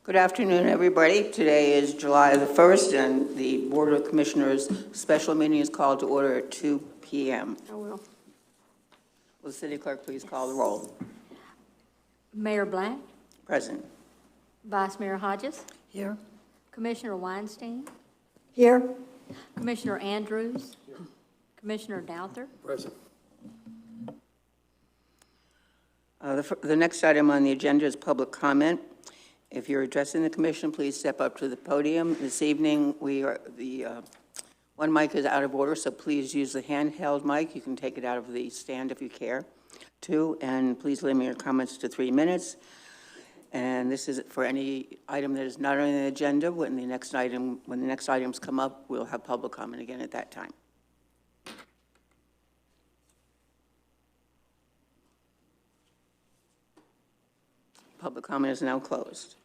Good afternoon, everybody. Today is July the 1st, and the Board of Commissioners' special meeting is called to order at 2 p.m. I will. Will the city clerk please call the roll? Mayor Blank, Present. Vice Mayor Hodges, Here. Commissioner Weinstein, Here. Commissioner Andrews, Commissioner Douther. Present. The next item on the agenda is public comment. If you're addressing the commission, please step up to the podium. This evening, one mic is out of order, so please use the handheld mic. You can take it out of the stand if you care to, and please limit your comments to 3 minutes. And this is for any item that is not on the agenda. When the next items come up, we'll have public comment again at that time. Public comment is now closed.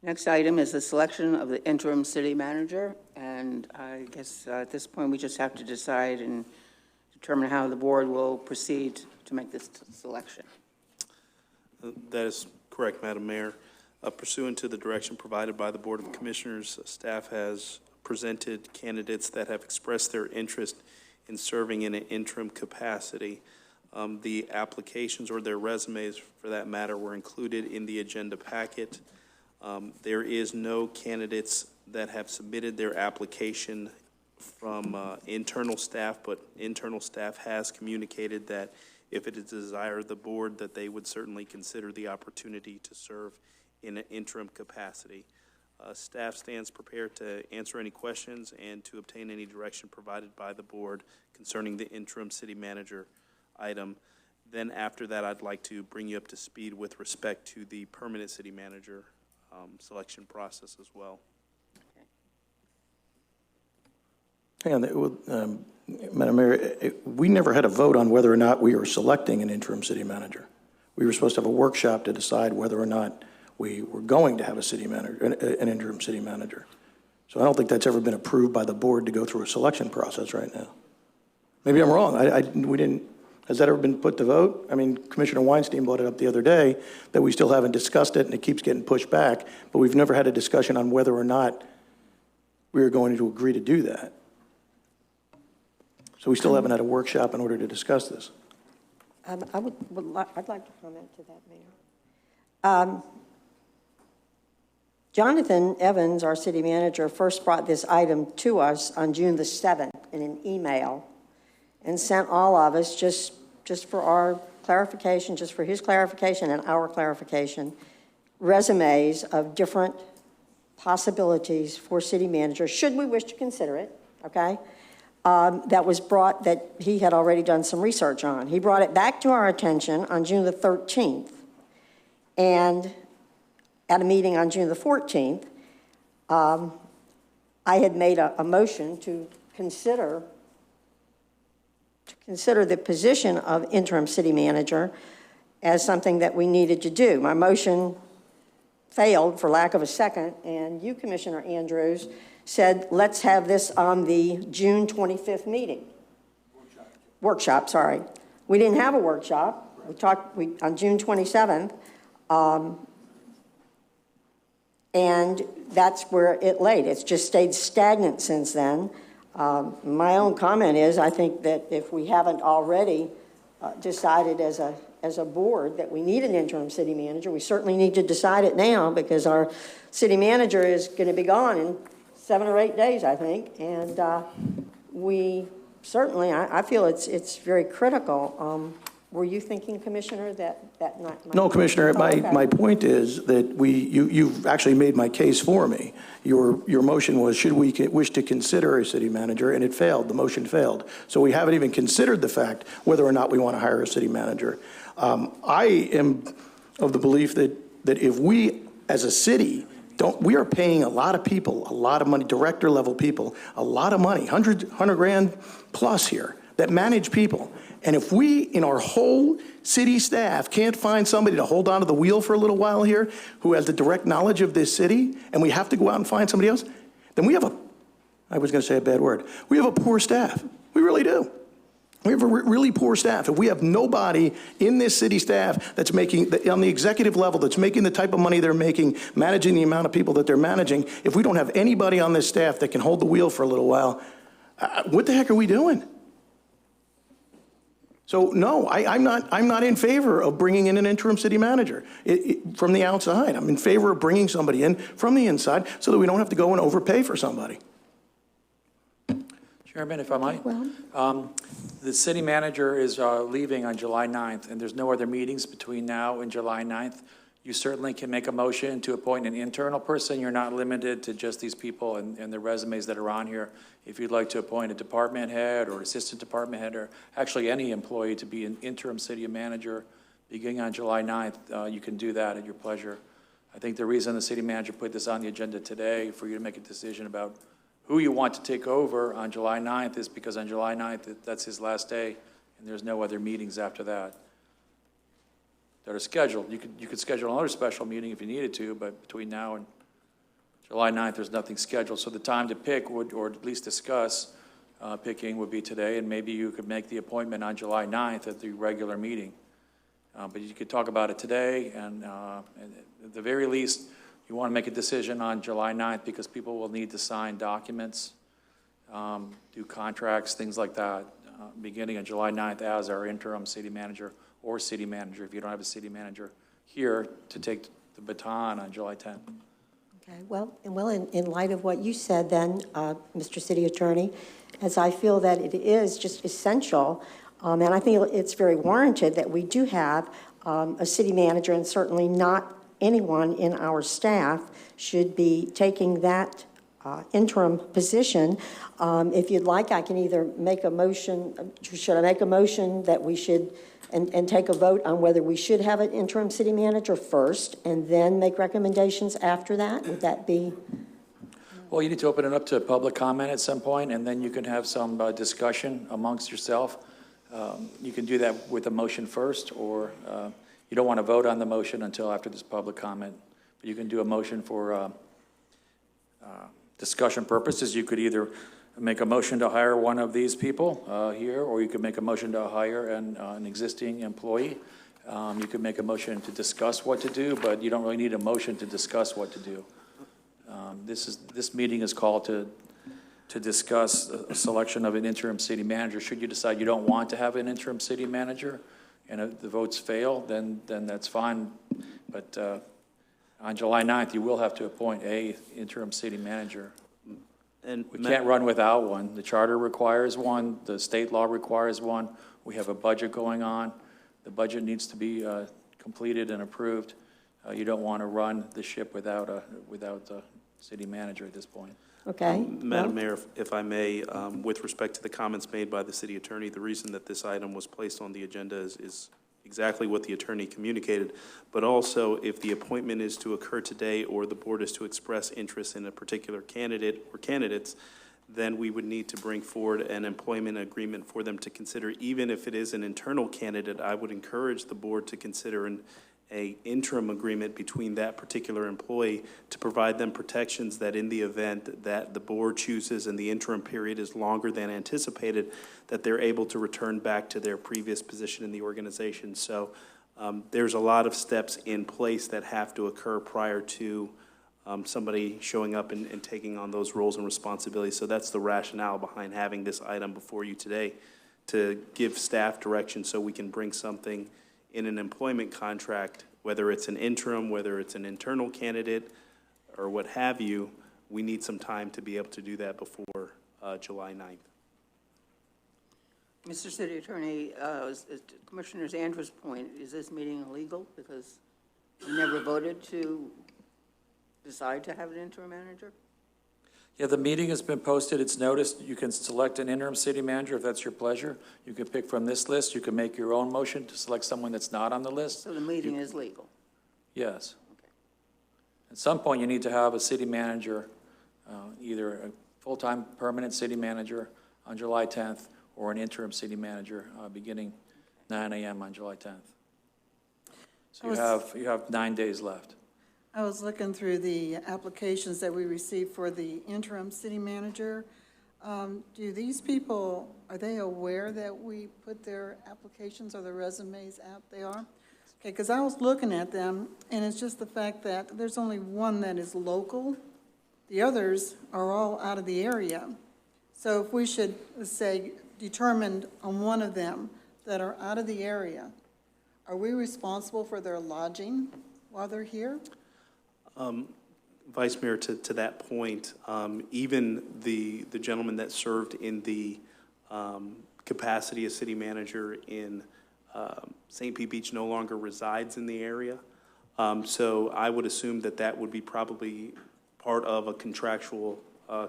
Next item is the selection of the interim city manager, and I guess at this point we just have to decide and determine how the board will proceed to make this selection. That is correct, Madam Mayor. Pursuant to the direction provided by the Board of Commissioners, staff has presented candidates that have expressed their interest in serving in an interim capacity. The applications, or their resumes for that matter, were included in the agenda packet. There is no candidates that have submitted their application from internal staff, but internal staff has communicated that if it is the desire of the board, that they would certainly consider the opportunity to serve in an interim capacity. Staff stands prepared to answer any questions and to obtain any direction provided by the board concerning the interim city manager item. Then after that, I'd like to bring you up to speed with respect to the permanent city manager selection process as well. Hang on, Madam Mayor, we never had a vote on whether or not we were selecting an interim city manager. We were supposed to have a workshop to decide whether or not we were going to have a city manager, an interim city manager. So I don't think that's ever been approved by the board to go through a selection process right now. Maybe I'm wrong. We didn't. Has that ever been put to vote? I mean, Commissioner Weinstein brought it up the other day that we still haven't discussed it and it keeps getting pushed back, but we've never had a discussion on whether or not we are going to agree to do that. So we still haven't had a workshop in order to discuss this. I'd like to comment to that, Mayor. Jonathan Evans, our city manager, first brought this item to us on June the 7th in an email and sent all of us, just for our clarification, just for his clarification and our clarification, resumes of different possibilities for city manager, should we wish to consider it, okay? That was brought, that he had already done some research on. He brought it back to our attention on June the 13th, and at a meeting on June the 14th, I had made a motion to consider the position of interim city manager as something that we needed to do. My motion failed for lack of a second, and you, Commissioner Andrews, said, let's have this on the June 25th meeting. Workshop, sorry. We didn't have a workshop. We talked on June 27th, and that's where it laid. It's just stayed stagnant since then. My own comment is, I think that if we haven't already decided as a board that we need an interim city manager, we certainly need to decide it now, because our city manager is going to be gone in 7 or 8 days, I think, and we certainly, I feel it's very critical. Were you thinking, Commissioner, that might No, Commissioner, okay. my point is that you've actually made my case for me. Your motion was, should we wish to consider a city manager, and it failed. The motion failed. So we haven't even considered the fact whether or not we want to hire a city manager. I am of the belief that if we, as a city, we are paying a lot of people, a lot of money, director level people, a lot of money, 100 grand plus here. that manage people. And if we, in our whole city staff, can't find somebody to hold onto the wheel for a little while here who has the direct knowledge of this city, and we have to go out and find somebody else, then we have I was going to say a bad word, we have a poor staff. We really do. We have a really poor staff. If we have nobody in this city staff that's making, on the executive level, that's making the type of money they're making, managing the amount of people that they're managing, if we don't have anybody on this staff that can hold the wheel for a little while, what the heck are we doing? So no, I'm not in favor of bringing in an interim city manager from the outside. I'm in favor of bringing somebody in from the inside so that we don't have to go and overpay for somebody. Chairman, if I might. The city manager is leaving on July 9th, and there's no other meetings between now and July 9th. You certainly can make a motion to appoint an internal person. You're not limited to just these people and the resumes that are on here. If you'd like to appoint a department head or assistant department head, or actually any employee to be an interim city manager beginning on July 9th, you can do that at your pleasure. I think the reason the city manager put this on the agenda today for you to make a decision about who you want to take over on July 9th is because on July 9th, that's his last day, and there's no other meetings after that that are scheduled. You could schedule another special meeting if you needed to, but between now and July 9th, there's nothing scheduled. So the time to pick or at least discuss picking would be today, and maybe you could make the appointment on July 9th at the regular meeting. But you could talk about it today, and at the very least, you want to make a decision on July 9th because people will need to sign documents, do contracts, things like that, beginning on July 9th as our interim city manager or city manager, if you don't have a city manager here, to take the baton on July 10th. Okay, well, in light of what you said then, Mr. City Attorney, as I feel that it is just essential, and I think it's very warranted that we do have a city manager, and certainly not anyone in our staff should be taking that interim position. If you'd like, I can either make a motion, should I make a motion that we should, and take a vote on whether we should have an interim city manager first and then make recommendations after that? Would that be? Well, you need to open it up to public comment at some point, and then you can have some discussion amongst yourself. You can do that with a motion first, or you don't want to vote on the motion until after this public comment. But you can do a motion for discussion purposes. You could either make a motion to hire one of these people here, or you could make a motion to hire an existing employee. You could make a motion to discuss what to do, but you don't really need a motion to discuss what to do. This meeting is called to discuss a selection of an interim city manager. Should you decide you don't want to have an interim city manager, and if the votes fail, then that's fine. But on July 9th, you will have to appoint a interim city manager. And We can't run without one. The charter requires one. The state law requires one. We have a budget going on. The budget needs to be completed and approved. You don't want to run the ship without a city manager at this point. Okay. Madam Mayor, if I may, with respect to the comments made by the city attorney, the reason that this item was placed on the agenda is exactly what the attorney communicated, but also if the appointment is to occur today or the board is to express interest in a particular candidate or candidates, then we would need to bring forward an employment agreement for them to consider. Even if it is an internal candidate, I would encourage the board to consider an interim agreement between that particular employee to provide them protections that in the event that the board chooses and the interim period is longer than anticipated, that they're able to return back to their previous position in the organization. So there's a lot of steps in place that have to occur prior to somebody showing up and taking on those roles and responsibilities. So that's the rationale behind having this item before you today, to give staff direction so we can bring something in an employment contract, whether it's an interim, whether it's an internal candidate, or what have you. We need some time to be able to do that before July 9th. Mr. City Attorney, Commissioner Andrews' point, is this meeting illegal because we never voted to decide to have an interim manager? Yeah, the meeting has been posted. It's noticed. You can select an interim city manager if that's your pleasure. You can pick from this list. You can make your own motion to select someone that's not on the list. So the meeting is legal? Yes. Okay. At some point, you need to have a city manager, either a full-time permanent city manager on July 10th, or an interim city manager beginning 9 a.m. on July 10th. So you have 9 days left. I was looking through the applications that we received for the interim city manager. Do these people, are they aware that we put their applications or their resumes out? They are? Okay, because I was looking at them, and it's just the fact that there's only one that is local. The others are all out of the area. So if we should, say, determine on one of them that are out of the area, are we responsible for their lodging while they're here? Vice Mayor, to that point, even the gentleman that served in the capacity as city manager in St. Pete Beach no longer resides in the area. So I would assume that that would be probably part of a contractual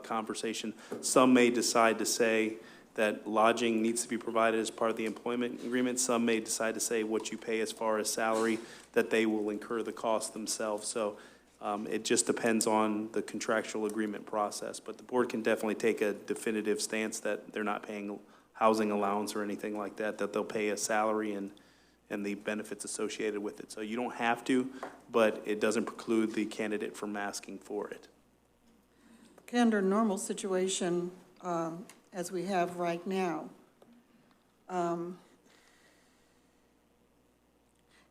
conversation. Some may decide to say that lodging needs to be provided as part of the employment agreement. Some may decide to say what you pay as far as salary, that they will incur the cost themselves. So it just depends on the contractual agreement process. But the board can definitely take a definitive stance that they're not paying housing allowance or anything like that, that they'll pay a salary and the benefits associated with it. So you don't have to, but it doesn't preclude the candidate from asking for it. Okay, under a normal situation, as we have right now,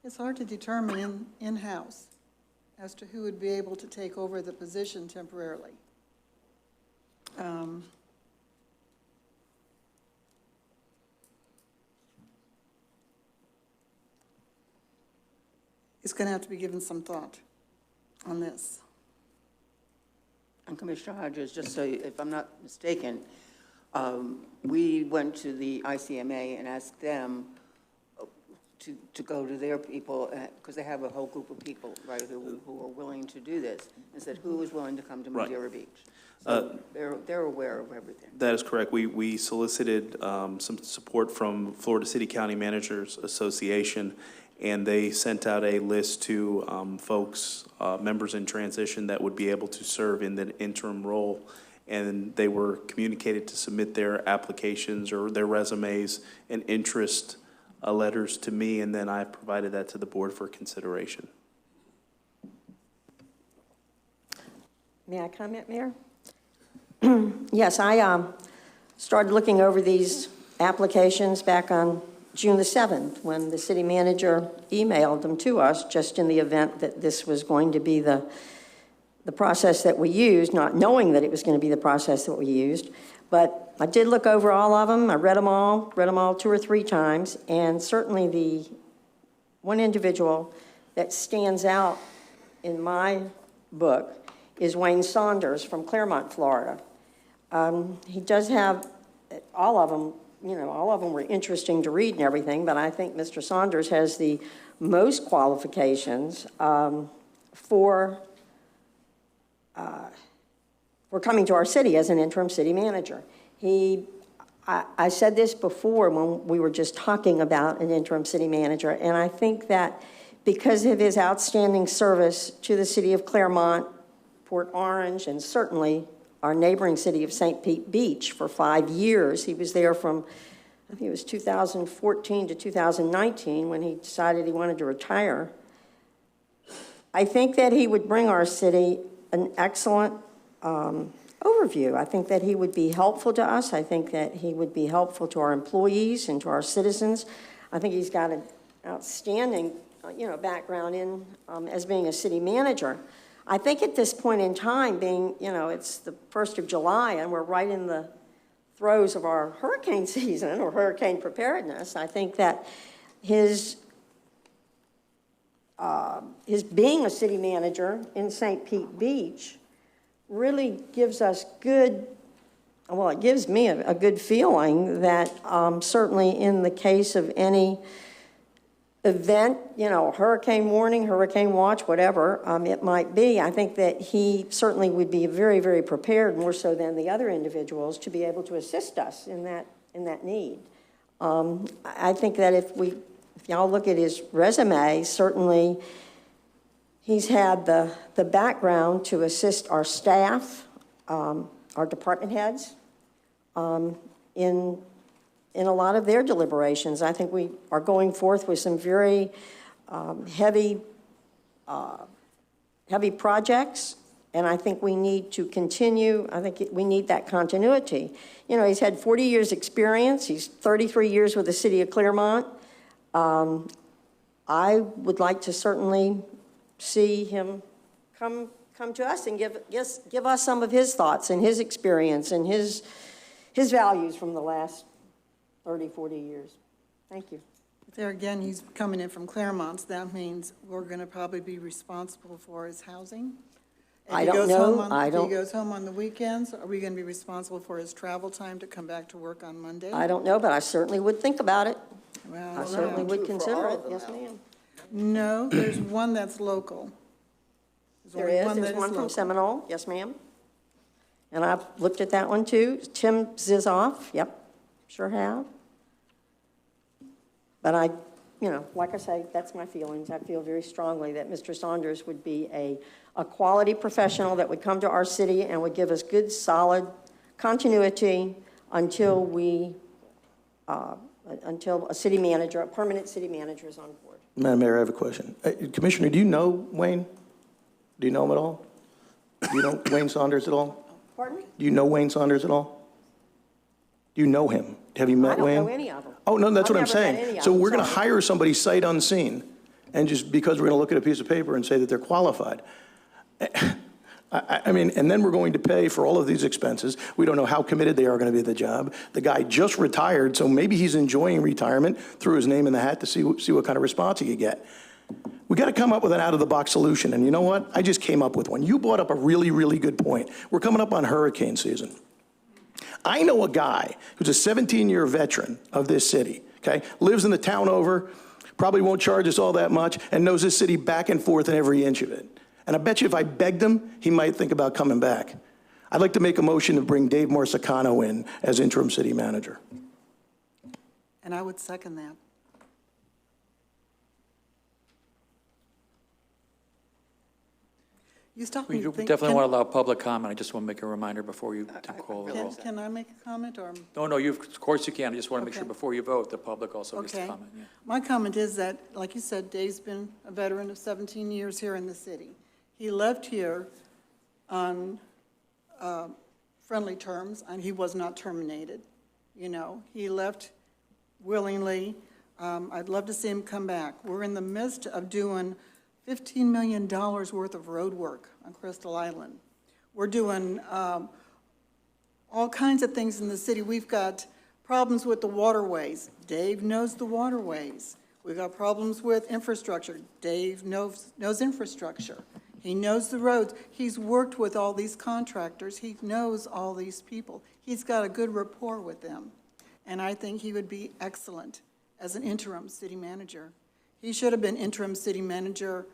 it's hard to determine in-house as to who would be able to take over the position temporarily. It's going to have to be given some thought on this. And Commissioner Hodges, just so, if I'm not mistaken, we went to the ICMA and asked them to go to their people, because they have a whole group of people, right, who are willing to do this, and said, who is willing to come to Right. Madeira Beach? So they're aware of everything. That is correct. We solicited some support from Florida City County Managers Association, and they sent out a list to folks, members in transition that would be able to serve in the interim role. And they were communicated to submit their applications or their resumes and interest letters to me, and then I provided that to the board for consideration. May I comment, Mayor? Yes, I started looking over these applications back on June the 7th, when the city manager emailed them to us, just in the event that this was going to be the process that we used, not knowing that it was going to be the process that we used. But I did look over all of them. I read them all 2 or 3 times, and certainly the one individual that stands out in my book is Wayne Saunders from Claremont, Florida. He does have, all of them were interesting to read and everything, but I think Mr. Saunders has the most qualifications for coming to our city as an interim city manager. I said this before when we were just talking about an interim city manager, and I think that because of his outstanding service to the city of Claremont, Port Orange, and certainly our neighboring city of St. Pete Beach for 5 years. He was there from, I think it was 2014 to 2019 when he decided he wanted to retire. I think that he would bring our city an excellent overview. I think that he would be helpful to us. I think that he would be helpful to our employees and to our citizens. I think he's got an outstanding, background in as being a city manager. I think at this point in time, being, it's the 1st of July and we're right in the throes of our hurricane season or hurricane preparedness, I think that his being a city manager in St. Pete Beach really gives us it gives me a good feeling that certainly in the case of any event, hurricane warning, hurricane watch, whatever it might be, I think that he certainly would be very, very prepared, more so than the other individuals, to be able to assist us in that need. I think that if y'all look at his resume, certainly he's had the background to assist our staff, our department heads, in in a lot of their deliberations. I think we are going forth with some very heavy projects, and I think we need to continue. I think we need that continuity. You know, he's had 40 years' experience. He's 33 years with the city of Claremont. I would like to certainly see him come to us and give us some of his thoughts and his experience and his values from the last 30, 40 years. Thank you. There again, he's coming in from Claremont, so that means we're going to probably be responsible for his housing. If I he don't goes know. home on- I don't- If he goes home on the weekends, are we going to be responsible for his travel time to come back to work on Monday? I don't know, but I certainly would think about it. Well, I certainly no. would consider it. Yes, ma'am. No, there's one that's local. There only is. that There's one from local. Seminole. Yes, ma'am. And I've looked at that one too. Tim Zizoff. Yep, sure have. But I, you know, like I say, that's my feelings. I feel very strongly that Mr. Saunders would be a quality professional that would come to our city and would give us good, solid continuity until until a city manager, a permanent city manager is on board. Madam Mayor, I have a question. Commissioner, do you know Wayne? Do you know him at all? Do you know Wayne Saunders at all? Pardon me? Do you know Wayne Saunders at all? Do you know him? Have you met I Wayne? don't know any of them. Oh, no, that's I've what I'm never met any saying. of So them, we're going to sorry. hire somebody sight unseen, and just because we're going to look at a piece of paper and say that they're qualified. I mean, and then we're going to pay for all of these expenses. We don't know how committed they are going to be to the job. The guy just retired, so maybe he's enjoying retirement, threw his name in the hat to see what kind of response he could get. We got to come up with an out-of-the-box solution, and you know what? I just came up with one. You brought up a really, really good point. We're coming up on hurricane season. I know a guy who's a 17-year veteran of this city, okay? Lives in the town over, probably won't charge us all that much, and knows this city back and forth in every inch of it. And I bet you if I begged him, he might think about coming back. I'd like to make a motion to bring Dave Morsicano in as interim city manager. And I would second that. You stop me You think. definitely want to allow public comment. I just want to make a reminder before you call the roll. Can I make a comment, or? No, of course you can. I just want to make sure Okay. before you vote, the public also gets to Okay. comment. Yeah. My comment is that, like you said, Dave's been a veteran of 17 years here in the city. He left here on friendly terms, and he was not terminated. You know, he left willingly. I'd love to see him come back. We're in the midst of doing $15 million worth of road work on Crystal Island. We're doing all kinds of things in the city. We've got problems with the waterways. Dave knows the waterways. We've got problems with infrastructure. Dave knows infrastructure. He knows the roads. He's worked with all these contractors. He knows all these people. He's got a good rapport with them. And I think he would be excellent as an interim city manager. He should have been interim city manager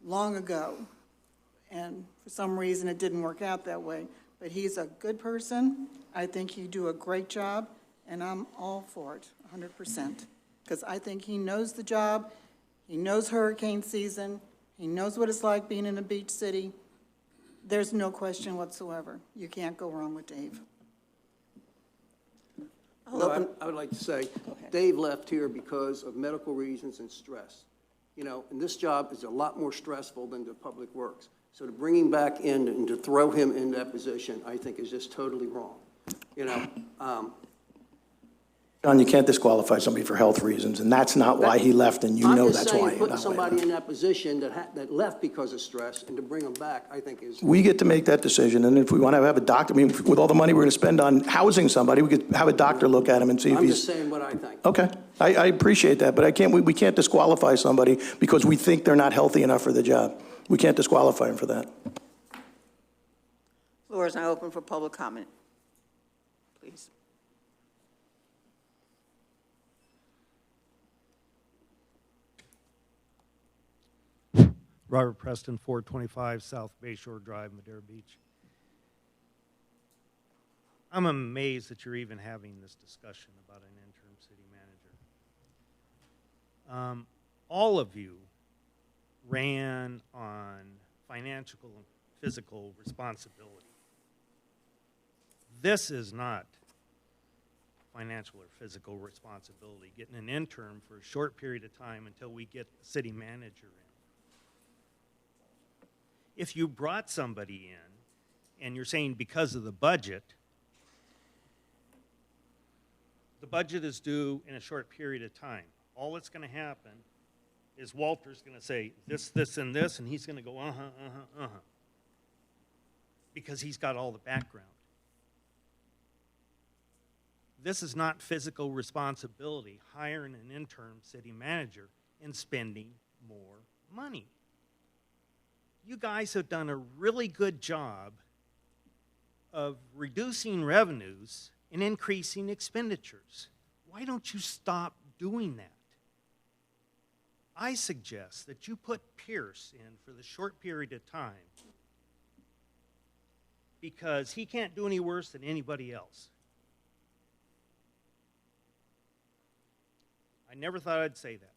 long ago. And for some reason, it didn't work out that way. But he's a good person. I think he'd do a great job, and I'm all for it, 100%. Because I think he knows the job, he knows hurricane season, he knows what it's like being in a beach city. There's no question whatsoever. You can't go wrong with Dave. No, I would like to say, Dave left here because of medical reasons and stress. You know, and this job is a lot more stressful than the public works. So to bring him back in and to throw him in that position, I think is just totally wrong. You know, John, you can't disqualify somebody for health reasons, and that's not why he left, and you know that's why. I'm just saying, putting not why he somebody left. in that position that left because of stress and to bring him back, I think is. We get to make that decision, and if we want to have a doctor, I mean, with all the money we're going to spend on housing somebody, we could have a doctor look at him and see if I'm he's. just saying what I think. Okay, I appreciate that, but we can't disqualify somebody because we think they're not healthy enough for the job. We can't disqualify them for that. Floor is now open for public comment. Please. Robert Preston, 425 South Bayshore Drive, Madera Beach. I'm amazed that you're even having this discussion about an interim city manager. All of you ran on financial and physical responsibility. This is not financial or physical responsibility, getting an interim for a short period of time until we get the city manager in. If you brought somebody in, and you're saying because of the budget is due in a short period of time, all that's going to happen is Walter's going to say this, this, and this, and he's going to go, because he's got all the background. This is not fiscal responsibility, hiring an interim city manager and spending more money. You guys have done a really good job of reducing revenues and increasing expenditures. Why don't you stop doing that? I suggest that you put Pierce in for the short period of time because he can't do any worse than anybody else. I never thought I'd say that.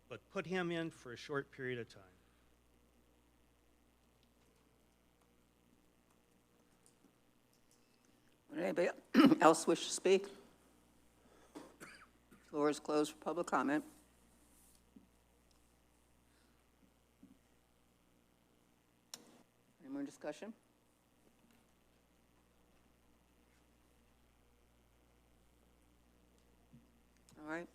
But put him in for a short period of time. Would anybody else wish to speak? Floor is closed for public comment. Any more discussion? All right.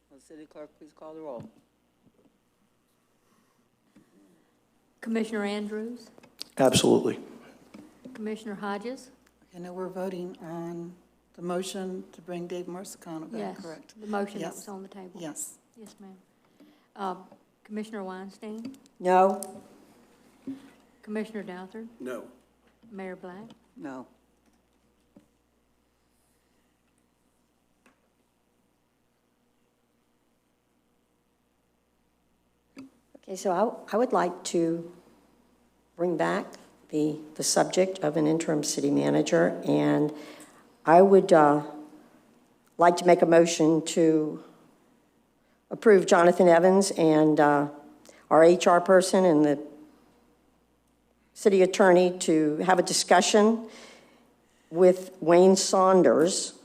Will the city clerk please call the roll? Commissioner Andrews, Absolutely. Commissioner Hodges? Okay, now we're voting on the motion to bring Dave Marsicano back, Yes, correct? the motion that Yes. was on the table. Yes. Yes, ma'am. Commissioner Weinstein? No? Commissioner Douthat? No. Mayor Black? No. Okay, so I would like to bring back the subject of an interim city manager, and I would like to make a motion to approve Jonathan Evans and our HR person and the city attorney to have a discussion with Wayne Saunders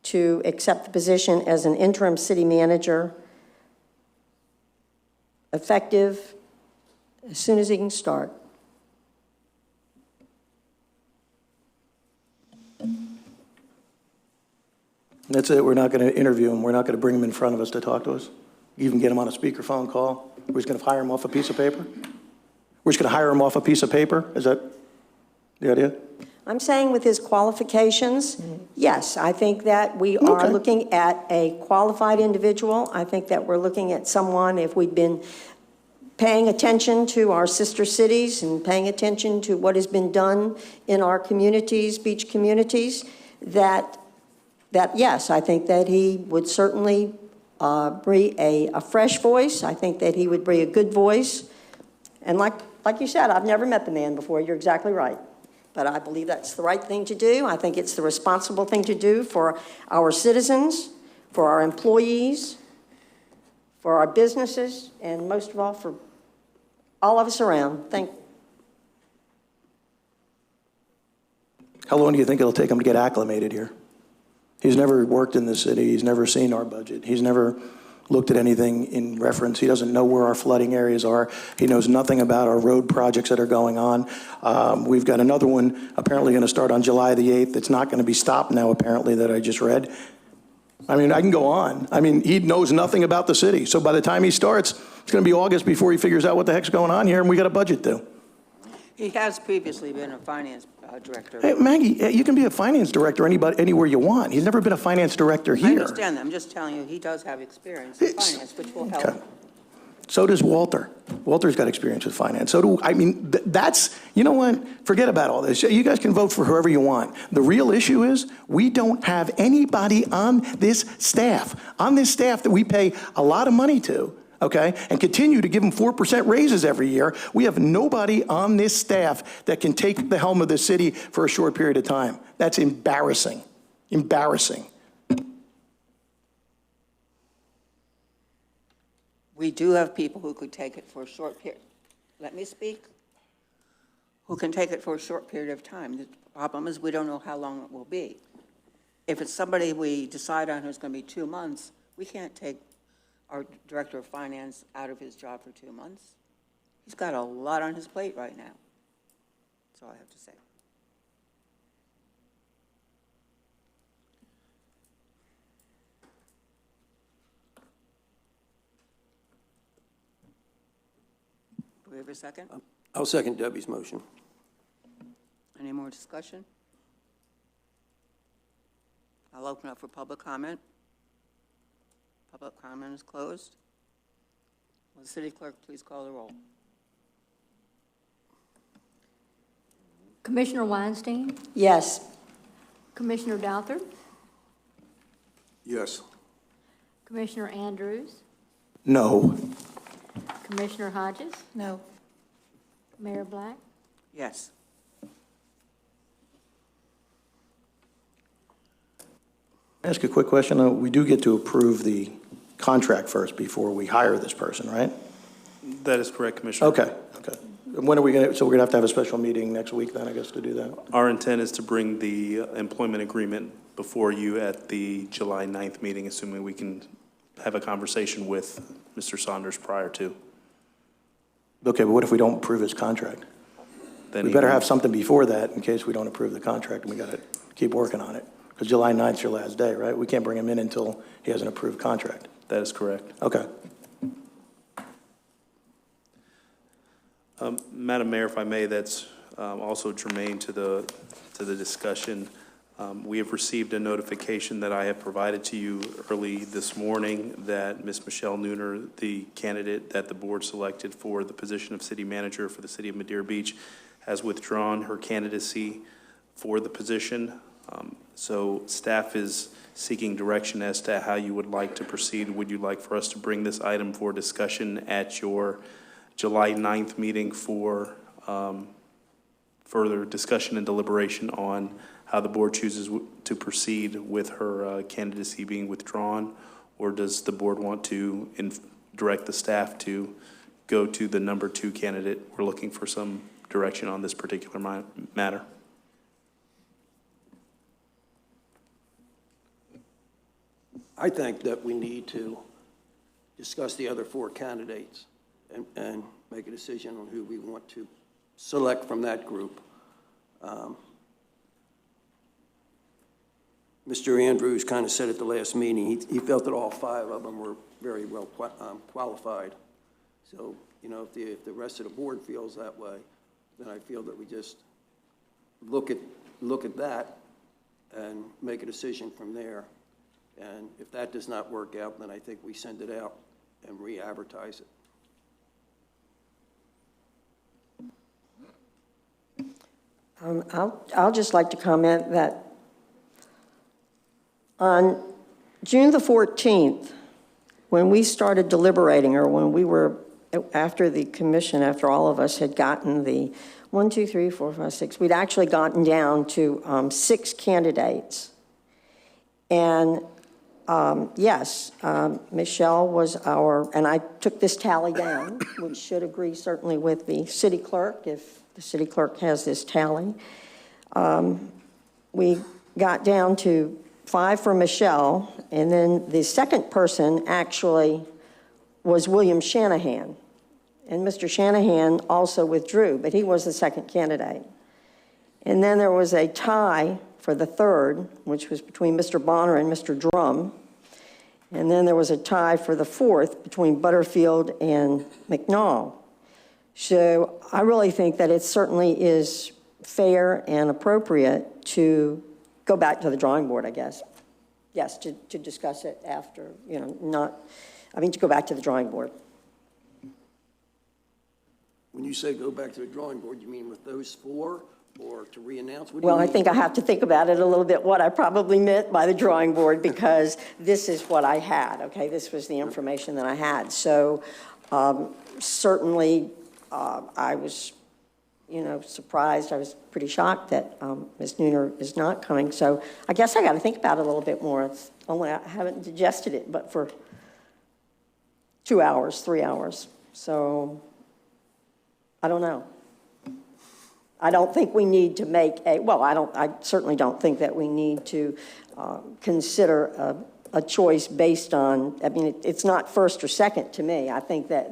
to accept the position as an interim city manager effective as soon as he can start. That's it. We're not going to interview him. We're not going to bring him in front of us to talk to us. Even get him on a speakerphone call. We're just going to hire him off a piece of paper. We're just going to hire him off a piece of paper. Is that the idea? I'm saying with his qualifications, yes, I think that we are Okay. looking at a qualified individual. I think that we're looking at someone, if we've been paying attention to our sister cities and paying attention to what has been done in our communities, beach communities, that yes, I think that he would certainly bring a fresh voice. I think that he would bring a good voice. And like you said, I've never met the man before. You're exactly right. But I believe that's the right thing to do. I think it's the responsible thing to do for our citizens, for our employees, for our businesses, and most of all, for all of us around. How long do you think it'll take him to get acclimated here? He's never worked in the city. He's never seen our budget. He's never looked at anything in reference. He doesn't know where our flooding areas are. He knows nothing about our road projects that are going on. We've got another one apparently going to start on July the 8th. It's not going to be stopped now, apparently, that I just read. I mean, I can go on. I mean, he knows nothing about the city. So by the time he starts, it's going to be August before he figures out what the heck's going on here, and we got a budget due. He has previously been a finance director. Hey, Maggie, you can be a finance director anywhere you want. He's never been a finance director here. I understand that. I'm just telling you, he does have experience in finance, which will help. Okay. So does Walter. Walter's got experience with finance. So do, that's, you know what? Forget about all this. You guys can vote for whoever you want. The real issue is we don't have anybody on this staff that we pay a lot of money to, okay, and continue to give them 4% raises every year. We have nobody on this staff that can take the helm of the city for a short period of time. That's embarrassing. Embarrassing. We do have people who could take it for a short period. Let me speak. who can take it for a short period of time. The problem is we don't know how long it will be. If it's somebody we decide on who's going to be 2 months, we can't take our director of finance out of his job for 2 months. He's got a lot on his plate right now. That's all I have to say. Do we have a second? I'll second Debbie's motion. Any more discussion? I'll open up for public comment. Public comment is closed. Will the city clerk please call the roll? Commissioner Weinstein, Yes. Commissioner Douthat, Yes. Commissioner Andrews, No. Commissioner Hodges, No. Mayor Black. Yes. Ask a quick question, though. We do get to approve the contract first before we hire this person, right? That is correct, Commissioner. Okay, okay. And when are we going to, so we're going to have a special meeting next week then, I guess, to do that? Our intent is to bring the employment agreement before you at the July 9th meeting, assuming we can have a conversation with Mr. Saunders prior to. Okay, but what if we don't approve his contract? Then We better have something before that in case we don't approve the contract, and we got to keep working on it. Because July 9th is your last day, right? We can't bring him in until he has an approved contract. That is correct. Okay. Madam Mayor, if I may, that's also germane to the discussion. We have received a notification that I have provided to you early this morning that Ms. Michelle Nooner, the candidate that the board selected for the position of city manager for the city of Madeira Beach, has withdrawn her candidacy for the position. So staff is seeking direction as to how you would like to proceed. Would you like for us to bring this item for discussion at your July 9th meeting for further discussion and deliberation on how the board chooses to proceed with her candidacy being withdrawn? Or does the board want to direct the staff to go to the number 2 candidate? We're looking for some direction on this particular matter. I think that we need to discuss the other 4 candidates and make a decision on who we want to select from that group. Mr. Andrews kind of said at the last meeting, he felt that all 5 of them were very well qualified. So, you know, if the rest of the board feels that way, then I feel that we just look at that and make a decision from there. And if that does not work out, then I think we send it out and re-advertise it. I'll just like to comment that on June the 14th, when we started deliberating, or when we were, after the commission, after all of us had gotten the 1, 2, 3, 4, 5, 6, we'd actually gotten down to 6 candidates. And yes, Michelle was and I took this tally down, which should agree certainly with the city clerk, if the city clerk has this tally. We got down to 5 for Michelle, and then the second person actually was William Shanahan. And Mr. Shanahan also withdrew, but he was the second candidate. And then there was a tie for the third, which was between Mr. Bonner and Mr. Drum. And then there was a tie for the fourth between Butterfield and McNall. So I really think that it certainly is fair and appropriate to go back to the drawing board, I guess. Yes, to discuss it after, you know, to go back to the drawing board. When you say go back to the drawing board, you mean with those 4 or to re-announce? What do you Well, I mean? think I have to think about it a little bit, what I probably meant by the drawing board, because this is what I had, okay? This was the information that I had. So certainly I was, surprised. I was pretty shocked that Ms. Nooner is not coming. So I guess I got to think about it a little bit more. It's only, I haven't digested it, but for 2 hours, 3 hours. So I don't know. I don't think we need to make I certainly don't think that we need to consider a choice based on, I mean, it's not first or second to me. I think that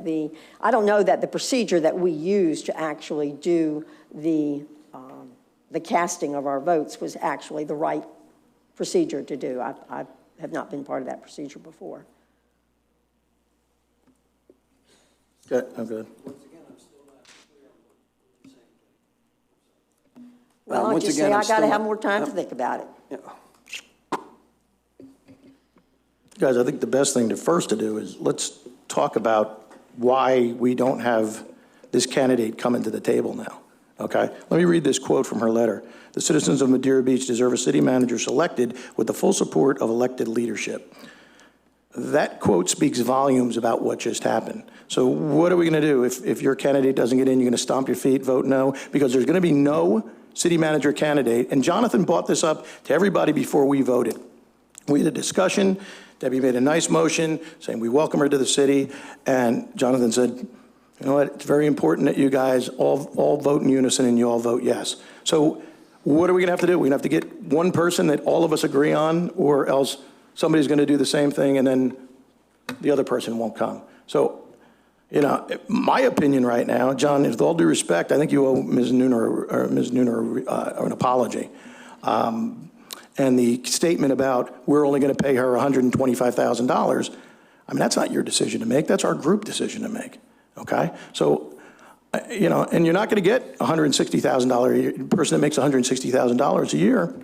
I don't know that the procedure that we use to actually do the casting of our votes was actually the right procedure to do. I have not been part of that procedure before. Good, I'm good. Well, I'll Once just again, say I'm I got to still have not- more time to think about it. Yeah. Guys, I think the best thing to do is let's talk about why we don't have this candidate coming to the table now, okay? Let me read this quote from her letter. The citizens of Madeira Beach deserve a city manager selected with the full support of elected leadership. That quote speaks volumes about what just happened. So what are we going to do? If your candidate doesn't get in, you're going to stomp your feet, vote no? Because there's going to be no city manager candidate. And Jonathan brought this up to everybody before we voted. We had a discussion. Debbie made a nice motion saying we welcome her to the city. And Jonathan said, you know what, it's very important that you guys all vote in unison and you all vote yes. So what are we going to have to do? We're going to have to get one person that all of us agree on, or else somebody's going to do the same thing and then the other person won't come. So, you know, my opinion right now, John, with all due respect, I think you owe Ms. Nooner an apology. And the statement about we're only going to pay her $125,000, I mean, that's not your decision to make. That's our group decision to make, okay? So, you know, and you're not going to get a $160,000 person that makes $160,000 a year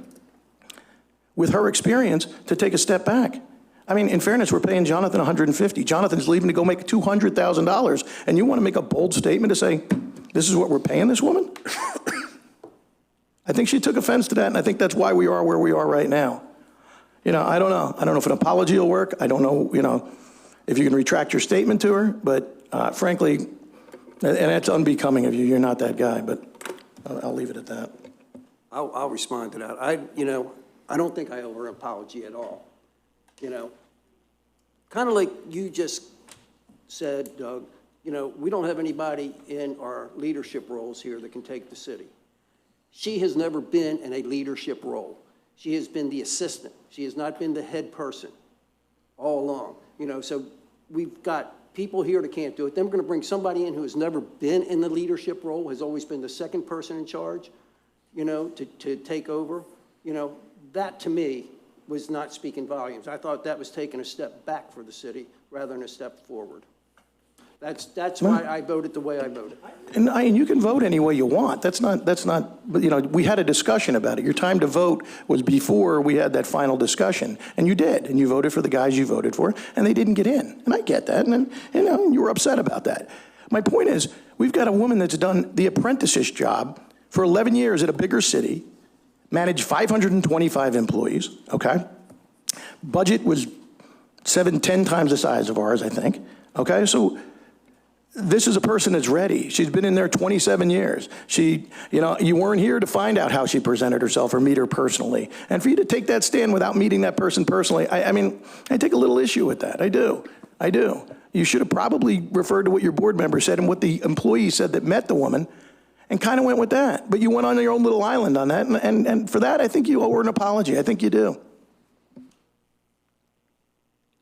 with her experience to take a step back. I mean, in fairness, we're paying Jonathan $150,000. Jonathan's leaving to go make $200,000, and you want to make a bold statement to say, this is what we're paying this woman? I think she took offense to that, and I think that's why we are where we are right now. You know, I don't know. I don't know if an apology will work. I don't know, you know, if you can retract your statement to her, but frankly, and it's unbecoming of you. You're not that guy, but I'll leave it at that. I'll respond to that. I don't think I owe her an apology at all. You know, kind of like you just said, Doug, you know, we don't have anybody in our leadership roles here that can take the city. She has never been in a leadership role. She has been the assistant. She has not been the head person all along. You know, so we've got people here that can't do it. Then we're going to bring somebody in who has never been in the leadership role, has always been the second person in charge, you know, to take over. You know, that to me was not speaking volumes. I thought that was taking a step back for the city rather than a step forward. That's why I voted the way I voted. And you can vote any way you want. That's not, but you know, we had a discussion about it. Your time to vote was before we had that final discussion. And you did, and you voted for the guys you voted for, and they didn't get in. And I get that, and you know, you were upset about that. My point is, we've got a woman that's done the apprenticeship job for 11 years at a bigger city, managed 525 employees, okay? Budget was 10 times the size of ours, I think, okay? So this is a person that's ready. She's been in there 27 years. You know, you weren't here to find out how she presented herself or meet her personally. And for you to take that stand without meeting that person personally, I mean, I take a little issue with that. I do. You should have probably referred to what your board member said and what the employee said that met the woman and kind of went with that. But you went on your own little island on that. And for that, I think you owe her an apology. I think you do.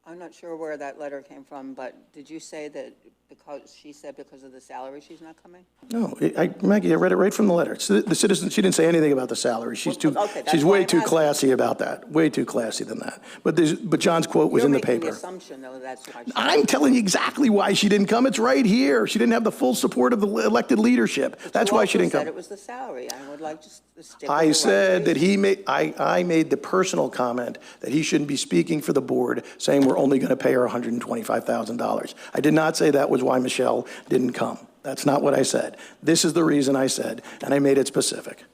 I'm not sure where that letter came from, but did you say that because of the salary she's not coming? No, Maggie, I read it right from the letter. The citizen, she didn't say anything about the salary. She's she's way too classy about that. Way too classy than that. But John's quote was in the paper. You're making the assumption, though, that's why. I'm telling you exactly why she didn't come. It's right here. She didn't have the full support of the elected leadership. That's why she didn't come. You also said it was the salary. I would like to stick with the I right said that reason. I made the personal comment that he shouldn't be speaking for the board, saying we're only going to pay her $125,000. I did not say that was why Michelle didn't come. That's not what I said. This is the reason I said, and I made it specific.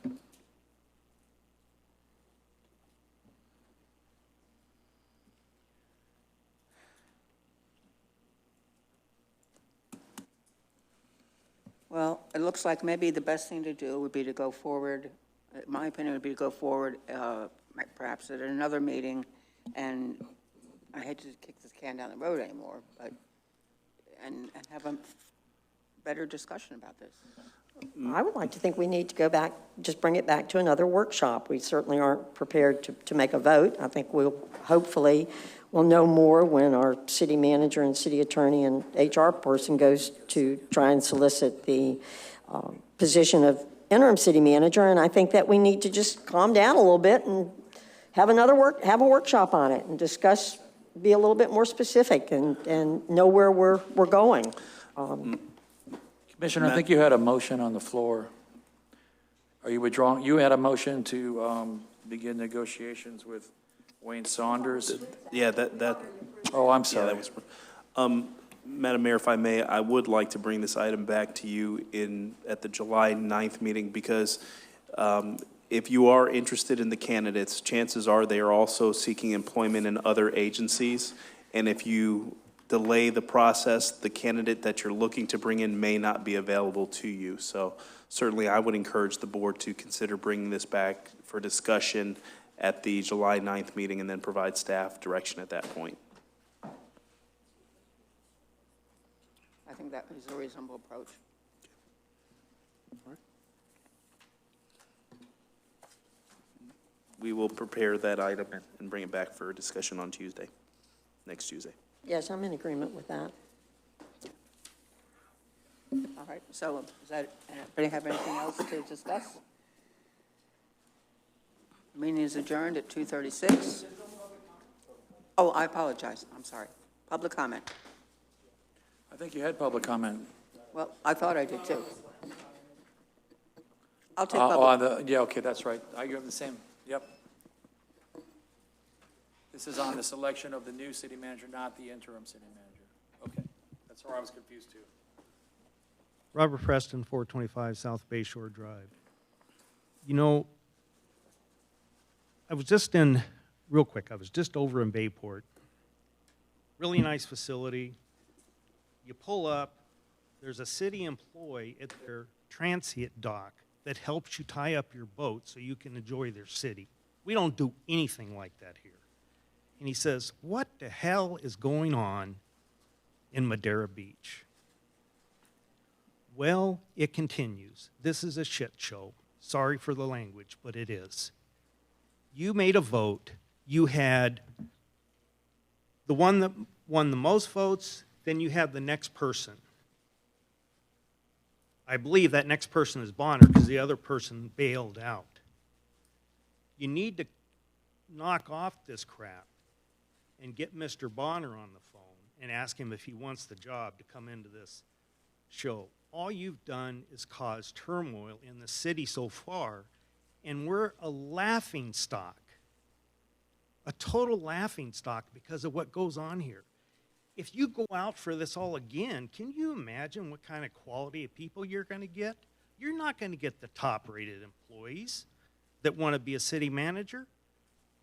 Well, it looks like maybe the best thing to do would be to go forward, in my opinion, would be to go forward, perhaps at another meeting, and I hate to kick this can down the road anymore, but, and have a better discussion about this. I would like to think we need to go back, just bring it back to another workshop. We certainly aren't prepared to make a vote. I think hopefully, we'll know more when our city manager and city attorney and HR person goes to try and solicit the position of interim city manager. And I think that we need to just calm down a little bit and have a workshop on it and discuss, be a little bit more specific and know where we're going. Commissioner, I think you had a motion on the floor. Are you withdrawing? You had a motion to begin negotiations with Wayne Saunders? Yeah, that. Oh, I'm Yeah, sorry. that was, Madam Mayor, if I may, I would like to bring this item back to you at the July 9th meeting, because if you are interested in the candidates, chances are they are also seeking employment in other agencies. And if you delay the process, the candidate that you're looking to bring in may not be available to you. So certainly I would encourage the board to consider bringing this back for discussion at the July 9th meeting and then provide staff direction at that point. I think that is a reasonable approach. We will prepare that item and bring it back for discussion on Tuesday, next Tuesday. Yes, I'm in agreement with that. All right, so anybody have anything else to discuss? Meeting is adjourned at 2:36. Oh, I apologize, I'm sorry. Public comment. I think you had public comment. Well, I thought I did too. I'll take On public. yeah, okay, that's right. You have the same, yep. This is on the selection of the new city manager, not the interim city manager. Okay, that's where I was confused too. Robert Preston, 425 South Bay Shore Drive. You know, I was just over in Bayport. Really nice facility. You pull up, there's a city employee at their transient dock that helps you tie up your boat so you can enjoy their city. We don't do anything like that here. And he says, what the hell is going on in Madeira Beach? Well, it continues. This is a shit show. Sorry for the language, but it is. You made a vote. You had the one that won the most votes, then you have the next person. I believe that next person is Bonner because the other person bailed out. You need to knock off this crap and get Mr. Bonner on the phone and ask him if he wants the job to come into this show. All you've done is cause turmoil in the city so far, and we're a laughingstock, a total laughingstock because of what goes on here. If you go out for this all again, can you imagine what kind of quality of people you're going to get? You're not going to get the top-rated employees that want to be a city manager.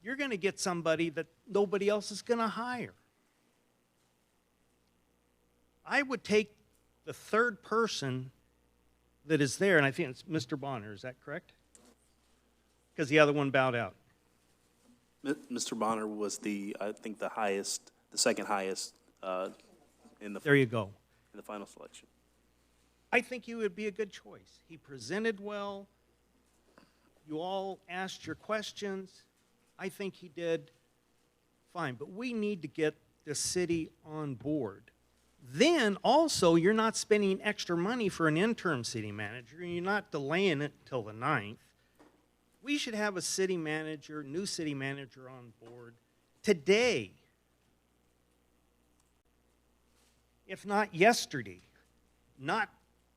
You're going to get somebody that nobody else is going to hire. I would take the third person that is there, and I think it's Mr. Bonner, is that correct? Because the other one bowed out. Mr. Bonner was I think the second highest There you go. in the final selection. I think he would be a good choice. He presented well. You all asked your questions. I think he did fine, but we need to get the city on board. Then also, you're not spending extra money for an interim city manager, and you're not delaying it until the 9th. We should have a city manager, new city manager on board today, if not yesterday, not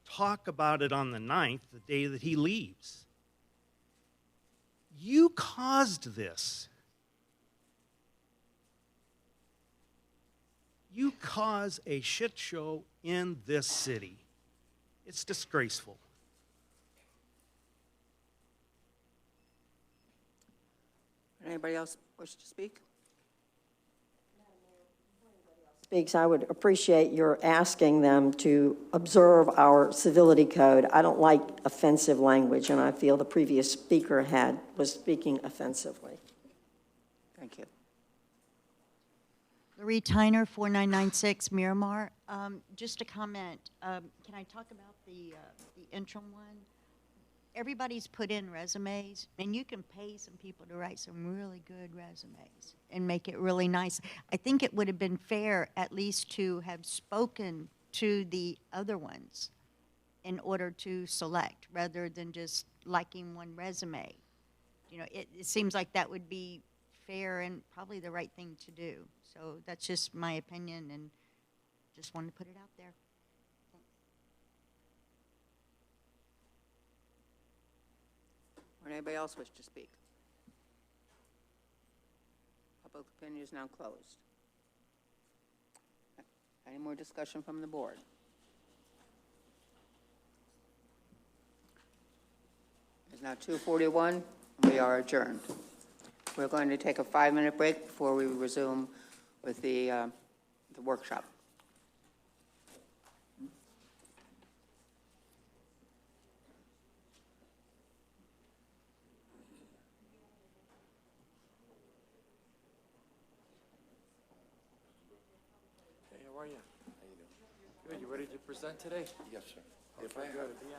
talk about it on the 9th, the day that he leaves. You caused this. You cause a shit show in this city. It's disgraceful. Anybody else wish to speak? Speaks, I would appreciate your asking them to observe our civility code. I don't like offensive language, and I feel the previous speaker was speaking offensively. Thank you. Marie Tyner, 4996 Miramar. Just a comment. Can I talk about the interim one? Everybody's put in resumes, and you can pay some people to write some really good resumes and make it really nice. I think it would have been fair at least to have spoken to the other ones in order to select, rather than just liking one resume. You know, it seems like that would be fair and probably the right thing to do. So that's just my opinion, and just wanted to put it out there. Would anybody else wish to speak? Public opinion is now closed. Any more discussion from the board? It's now 2:41. We are adjourned. We're going to take a 5-minute break before we resume with the workshop. Hey, how are you? Good, you ready to present today? Yes, sir. If I have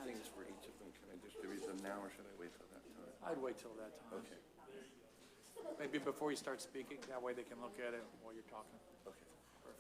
things for each of them, can I distribute them now, or should I wait till that time? I'd wait till that time. Okay, Maybe before you start speaking, that way they can look at it while you're talking. okay. Perfect.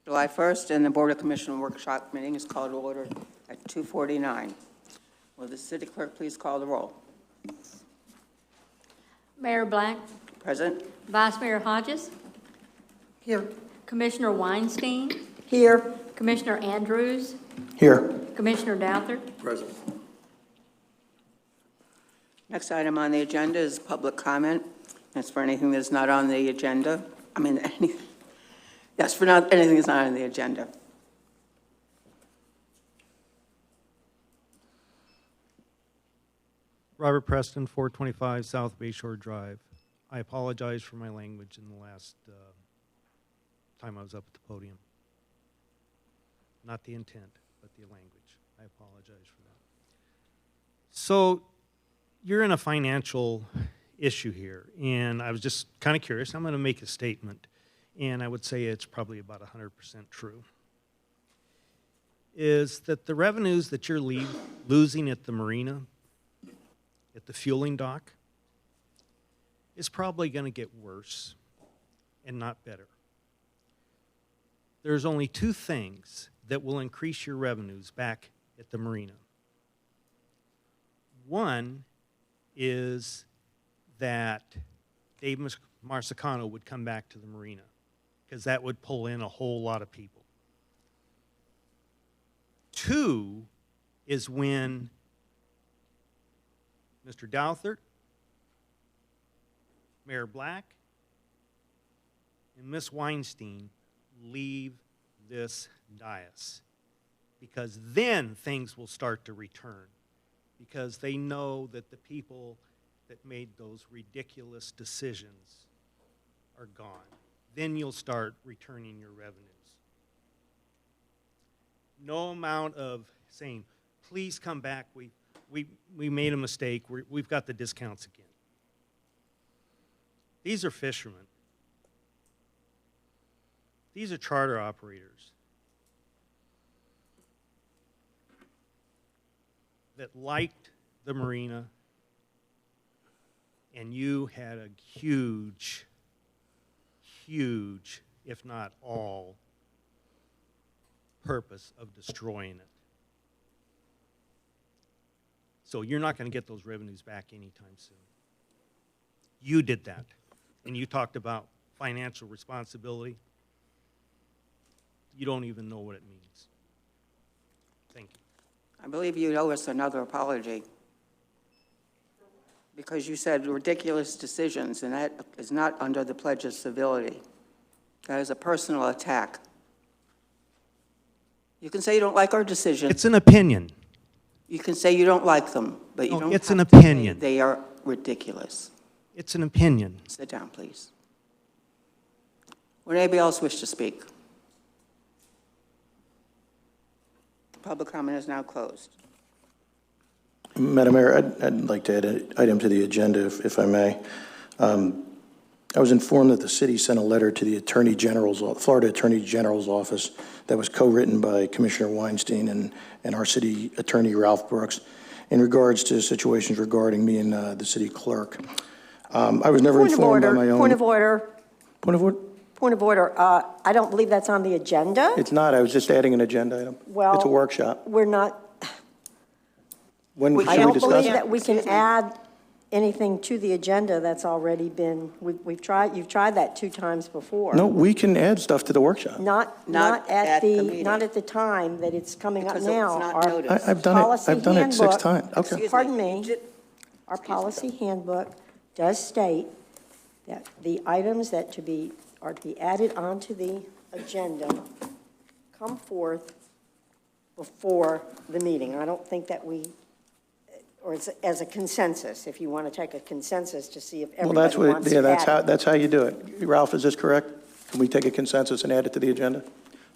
July 1st, and the Board of Commissioner workshop meeting is called to order at 2:49. Will the city clerk please call the roll? Mayor Black, Present? Vice Mayor Hodges, Here. Commissioner Weinstein, Here. Commissioner Andrews, Here. Commissioner Douthat, Present. Next item on the agenda is public comment. That's for anything that's not on the agenda. Yes, for not anything that's not on the agenda. Robert Preston, 425 South Bayshore Drive. I apologize for my language in the last time I was up at the podium. Not the intent, but the language. I apologize for that. So you're in a financial issue here, and I was just kind of curious. I'm going to make a statement, and I would say it's probably about 100% true, is that the revenues that you're losing at the marina, at the fueling dock, is probably going to get worse and not better. There's only two things that will increase your revenues back at the marina. One is that Dave Marsicano would come back to the marina, because that would pull in a whole lot of people. Two is when Mr. Douthat, Mayor Black, and Ms. Weinstein leave this dais, because then things will start to return, because they know that the people that made those ridiculous decisions are gone. Then you'll start returning your revenues. No amount of saying, please come back, we made a mistake, we've got the discounts again. These are fishermen. These are charter operators that liked the marina, and you had a huge, if not all, purpose of destroying it. So you're not going to get those revenues back anytime soon. You did that, and you talked about financial responsibility. You don't even know what it means. Thank you. I believe you owe us another apology, because you said ridiculous decisions, and that is not under the pledge of civility. That is a personal attack. You can say you don't like our decisions. It's an opinion. You can say you don't like them, but you No, don't it's have an to say opinion. they are ridiculous. It's an opinion. Sit down, please. Would anybody else wish to speak? Public comment is now closed. Madam Mayor, I'd like to add an item to the agenda, if I may. I was informed that the city sent a letter to the Florida Attorney General's office that was co-written by Commissioner Weinstein and our city attorney, Ralph Brooks, in regards to situations regarding me and the city clerk. I was never informed by my own... Point of order. Point of order? Point of order. I don't believe that's on the agenda. It's not. I was just adding an agenda item. Well, it's a workshop. We're not, When I should we don't discuss believe it? that we can add anything to the agenda that's already been, you've tried that 2 times before. No, we can add stuff to the workshop. Not at the time that it's coming up Because now. it's not Our noticed. I've done it 6 handbook- times. Okay. Excuse me. Pardon me. Our policy handbook does state that the items that are to be added onto the agenda come forth before the meeting. I don't think that or it's as a consensus, if you want to take a consensus to see if Well, everybody wants to add it. that's how you do it. Ralph, is this correct? Can we take a consensus and add it to the agenda?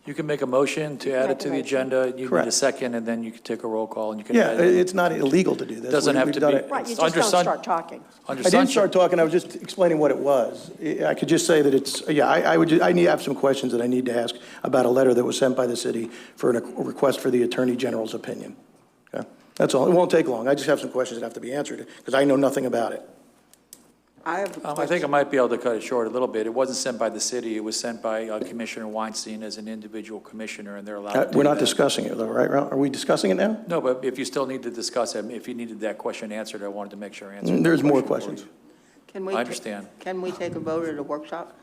You can make a motion to add it to the agenda. You need a Correct. second, and then you can take a roll call, and you can Yeah, add it. it's not illegal to do this. Doesn't have We've to done be. it. Right, you Under just don't sun- start talking. Under I didn't sunshine- start talking, I was just explaining what it was. I could just say that it's, yeah, I need to have some questions that I need to ask about a letter that was sent by the city for a request for the Attorney General's opinion. Okay? That's all. It won't take long. I just have some questions that have to be answered because I know nothing about it. I have a I think I might be able to cut it short a little bit. It wasn't sent by the city. It was sent by Commissioner Weinstein as an individual commissioner, and they're allowed to do We're not that. discussing it, though, right, Ralph? Are we discussing it now? No, but if you still need to discuss it, if you needed that question answered, I wanted to make sure I answered. There's that more question for questions. Can we I understand. Can we take a vote at a workshop?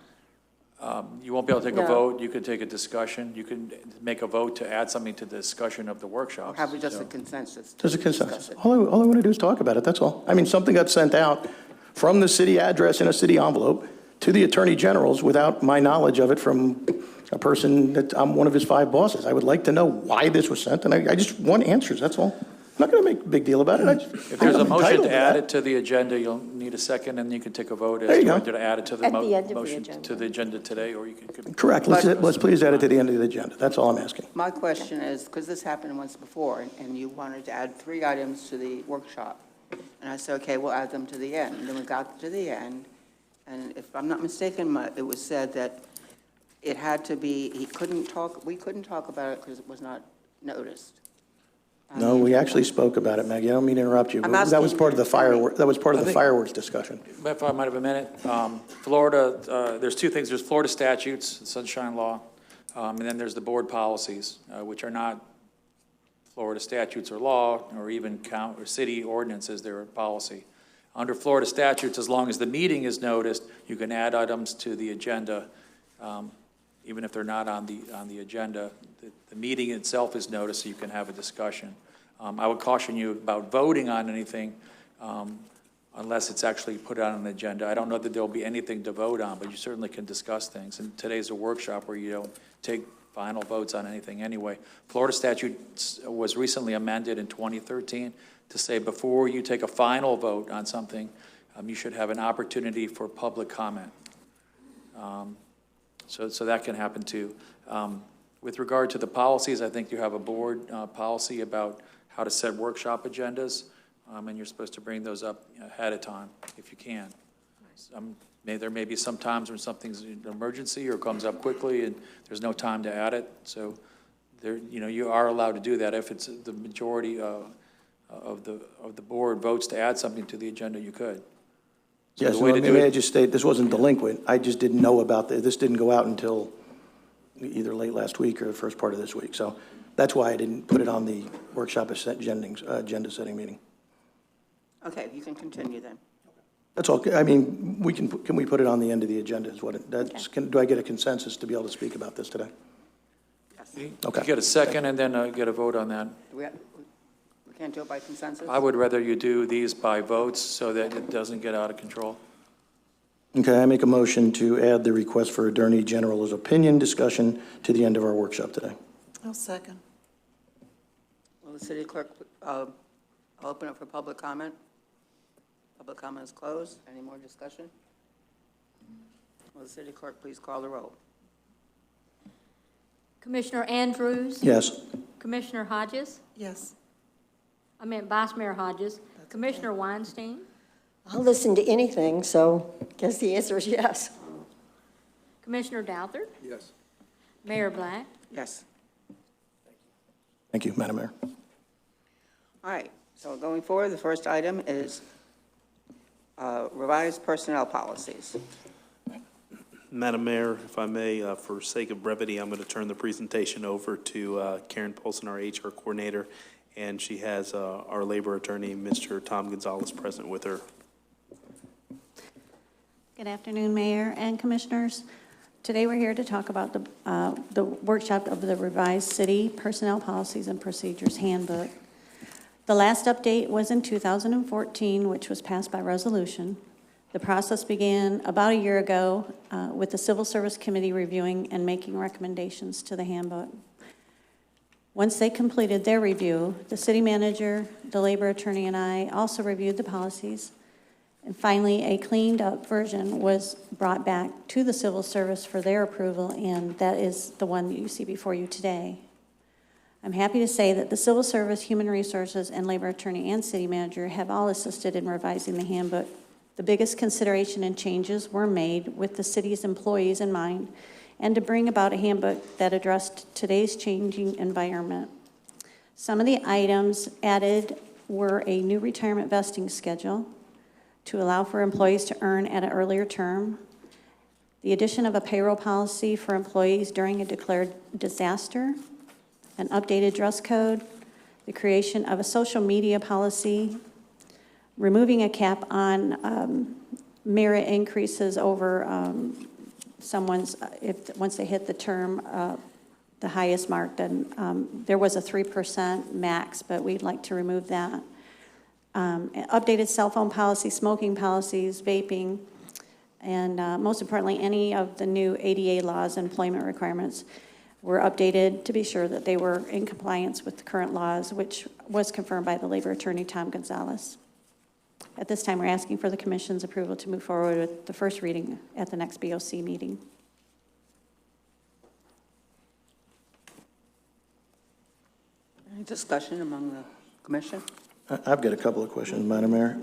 You won't be able to take a No. vote. You could take a discussion. You can make a vote to add something to the discussion of the Or workshop. have we just a consensus? There's a to discuss consensus. it? All I want to do is talk about it, that's all. I mean, something got sent out from the city address in a city envelope to the Attorney General's without my knowledge of it from a person that I'm one of his 5 bosses. I would like to know why this was sent, and I just want answers, that's all. I'm not going to make a big deal about it. If there's a I'm motion entitled to add that. it to the agenda, you'll need a second, and you can take a vote There as you to go. whether to add it to the At the end of the motion agenda. to the agenda today, or you can. Correct, let's please add it to the end of the agenda, that's all I'm asking. My question is, because this happened once before, and you wanted to add 3 items to the workshop. And I said, okay, we'll add them to the end. And then we got to the end, and if I'm not mistaken, it was said that it had to be, we couldn't talk about it because it was not noticed. No, we actually spoke about it, Maggie, I don't mean to interrupt you, but I'm that was asking- part of the fireworks, that was part of I the think- fireworks discussion. If I might have a minute, Florida, there's 2 things. There's Florida statutes, the Sunshine Law, and then there's the board policies, which are not Florida statutes or law, or even or city ordinances, they're a policy. Under Florida statutes, as long as the meeting is noticed, you can add items to the agenda, even if they're not on the agenda. The meeting itself is noticed, so you can have a discussion. I would caution you about voting on anything unless it's actually put on an agenda. I don't know that there'll be anything to vote on, but you certainly can discuss things. And today's a workshop where you don't take final votes on anything anyway. Florida statute was recently amended in 2013 to say before you take a final vote on something, you should have an opportunity for public comment. So that can happen too. With regard to the policies, I think you have a board policy about how to set workshop agendas, and you're supposed to bring those up ahead of time if you can. There may be some times when something's an emergency or comes up quickly and there's no time to add it. So you are allowed to do that. If it's the majority of the board votes to add something to the agenda, you could. So Yes, the way to do may I it- just state, this wasn't delinquent. I just didn't know about this didn't go out until either late last week or the first part of this week. So that's why I didn't put it on the workshop agenda setting meeting. Okay, you can continue then. That's all. I mean, can we put it on the end of the agenda is what do I get a consensus to be able to speak about this today? You Okay. get a second and then get a vote on that. We can't do it by consensus? I would rather you do these by votes so that it doesn't get out of control. Okay, I make a motion to add the request for Attorney General's opinion discussion to the end of our workshop today. I'll second. Will the city clerk open it for public comment? Public comment is closed. Any more discussion? Will the city clerk please call the roll? Commissioner Andrews? Yes. Commissioner Hodges? Yes. I meant Vice Mayor Hodges. Commissioner Weinstein? I'll listen to anything, so I guess the answer is yes. Commissioner Douther? Yes. Mayor Black? Yes. Thank you, Madam Mayor. All right, so going forward, the first item is revised personnel policies. Madam Mayor, if I may, for sake of brevity, I'm going to turn the presentation over to Karen Polson, our HR coordinator, and she has our labor attorney, Mr. Tom Gonzalez, present with her. Good afternoon, Mayor and Commissioners. Today we're here to talk about the workshop of the revised City Personnel Policies and Procedures Handbook. The last update was in 2014, which was passed by resolution. The process began about a year ago with the Civil Service Committee reviewing and making recommendations to the handbook. Once they completed their review, the city manager, the labor attorney, and I also reviewed the policies. And finally, a cleaned up version was brought back to the Civil Service for their approval, and that is the one that you see before you today. I'm happy to say that the Civil Service, Human Resources, and Labor Attorney and City Manager have all assisted in revising the handbook. The biggest consideration and changes were made with the city's employees in mind and to bring about a handbook that addressed today's changing environment. Some of the items added were a new retirement vesting schedule, to allow for employees to earn at an earlier term, the addition of a payroll policy for employees during a declared disaster, an updated dress code, the creation of a social media policy, removing a cap on merit increases over someone's, once they hit the term, the highest mark, then there was a 3% max, but we'd like to remove that. Updated cell phone policy, smoking policies, vaping, and most importantly, any of the new ADA laws and employment requirements were updated to be sure that they were in compliance with the current laws, which was confirmed by the labor attorney, Tom Gonzalez. At this time, we're asking for the Commission's approval to move forward with the first reading at the next BOC meeting. Any discussion among the Commission? I've got a couple of questions, Madam Mayor.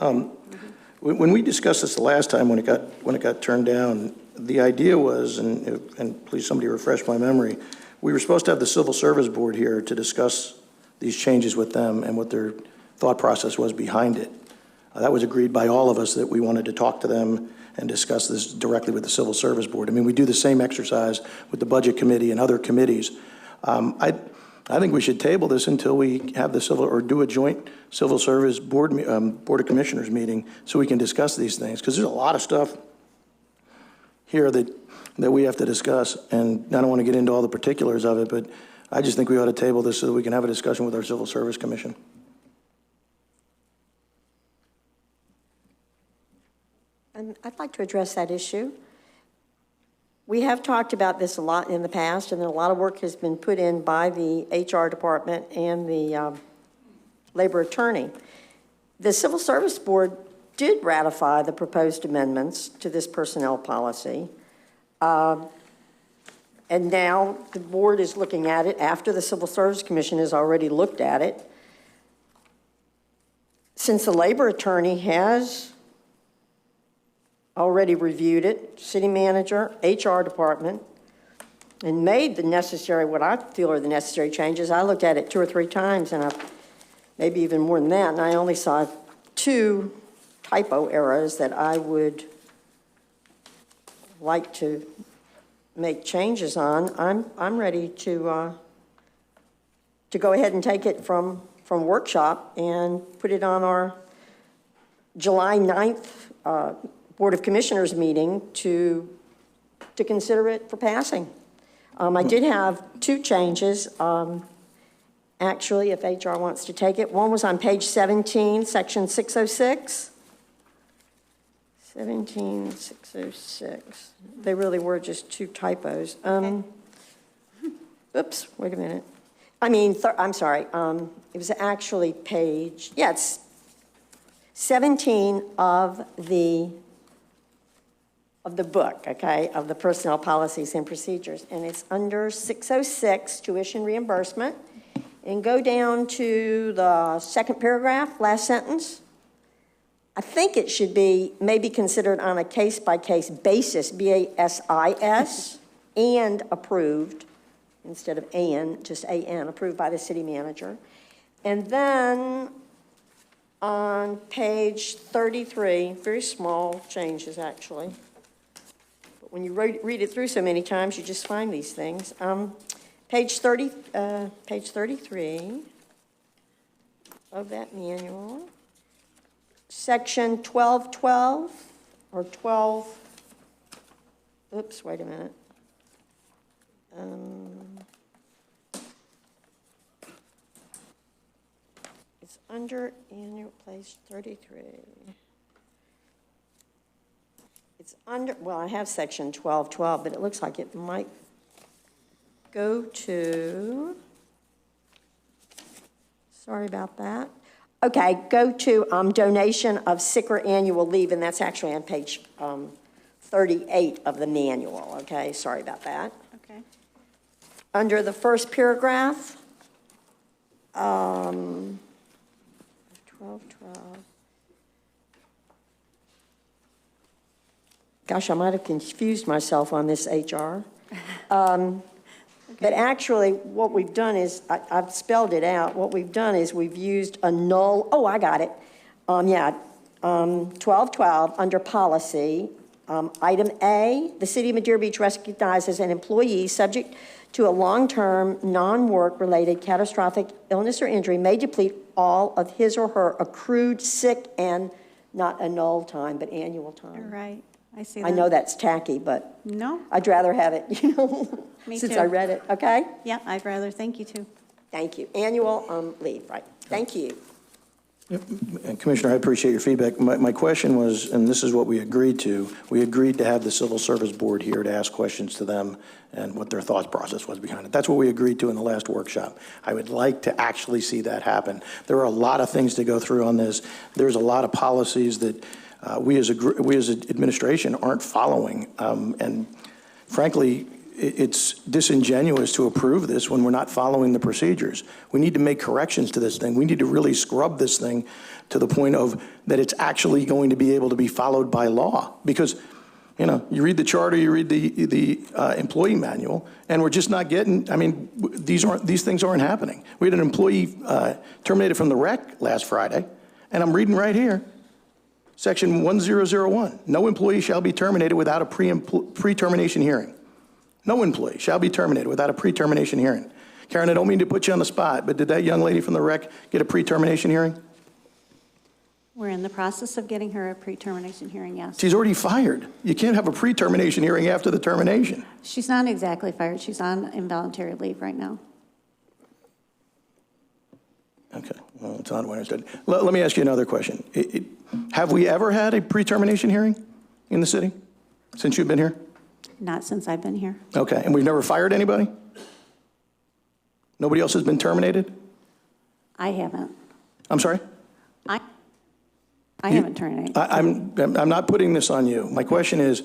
When we discussed this the last time, when it got turned down, the idea was, and please somebody refresh my memory, we were supposed to have the Civil Service Board here to discuss these changes with them and what their thought process was behind it. That was agreed by all of us, that we wanted to talk to them and discuss this directly with the Civil Service Board. I mean, we do the same exercise with the Budget Committee and other committees. I think we should table this until we have the do a joint Civil Service Board of Commissioners meeting so we can discuss these things, because there's a lot of stuff here that we have to discuss, and I don't want to get into all the particulars of it, but I just think we ought to table this so that we can have a discussion with our Civil Service Commission. And I'd like to address that issue. We have talked about this a lot in the past, and a lot of work has been put in by the HR department and the labor attorney. The Civil Service Board did ratify the proposed amendments to this personnel policy. And now the board is looking at it after the Civil Service Commission has already looked at it. Since the labor attorney has already reviewed it, city manager, HR department, and made the necessary, what I feel are the necessary changes. I looked at it 2 or 3 times, and maybe even more than that, and I only saw 2 typo errors that I would like to make changes on. I'm ready to go ahead and take it from workshop and put it on our July 9th Board of Commissioners meeting to consider it for passing. I did have 2 changes, actually, if HR wants to take it. One was on page 17, section 606. 17606. They really were just 2 typos. Oops, wait a minute. I'm sorry. It was actually page, it's 17 of the book, okay, of the personnel policies and procedures. And it's under 606, tuition reimbursement. And go down to the second paragraph, last sentence. I think it should be maybe considered on a case-by-case basis, BASIS, and approved, instead of and, just AN, approved by the city manager. And then on page 33, very small changes actually, but when you read it through so many times, you just find these things. Page 33 of that manual. Section 1212, or 12, oops, wait a minute. It's under annual place 33. It's under, well, I have section 1212, but it looks like it might go to, sorry about that. Okay, go to donation of sick or annual leave, and that's actually on page 38 of the manual, okay? Sorry about that. Okay. Under the first paragraph, 1212. Gosh, I might have confused myself on this HR. But actually, what we've done is, I've spelled it out. What we've done is we've used a null, oh, I got it. 1212, under policy, item A, the City of Madeira Beach recognizes an employee subject to a long-term, non-work-related catastrophic illness or injury may deplete all of his or her accrued sick and not annual time, but annual You're time. right. I see that. I know that's tacky, but No, I'd rather have it, Me since too. I read it, okay? yeah, I'd rather, thank you too. Thank you. Annual leave, right. Thank you. And Commissioner, I appreciate your feedback. My question was, and this is what we agreed to, we agreed to have the Civil Service Board here to ask questions to them and what their thought process was behind it. That's what we agreed to in the last workshop. I would like to actually see that happen. There are a lot of things to go through on this. There's a lot of policies that we as administration aren't following. And frankly, it's disingenuous to approve this when we're not following the procedures. We need to make corrections to this thing. We need to really scrub this thing to the point of that it's actually going to be able to be followed by law. Because, you know, you read the charter, you read the employee manual, and we're just not getting, I mean, these things aren't happening. We had an employee terminated from the rec last Friday, and I'm reading right here, Section 1001, no employee shall be terminated without a pre-termination hearing. No employee shall be terminated without a pre-termination hearing. Karen, I don't mean to put you on the spot, but did that young lady from the rec get a pre-termination hearing? We're in the process of getting her a pre-termination hearing, yes. She's already fired. You can't have a pre-termination hearing after the termination. She's not exactly fired. She's on involuntary leave right now. Okay, well, it's not what I understood. Let me ask you another question. Have we ever had a pre-termination hearing in the city since you've been here? Not since I've been here. Okay, and we've never fired anybody? Nobody else has been terminated? I haven't. I'm sorry? I haven't terminated. I'm not putting this on you. My question is,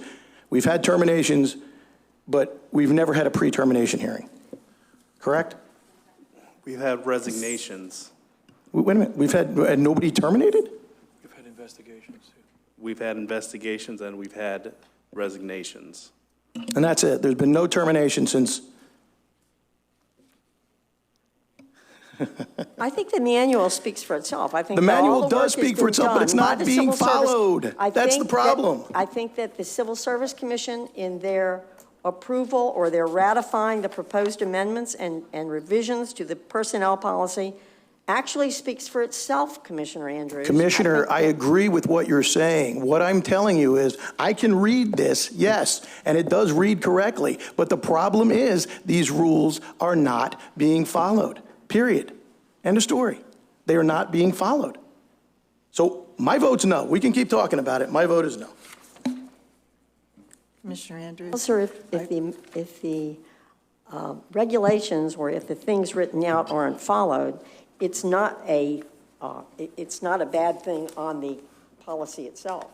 we've had terminations, but we've never had a pre-termination hearing, correct? We've had resignations. Wait a minute, we've had nobody terminated? We've had investigations. We've had investigations and we've had resignations. And that's it. There's been no termination since. I think the manual speaks for itself. I think The that all manual the does work has speak for been itself, but it's done by not the being Civil Service. followed. I That's think the problem. I think that the Civil Service Commission, in their approval or their ratifying the proposed amendments and revisions to the personnel policy, actually speaks for itself, Commissioner Andrews. Commissioner, I agree with what you're saying. What I'm telling you is I can read this, yes, and it does read correctly, but the problem is these rules are not being followed, period. End of story. They are not being followed. So my vote's no. We can keep talking about it. My vote is no. Commissioner Andrews? Sir, if the regulations or if the things written out aren't followed, it's not a bad thing on the policy itself.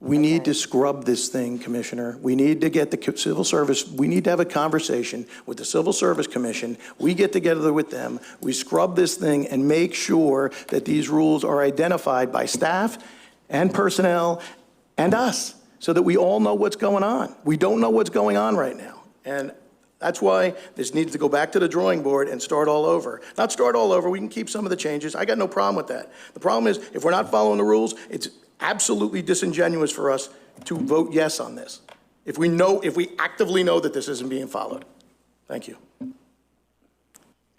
We need to scrub this thing, Commissioner. We need to get the civil service, we need to have a conversation with the Civil Service Commission. We get together with them, we scrub this thing and make sure that these rules are identified by staff and personnel and us so that we all know what's going on. We don't know what's going on right now. And that's why this needs to go back to the drawing board and start all over. Not start all over, we can keep some of the changes. I got no problem with that. The problem is, if we're not following the rules, it's absolutely disingenuous for us to vote yes on this. If we actively know that this isn't being followed. Thank you.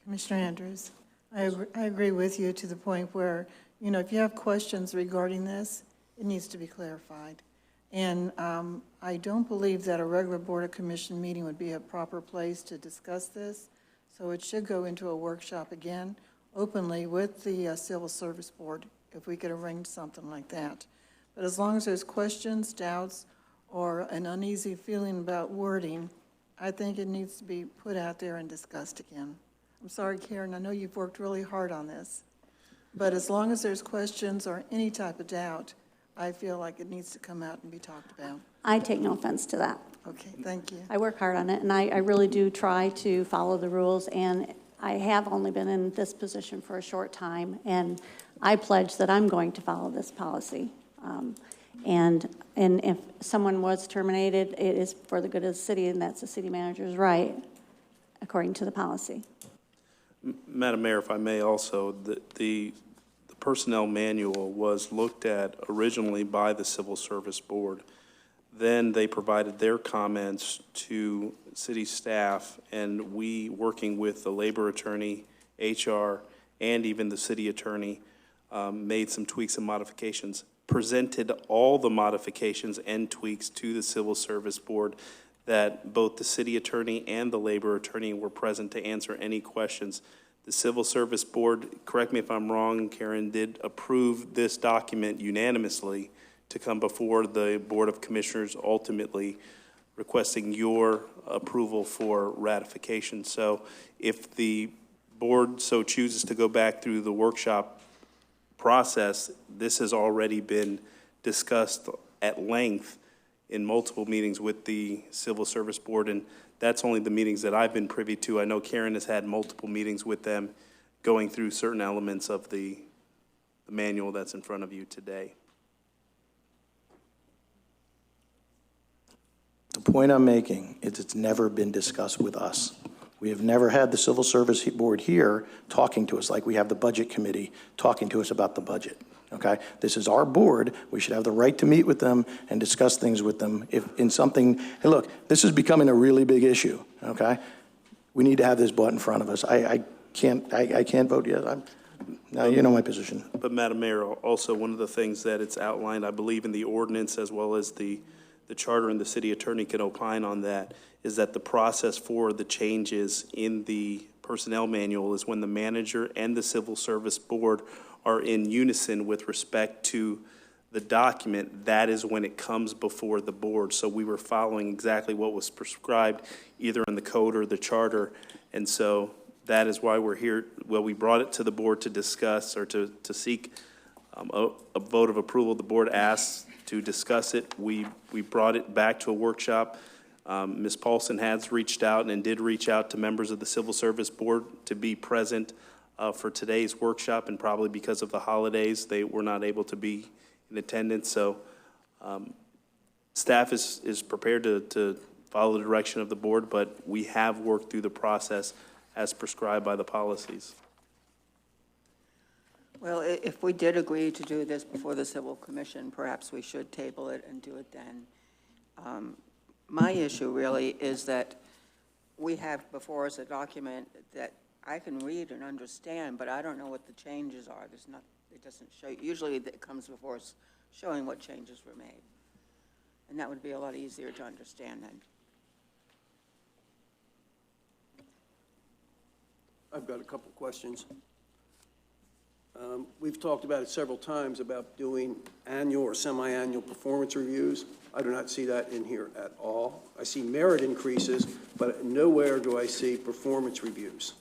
Commissioner Andrews, I agree with you to the point where, you know, if you have questions regarding this, it needs to be clarified. And I don't believe that a regular Board of Commission meeting would be a proper place to discuss this. So it should go into a workshop again, openly with the Civil Service Board, if we could arrange something like that. But as long as there's questions, doubts, or an uneasy feeling about wording, I think it needs to be put out there and discussed again. I'm sorry, Karen, I know you've worked really hard on this. But as long as there's questions or any type of doubt, I feel like it needs to come out and be talked about. I take no offense to that. Okay, thank you. I work hard on it, and I really do try to follow the rules, and I have only been in this position for a short time, and I pledge that I'm going to follow this policy. And if someone was terminated, it is for the good of the city, and that's the city manager's right, according to the policy. Madam Mayor, if I may also, the personnel manual was looked at originally by the Civil Service Board. Then they provided their comments to city staff, and we, working with the labor attorney, HR, and even the city attorney, made some tweaks and modifications, presented all the modifications and tweaks to the Civil Service Board, that both the city attorney and the labor attorney were present to answer any questions. The Civil Service Board, correct me if I'm wrong, Karen, did approve this document unanimously to come before the Board of Commissioners, ultimately requesting your approval for ratification. So if the board so chooses to go back through the workshop process, this has already been discussed at length in multiple meetings with the Civil Service Board, and that's only the meetings that I've been privy to. I know Karen has had multiple meetings with them going through certain elements of the manual that's in front of you today. The point I'm making is it's never been discussed with us. We have never had the Civil Service Board here talking to us like we have the Budget Committee talking to us about the budget, okay? This is our board. We should have the right to meet with them and discuss things with them if in something, hey, look, this is becoming a really big issue, okay? We need to have this brought in front of us. I can't vote yet. Now you know my position. But Madam Mayor, also one of the things that it's outlined, I believe in the ordinance as well as the charter, and the city attorney can opine on that, is that the process for the changes in the personnel manual is when the manager and the Civil Service Board are in unison with respect to the document. That is when it comes before the board. So we were following exactly what was prescribed either in the code or the charter. And so that is why we're here. Well, we brought it to the board to discuss or to seek a vote of approval. The board asked to discuss it. We brought it back to a workshop. Ms. Paulson has reached out and did reach out to members of the Civil Service Board to be present for today's workshop, and probably because of the holidays, they were not able to be in attendance. So staff is prepared to follow the direction of the board, but we have worked through the process as prescribed by the policies. Well, if we did agree to do this before the Civil Commission, perhaps we should table it and do it then. My issue really is that we have before us a document that I can read and understand, but I don't know what the changes are. It doesn't show, usually it comes before us showing what changes were made. And that would be a lot easier to understand then. I've got a couple questions. We've talked about it several times about doing annual or semi-annual performance reviews. I do not see that in here at all. I see merit increases, but nowhere do I see performance reviews.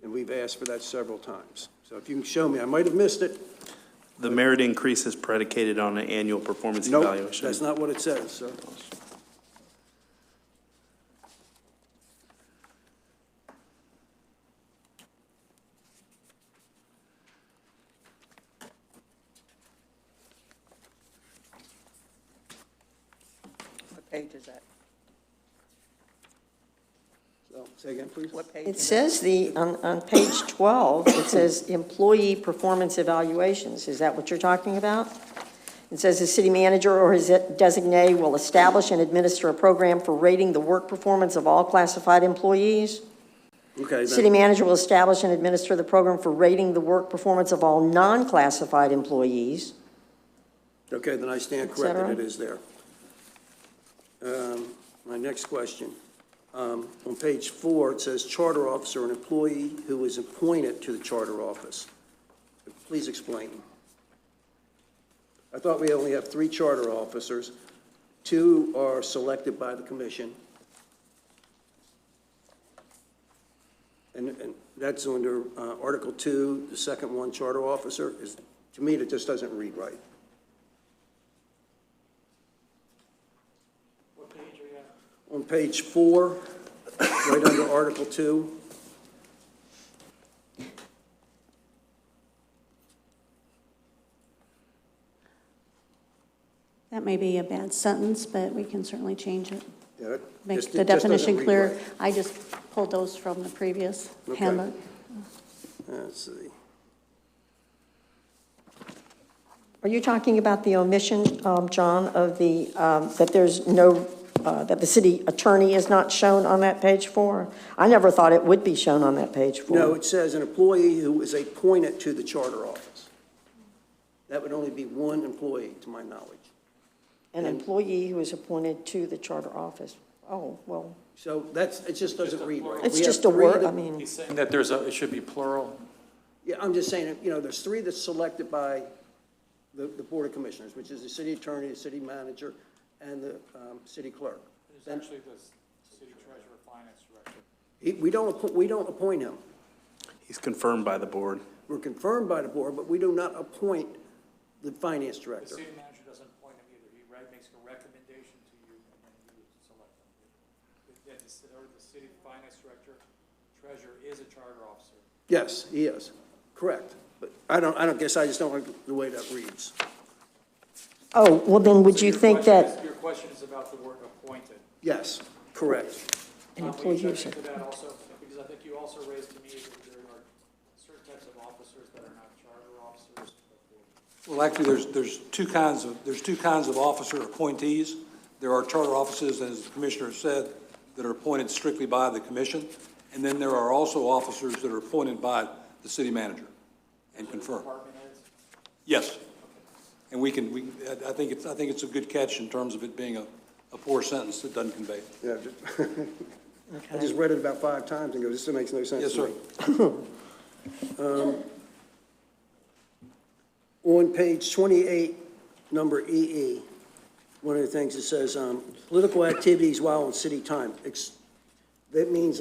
And we've asked for that several times. So if you can show me, I might have missed it. The merit increase is predicated on an annual performance evaluation. Nope, that's not what it says, sir. What page is that? So, say again, please. What page? It says on page 12, it says employee performance evaluations. Is that what you're talking about? It says the city manager or his designee will establish and administer a program for rating the work performance of all classified employees. Okay. Then, City manager will establish and administer the program for rating the work performance of all non-classified employees. okay, then I stand corrected. It is there. My next question. On page 4, it says charter officer, an employee who is appointed to the charter office. Please explain. I thought we only have 3 charter officers. 2 are selected by the commission. And that's under Article 2, the second one, charter officer. To me, it just doesn't read right. What page are you at? On page 4, right under Article 2. That may be a bad sentence, but we can certainly change it. Yeah, Make it the just doesn't definition read clear. right. I just pulled those from the previous Okay. handbook. Let's see. Are you talking about the omission, John, of the, that there's no, that the city attorney is not shown on that page 4? I never thought it would be shown on that page 4. No, it says an employee who is appointed to the charter office. That would only be one employee, to my knowledge. An employee who is appointed to the charter office. Oh, well, So it just doesn't read right. it's We have just a three word, that- I mean, He's saying that it should be plural. Yeah, I'm just saying, there's 3 that's selected by the Board of Commissioners, which is the city attorney, the city manager, and the city clerk. There's actually the city treasurer, finance director. We don't appoint him. He's confirmed by the board. We're confirmed by the board, but we do not appoint the finance The director. city manager doesn't appoint him either. He makes a recommendation to you, and then you select him. The city finance director, treasurer is a charter officer. Yes, he is, correct. But I guess I just don't like the way that reads. oh, well, then would So you your think question that is- Your question is about the word appointed. Yes, correct. an Will employee you is check into that also? Because I think you also raised to me that there are certain types of officers that are not charter officers. Well, actually, there's two kinds of officer appointees. There are charter officers, as the commissioner said, that are appointed strictly by the commission. And then there are also officers that are appointed by the city manager and confirmed. Department heads? Yes. And I think it's a good catch in terms of it being a poor sentence that doesn't convey it. Yeah, I just read it about 5 times and go, this makes no sense Yes, to sir. me. On page 28, number EE, one of the things it says, political activities while on city time. That means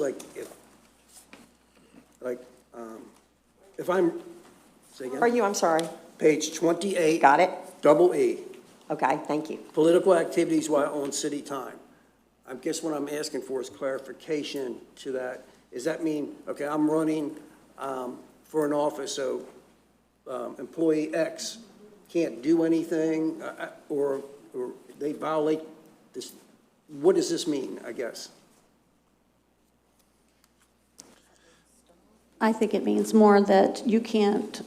if I'm, say are again, you, I'm sorry, page 28, got it? double E, Okay, thank you. political activities while on city time. I guess what I'm asking for is clarification to that. Does that mean, okay, I'm running for an office, so employee X can't do anything, or they violate this? What does this mean, I guess? I think it means more that you can't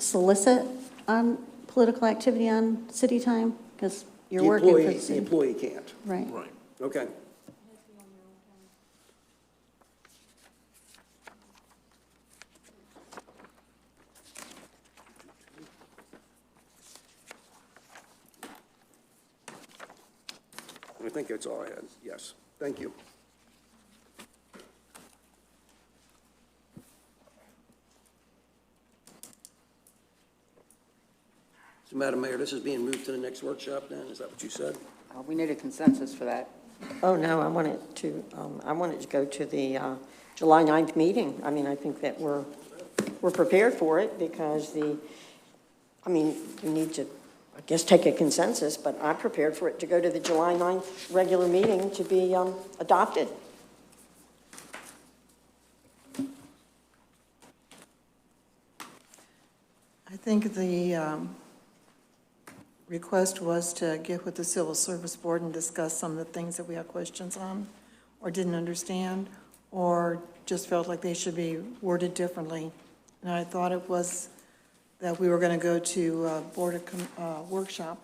solicit on political activity on city time, because you're working for the The city. employee can't. Right. Right. Okay. I think that's all I had. Yes. Thank you. So, Madam Mayor, this is being moved to the next workshop then? Is that what you said? We need a consensus for that. Oh, no, I wanted to go to the July 9th meeting. I mean, I think that we're prepared for it because we need to, I guess, take a consensus, but I'm prepared for it to go to the July 9th regular meeting to be adopted. I think the request was to get with the Civil Service Board and discuss some of the things that we had questions on or didn't understand, or just felt like they should be worded differently. And I thought it was that we were going to go to a workshop,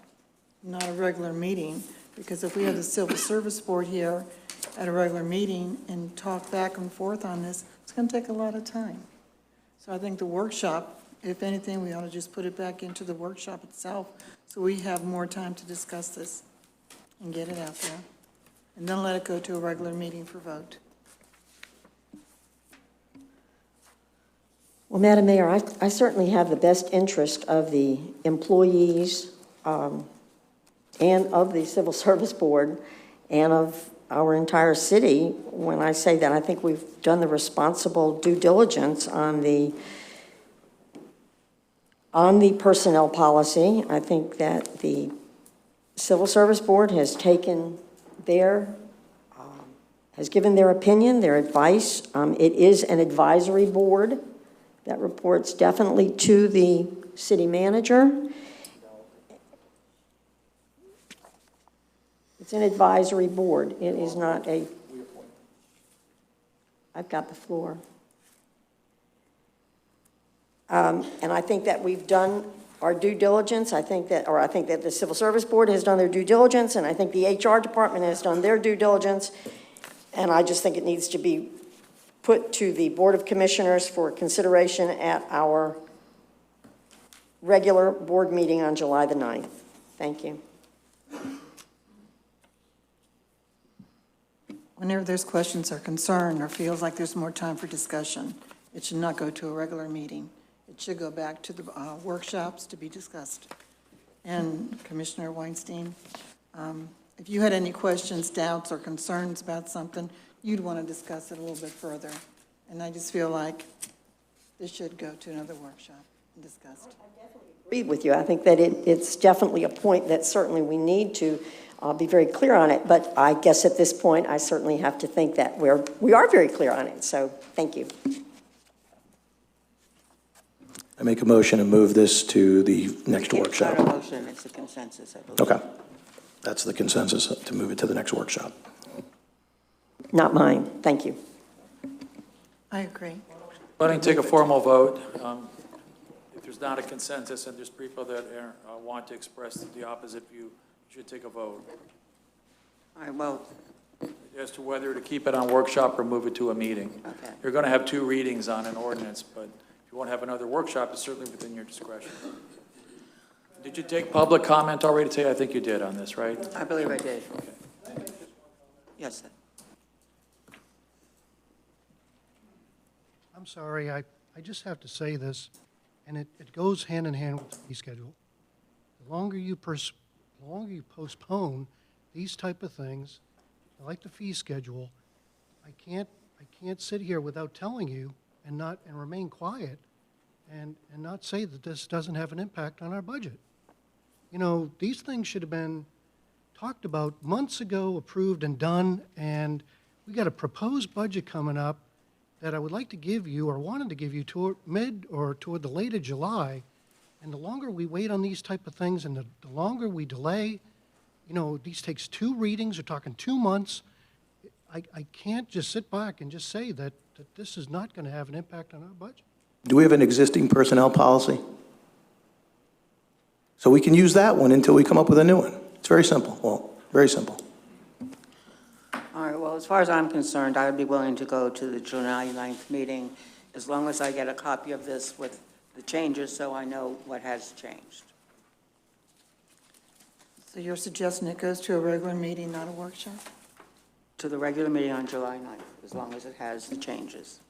not a regular meeting, because if we have the Civil Service Board here at a regular meeting and talk back and forth on this, it's going to take a lot of time. So I think the workshop, if anything, we ought to just put it back into the workshop itself so we have more time to discuss this and get it out there. And then let it go to a regular meeting for vote. Well, Madam Mayor, I certainly have the best interest of the employees and of the Civil Service Board and of our entire city when I say that I think we've done the responsible due diligence on the personnel policy. I think that the Civil Service Board has taken has given their opinion, their advice. It is an advisory board that reports definitely to the city manager. It's an advisory board. It is not a, I've got the floor. And I think that we've done our due diligence. I think that the Civil Service Board has done their due diligence, and I think the HR department has done their due diligence. And I just think it needs to be put to the Board of Commissioners for consideration at our regular board meeting on July the 9th. Thank you. Whenever there's questions or concern or feels like there's more time for discussion, it should not go to a regular meeting. It should go back to the workshops to be discussed. And Commissioner Weinstein, if you had any questions, doubts, or concerns about something, you'd want to discuss it a little bit further. And I just feel like this should go to another workshop and discussed. Agree with you. I think that it's definitely a point that certainly we need to be very clear on it. But I guess at this point, I certainly have to think that we are very clear on it. So thank you. I make a motion to move this to the next workshop. It's not a motion, it's a consensus, I believe. Okay. That's the consensus, to move it to the next workshop. Not mine. Thank you. I agree. Let me take a formal vote. If there's not a consensus and there's people that want to express the opposite view, you should take a vote All right, well, as to whether to keep it on workshop or move it to a meeting. okay. You're going to have 2 readings on an ordinance, but if you want to have another workshop, it's certainly within your discretion. Did you take public comment already today? I think you did on this, right? I believe I did. Yes, sir. I'm sorry, I just have to say this, and it goes hand in hand with the fee schedule. The longer you postpone these type of things, like the fee schedule, I can't sit here without telling you and remain quiet and not say that this doesn't have an impact on our budget. You know, these things should have been talked about months ago, approved and done, and we got a proposed budget coming up that I would like to give you, or wanted to give you, toward mid or toward the late of July. And the longer we wait on these type of things and the longer we delay, you know, these takes 2 readings, we're talking 2 months. I can't just sit back and just say that this is not going to have an impact on our budget. Do we have an existing personnel policy? So we can use that one until we come up with a new one. It's very simple. Well, very simple. All right, well, as far as I'm concerned, I would be willing to go to the July 9th meeting as long as I get a copy of this with the changes so I know what has changed. So you're suggesting it goes to a regular meeting, not a workshop? To the regular meeting on July 9th, as long as it has the changes.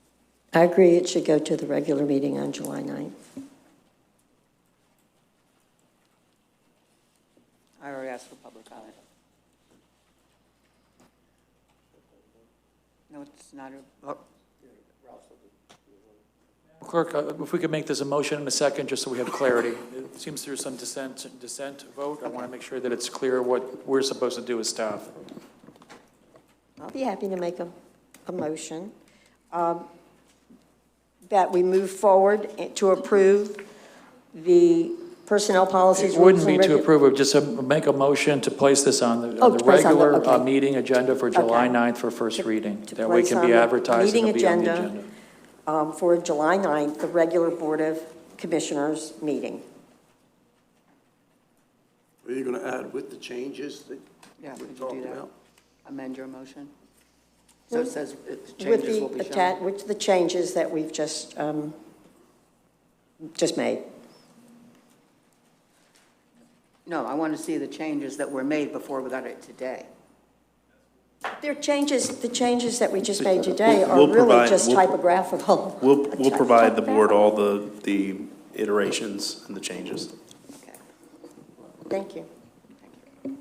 I agree. It should go to the regular meeting on July 9th. I already asked for public comment. No, it's not a, Clerk, if we could make this a motion in a second, just so we have clarity. It seems there's some dissent vote. I want to make sure that it's clear what we're supposed to do as staff. I'll be happy to make a motion that we move forward to approve the personnel policies. It wouldn't rules, be and to approve it, just make a motion to place this on the to place on the- regular okay. meeting agenda for July Okay. 9th for first reading. to That way it place can on be the advertised and meeting it'll be on the agenda. agenda. For July 9th, the regular Board of Commissioners meeting. Are you going to add with the changes that yeah, we could you talked do that? about? Amend your motion? So it says the With changes will be shown? with the changes that we've just made. No, I want to see the changes that were made before we got it today. The changes that we just made today are We'll really provide- just we'll- typographical. We'll provide the board all the iterations and the changes. Okay, Thank you. do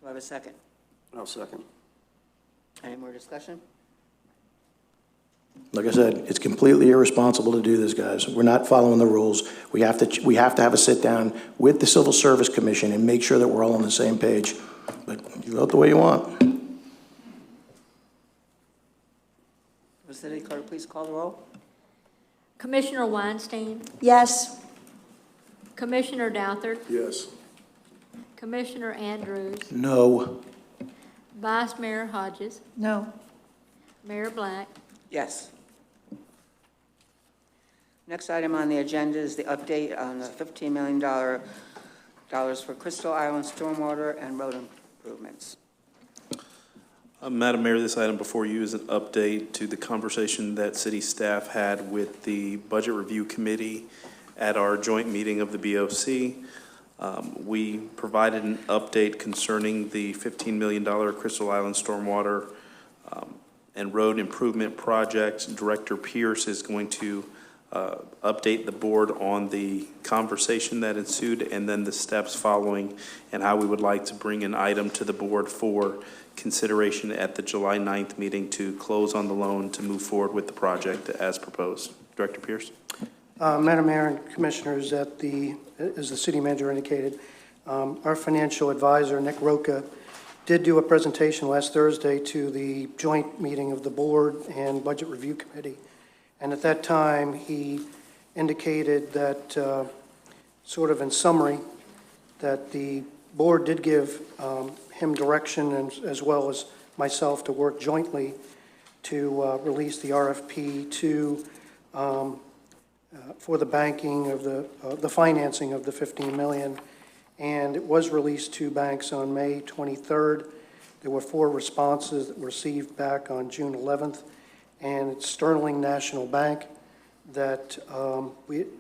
I have a second? I'll second. Any more discussion? Like I said, it's completely irresponsible to do this, guys. We're not following the rules. We have to have a sit-down with the Civil Service Commission and make sure that we're all on the same page. But you vote the way you want. Will City Clerk please call the roll? Commissioner Weinstein, Yes. Commissioner Douthat, Yes. Commissioner Andrews, No. Vice Mayor Hodges, No. Mayor Black, Yes. Next item on the agenda is the update on the $15 million for Crystal Island stormwater and road improvements. Madam Mayor, this item before you is an update to the conversation that city staff had with the Budget Review Committee at our joint meeting of the BOC. We provided an update concerning the $15 million Crystal Island stormwater and road improvement project. Director Pierce is going to update the board on the conversation that ensued and then the steps following and how we would like to bring an item to the board for consideration at the July 9th meeting to close on the loan to move forward with the project as proposed. Director Pierce. Madam Mayor and Commissioners, as the city manager indicated, our financial advisor, Nick Roca, did do a presentation last Thursday to the joint meeting of the board and Budget Review Committee. And at that time, he indicated that, sort of in summary, that the board did give him direction, and as well as myself, to work jointly to release the RFP to for the banking of the financing of the $15 million. And it was released to banks on May 23rd. There were 4 responses that were received back on June 11th. And it's Sterling National Bank that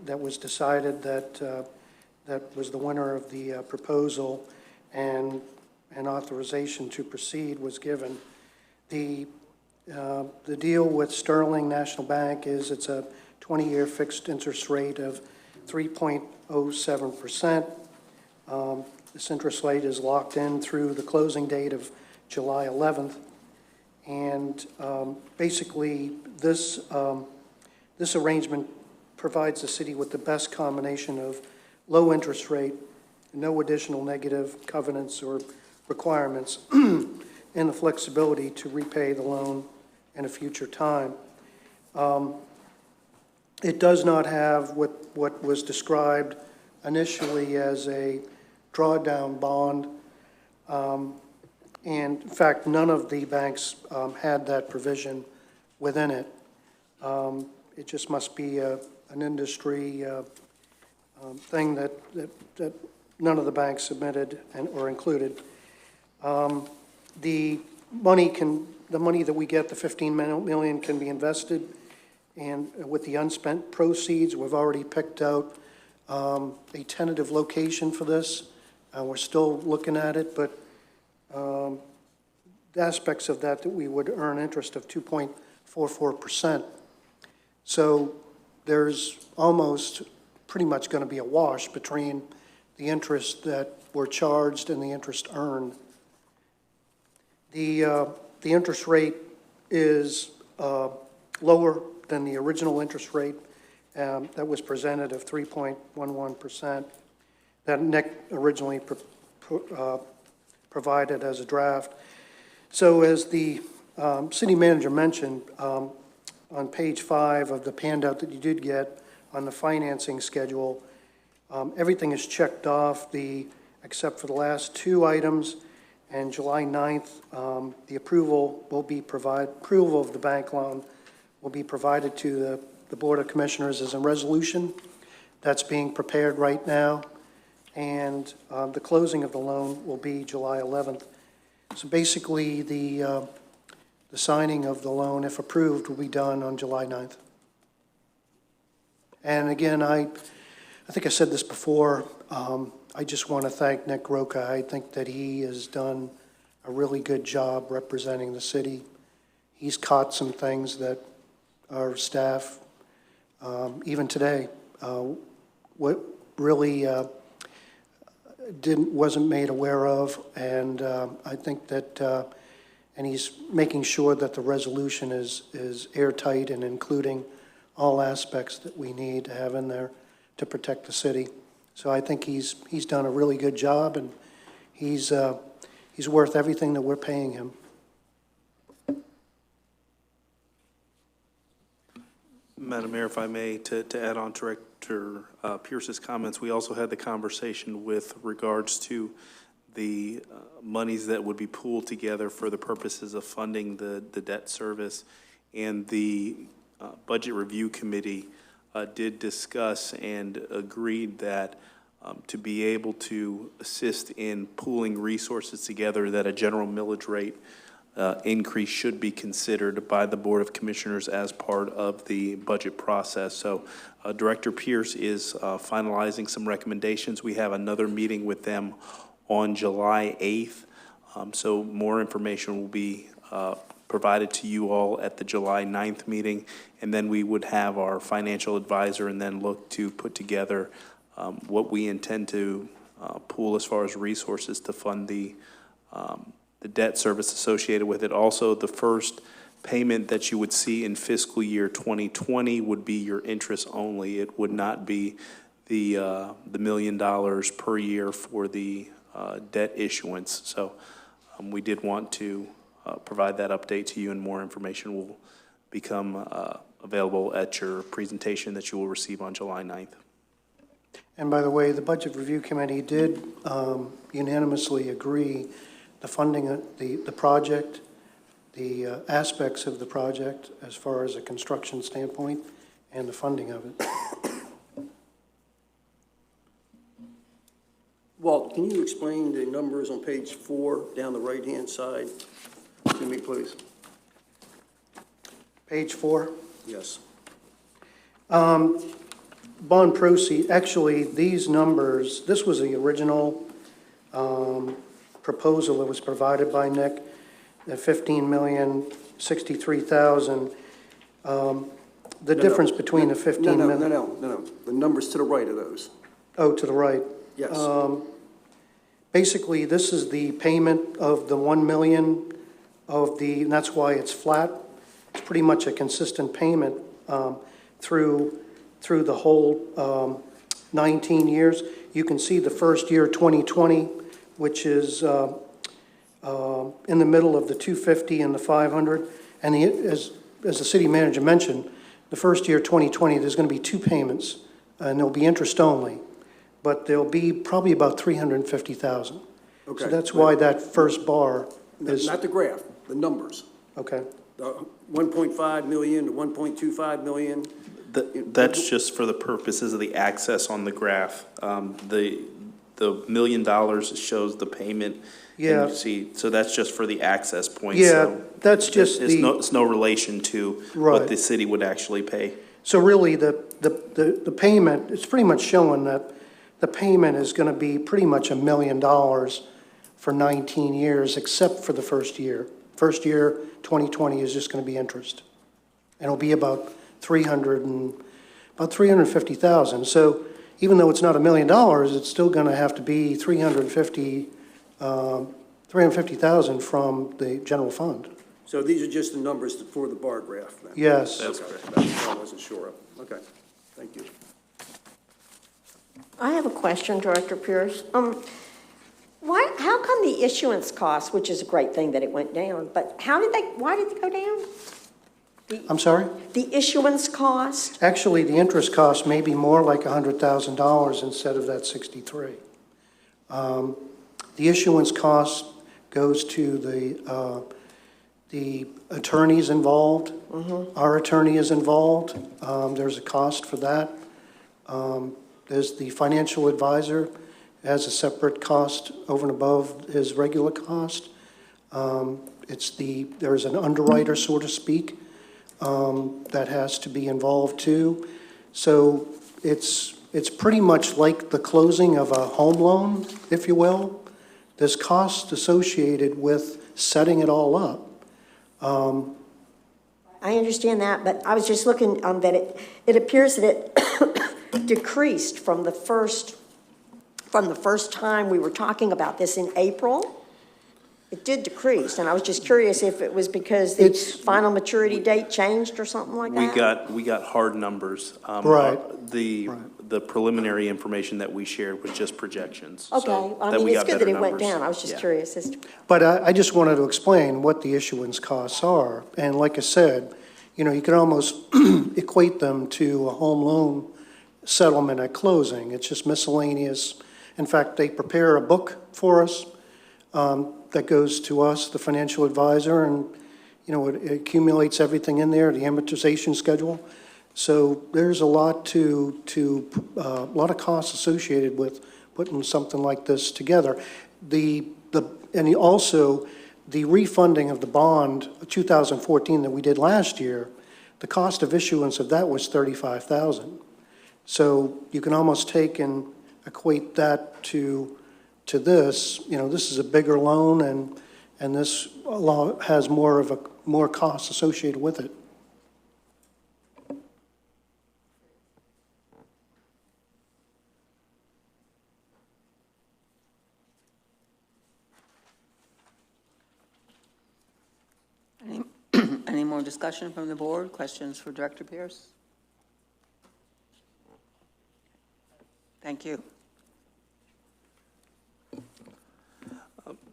that was decided that was the winner of the proposal, and an authorization to proceed was given. The deal with Sterling National Bank is it's a 20-year fixed interest rate of 3.07%. This interest rate is locked in through the closing date of July 11th. And basically, this arrangement provides the city with the best combination of low interest rate, no additional negative covenants or requirements, and the flexibility to repay the loan in a future time. It does not have what was described initially as a drawdown bond. And in fact, none of the banks had that provision within it. It just must be an industry thing that none of the banks submitted or included. The money that we get, the $15 million, can be invested, and with the unspent proceeds, we've already picked out a tentative location for this. We're still looking at it, but the aspects of that we would earn interest of 2.44%. So there's almost pretty much going to be a wash between the interest that were charged and the interest earned. The interest rate is lower than the original interest rate that was presented of 3.11%. That Nick originally provided as a draft. So as the city manager mentioned, on page 5 of the handout that you did get on the financing schedule, everything is checked off except for the last 2 items. And July 9th, the approval of the bank loan will be provided to the Board of Commissioners as a resolution. That's being prepared right now. And the closing of the loan will be July 11th. So basically, the signing of the loan, if approved, will be done on July 9th. And again, I think I said this before, I just want to thank Nick Roca. I think that he has done a really good job representing the city. He's caught some things that our staff, even today, what really wasn't made aware of, and I think that, and he's making sure that the resolution is airtight and including all aspects that we need to have in there to protect the city. So I think he's done a really good job, and he's worth everything that we're paying him. Madam Mayor, if I may, to add on Director Pierce's comments, we also had the conversation with regards to the monies that would be pooled together for the purposes of funding the debt service, and the Budget Review Committee did discuss and agreed that to be able to assist in pooling resources together, that a general millage rate increase should be considered by the Board of Commissioners as part of the budget process. So Director Pierce is finalizing some recommendations. We have another meeting with them on July 8th. So more information will be provided to you all at the July 9th meeting, and then we would have our financial advisor and then look to put together what we intend to pool as far as resources to fund the debt service associated with it. Also, the first payment that you would see in fiscal year 2020 would be your interest only. It would not be the $1 million per year for the debt issuance. So we did want to provide that update to you, and more information will become available at your presentation that you will receive on July 9th. And by the way, the Budget Review Committee did unanimously agree the funding of the project, the aspects of the project as far as a construction standpoint, and the funding of it. Walt, can you explain the numbers on page 4 down the right-hand side to me, please? Page 4. Yes. Bond proceed, actually, these numbers, this was the original proposal that was provided by Nick, the $15,063,000. The difference between the 15 million. No. The numbers to the right of those. Oh, to the right. Yes. Basically, this is the payment of the 1 million of the, and that's why it's flat. It's pretty much a consistent payment through the whole 19 years. You can see the first year, 2020, which is in the middle of the 250 and the 500. And as the city manager mentioned, the first year, 2020, there's going to be 2 payments, and they'll be interest only. But there'll be probably about 350,000. Okay. So that's why that first bar is. Not the graph, the numbers. Okay. The 1.5 million to 1.25 million. That's just for the purposes of the access on the graph. The $1 million shows the payment. Yeah. And you see, so that's just for the access point. Yeah, So that's just it's no relation to Right. what the city would actually pay. So really, the payment, it's pretty much showing that the payment is going to be pretty much $1 million for 19 years, except for the first year. First year, 2020, is just going to be interest. And it'll be about 350,000. So even though it's not $1 million, it's still going to have to be 350,000 from the general fund. So these are just the numbers for the bar graph then? Yes. That's correct. That's what I wasn't sure of. Okay, thank you. I have a question, Director Pierce. How come the issuance cost, which is a great thing that it went down, but why did they go down? I'm sorry? The issuance cost? Actually, the interest cost may be more like $100,000 instead of that 63. The issuance cost goes to the attorneys involved. Mm-hmm. Our attorney is involved. There's a cost for that. There's the financial advisor has a separate cost over and above his regular cost. There's an underwriter, so to speak, that has to be involved too. So it's pretty much like the closing of a home loan, if you will. There's costs associated with setting it all up. I understand that, but I was just looking that it appears that it decreased from the first time we were talking about this in April. It did decrease, and I was just curious if it was because the final maturity date changed or something like that? We got hard numbers. Right. The preliminary information that we shared was just projections. Okay, So I that mean, we it's got good that better it went numbers. down. I was just Yeah. curious as to. But I just wanted to explain what the issuance costs are. And like I said, you can almost equate them to a home loan settlement at closing. It's just miscellaneous. In fact, they prepare a book for us that goes to us, the financial advisor, and, it accumulates everything in there, the amortization schedule. So there's a lot a lot of costs associated with putting something like this together. And also, the refunding of the bond, 2014, that we did last year, the cost of issuance of that was $35,000. So you can almost take and equate that to this. You know, this is a bigger loan, and this law has more costs associated with it. Any more discussion from the board? Questions for Director Pierce? Thank you.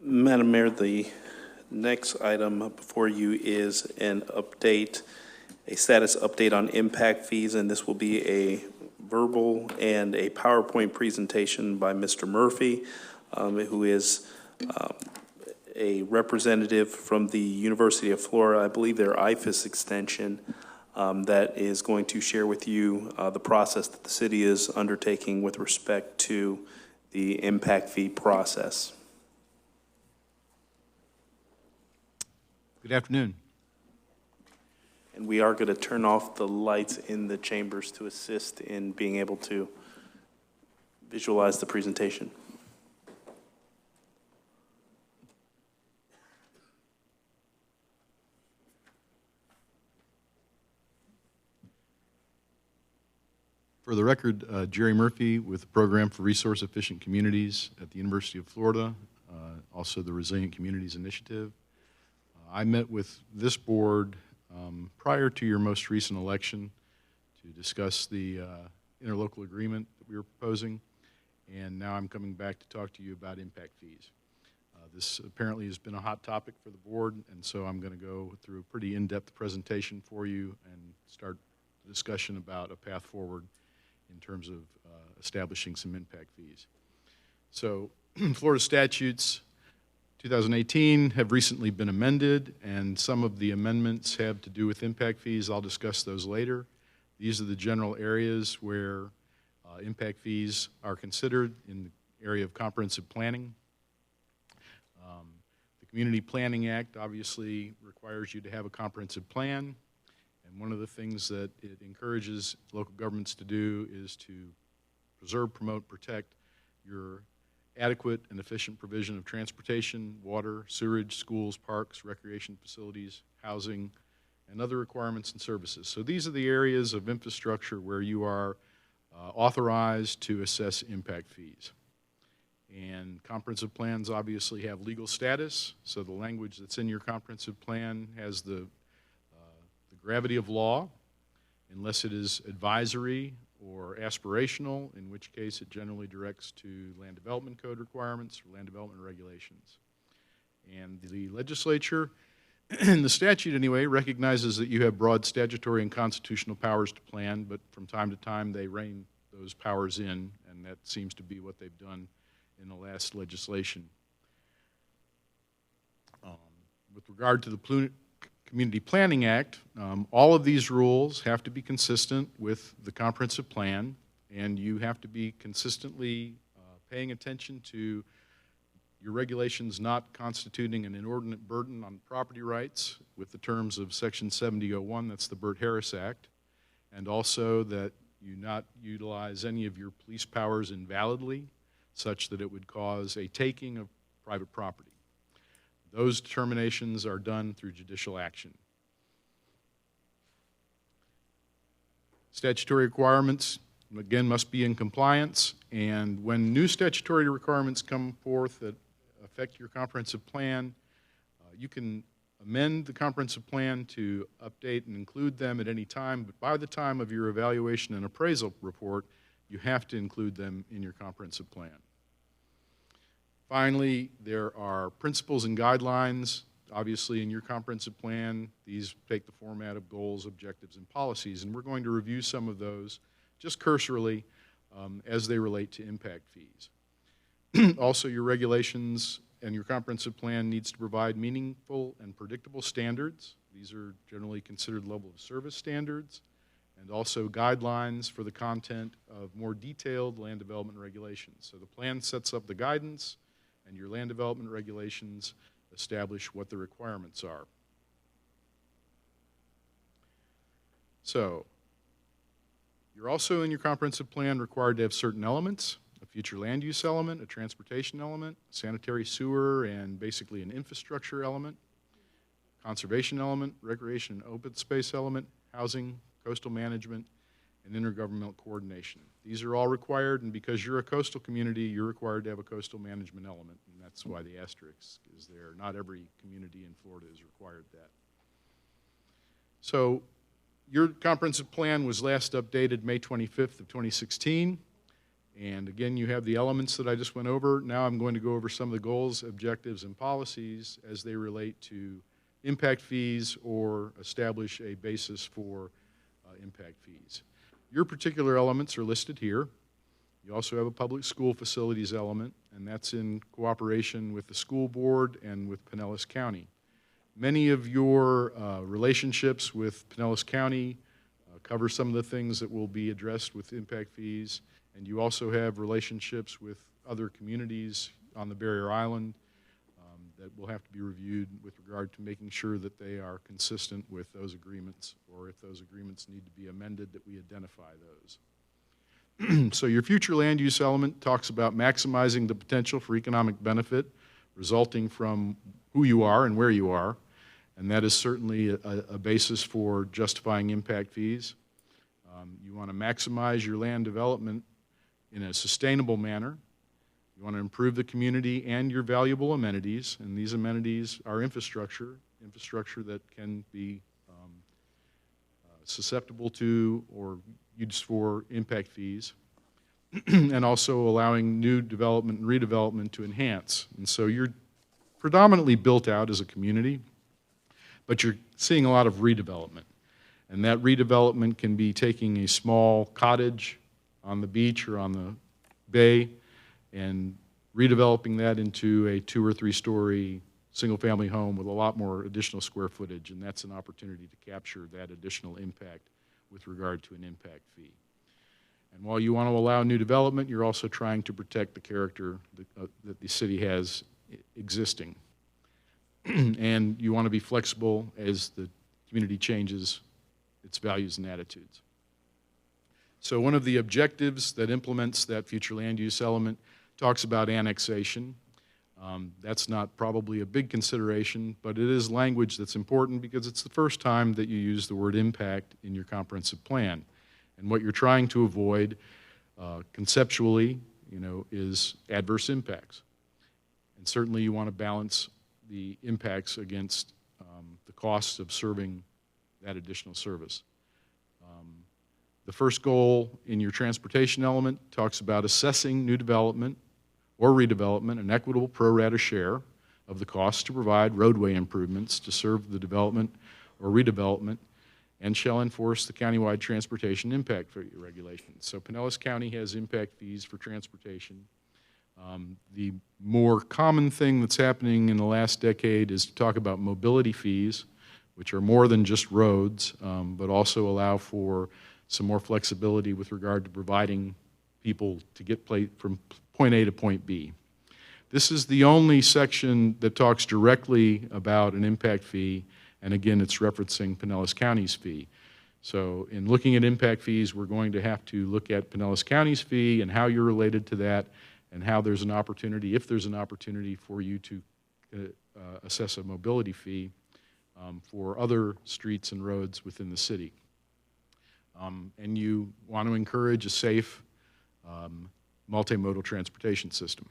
Madam Mayor, the next item before you is an update, a status update on impact fees, and this will be a verbal and a PowerPoint presentation by Mr. Murphy, who is a representative from the University of Florida, I believe their IFAS extension, that is going to share with you the process that the city is undertaking with respect to the impact fee process. Good afternoon. And we are going to turn off the lights in the chambers to assist in being able to visualize the presentation. For the record, Jerry Murphy with the Program for Resource Efficient Communities at the University of Florida, also the Resilient Communities Initiative. I met with this board prior to your most recent election to discuss the interlocal agreement that we were proposing, and now I'm coming back to talk to you about impact fees. This apparently has been a hot topic for the board, and so I'm going to go through a pretty in-depth presentation for you and start the discussion about a path forward in terms of establishing some impact fees. So Florida statutes 2018 have recently been amended, and some of the amendments have to do with impact fees. I'll discuss those later. These are the general areas where impact fees are considered in the area of comprehensive planning. The Community Planning Act obviously requires you to have a comprehensive plan. And one of the things that it encourages local governments to do is to preserve, promote, protect your adequate and efficient provision of transportation, water, sewerage, schools, parks, recreation facilities, housing, and other requirements and services. So these are the areas of infrastructure where you are authorized to assess impact fees. And comprehensive plans obviously have legal status, so the language that's in your comprehensive plan has the gravity of law, unless it is advisory or aspirational, in which case it generally directs to land development code requirements or land development regulations. And the legislature, in the statute anyway, recognizes that you have broad statutory and constitutional powers to plan, but from time to time they rein those powers in, and that seems to be what they've done in the last legislation. With regard to the Community Planning Act, all of these rules have to be consistent with the comprehensive plan, and you have to be consistently paying attention to your regulations not constituting an inordinate burden on property rights with the terms of Section 7001, that's the Burt-Harris Act, and also that you not utilize any of your police powers invalidly, such that it would cause a taking of private property. Those determinations are done through judicial action. Statutory requirements, again, must be in compliance, and when new statutory requirements come forth that affect your comprehensive plan, you can amend the comprehensive plan to update and include them at any time, but by the time of your evaluation and appraisal report, you have to include them in your comprehensive plan. Finally, there are principles and guidelines. Obviously, in your comprehensive plan, these take the format of goals, objectives, and policies, and we're going to review some of those just cursorily as they relate to impact fees. Also, your regulations and your comprehensive plan needs to provide meaningful and predictable standards. These are generally considered level of service standards, and also guidelines for the content of more detailed land development regulations. So the plan sets up the guidance, and your land development regulations establish what the requirements are. So, you're also in your comprehensive plan required to have certain elements: a future land use element, a transportation element, sanitary sewer, and basically an infrastructure element, conservation element, recreation and open space element, housing, coastal management, and intergovernmental coordination. These are all required, and because you're a coastal community, you're required to have a coastal management element, and that's why the asterisk is there. Not every community in Florida is required that. So, your comprehensive plan was last updated May 25th of 2016, and again, you have the elements that I just went over. Now I'm going to go over some of the goals, objectives, and policies as they relate to impact fees or establish a basis for impact fees. Your particular elements are listed here. You also have a public school facilities element, and that's in cooperation with the school board and with Pinellas County. Many of your relationships with Pinellas County cover some of the things that will be addressed with impact fees, and you also have relationships with other communities on the Barrier Island that will have to be reviewed with regard to making sure that they are consistent with those agreements, or if those agreements need to be amended, that we identify those. So your future land use element talks about maximizing the potential for economic benefit resulting from who you are and where you are, and that is certainly a basis for justifying impact fees. You want to maximize your land development in a sustainable manner. You want to improve the community and your valuable amenities, and these amenities are infrastructure that can be susceptible to or used for impact fees, and also allowing new development and redevelopment to enhance. And so you're predominantly built out as a community, but you're seeing a lot of redevelopment. And that redevelopment can be taking a small cottage on the beach or on the bay and redeveloping that into a 2- or 3-story single-family home with a lot more additional square footage, and that's an opportunity to capture that additional impact with regard to an impact fee. And while you want to allow new development, you're also trying to protect the character that the city has existing. And you want to be flexible as the community changes its values and attitudes. So one of the objectives that implements that future land use element talks about annexation. That's not probably a big consideration, but it is language that's important because it's the first time that you use the word impact in your comprehensive plan. And what you're trying to avoid conceptually, is adverse impacts. And certainly you want to balance the impacts against the costs of serving that additional service. The first goal in your transportation element talks about assessing new development or redevelopment an equitable pro rata share of the cost to provide roadway improvements to serve the development or redevelopment, and shall enforce the countywide transportation impact fee regulations. So Pinellas County has impact fees for transportation. The more common thing that's happening in the last decade is to talk about mobility fees, which are more than just roads, but also allow for some more flexibility with regard to providing people to get from point A to point B. This is the only section that talks directly about an impact fee, and again, it's referencing Pinellas County's fee. So in looking at impact fees, we're going to have to look at Pinellas County's fee and how you're related to that, and how there's an opportunity, if there's an opportunity for you to assess a mobility fee for other streets and roads within the city. And you want to encourage a safe multimodal transportation system.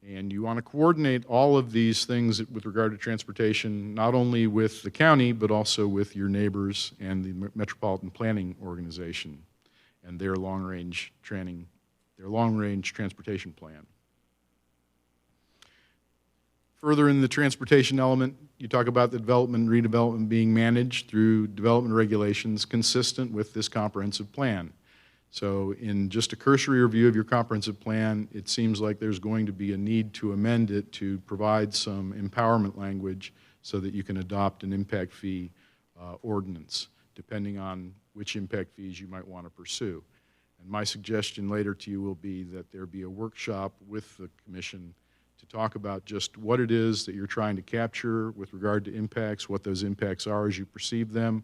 And you want to coordinate all of these things with regard to transportation, not only with the county, but also with your neighbors and the Metropolitan Planning Organization and their long-range transportation plan. Further in the transportation element, you talk about the development and redevelopment being managed through development regulations consistent with this comprehensive plan. So in just a cursory review of your comprehensive plan, it seems like there's going to be a need to amend it to provide some empowerment language so that you can adopt an impact fee ordinance, depending on which impact fees you might want to pursue. And my suggestion later to you will be that there be a workshop with the commission to talk about just what it is that you're trying to capture with regard to impacts, what those impacts are as you perceive them,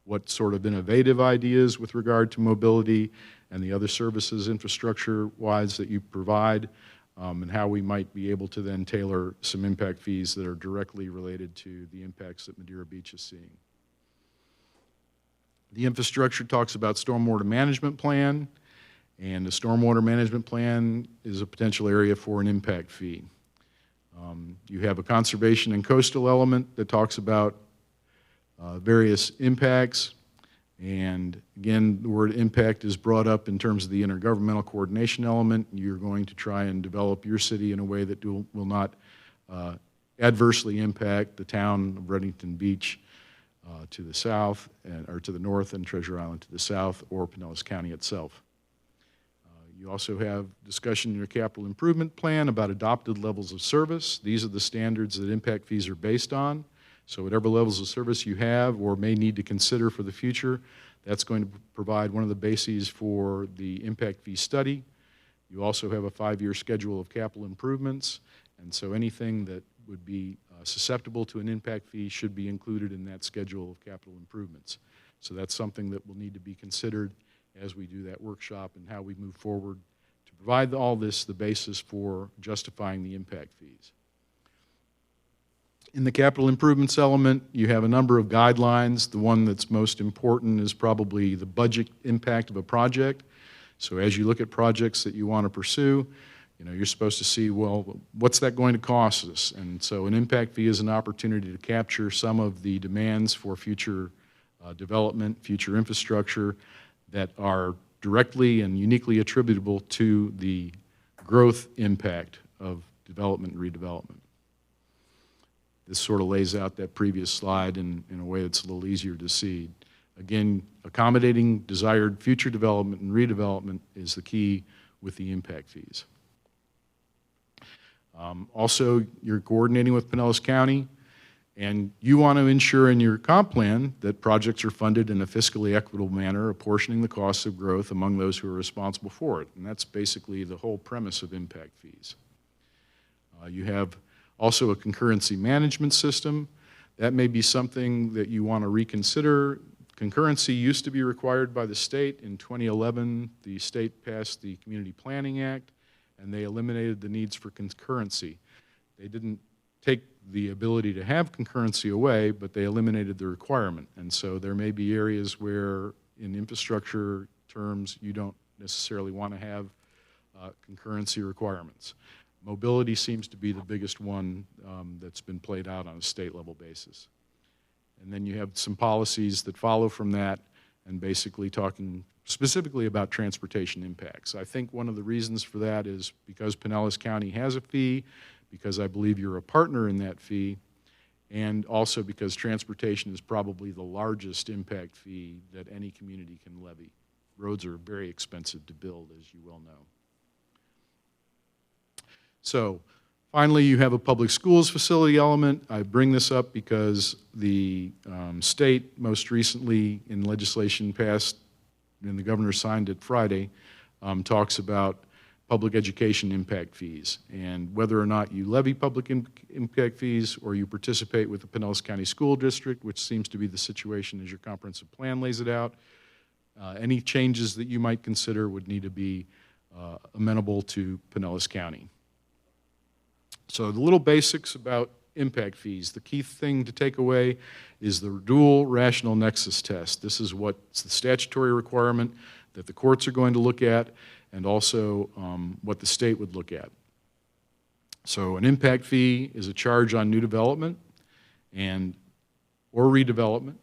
what sort of innovative ideas with regard to mobility and the other services infrastructure-wise that you provide, and how we might be able to then tailor some impact fees that are directly related to the impacts that Madeira Beach is seeing. The infrastructure talks about stormwater management plan, and the stormwater management plan is a potential area for an impact fee. You have a conservation and coastal element that talks about various impacts, and again, the word impact is brought up in terms of the intergovernmental coordination element. You're going to try and develop your city in a way that will not adversely impact the town of Reddington Beach to the south, or to the north, and Treasure Island to the south, or Pinellas County itself. You also have discussion in your capital improvement plan about adopted levels of service. These are the standards that impact fees are based on. So whatever levels of service you have or may need to consider for the future, that's going to provide one of the bases for the impact fee study. You also have a 5-year schedule of capital improvements, and so anything that would be susceptible to an impact fee should be included in that schedule of capital improvements. So that's something that will need to be considered as we do that workshop and how we move forward to provide all this the basis for justifying the impact fees. In the capital improvements element, you have a number of guidelines. The one that's most important is probably the budget impact of a project. So as you look at projects that you want to pursue, you're supposed to see, well, what's that going to cost us? And so an impact fee is an opportunity to capture some of the demands for future development, future infrastructure that are directly and uniquely attributable to the growth impact of development and redevelopment. This sort of lays out that previous slide in a way that's a little easier to see. Again, accommodating desired future development and redevelopment is the key with the impact fees. Also, you're coordinating with Pinellas County, and you want to ensure in your comp plan that projects are funded in a fiscally equitable manner, apportioning the costs of growth among those who are responsible for it. And that's basically the whole premise of impact fees. You have also a concurrency management system. That may be something that you want to reconsider. Concurrency used to be required by the state. In 2011, the state passed the Community Planning Act, and they eliminated the needs for concurrency. They didn't take the ability to have concurrency away, but they eliminated the requirement. And so there may be areas where, in infrastructure terms, you don't necessarily want to have concurrency requirements. Mobility seems to be the biggest one that's been played out on a state-level basis. And then you have some policies that follow from that, and basically talking specifically about transportation impacts. I think one of the reasons for that is because Pinellas County has a fee, because I believe you're a partner in that fee, and also because transportation is probably the largest impact fee that any community can levy. Roads are very expensive to build, as you well know. So finally, you have a public schools facility element. I bring this up because the state most recently in legislation passed, and the governor signed it Friday, talks about public education impact fees, and whether or not you levy public impact fees or you participate with the Pinellas County School District, which seems to be the situation as your comprehensive plan lays it out, any changes that you might consider would need to be amenable to Pinellas County. So the little basics about impact fees. The key thing to take away is the dual rational nexus test. This is what's the statutory requirement that the courts are going to look at, and also what the state would look at. So an impact fee is a charge on new development or redevelopment,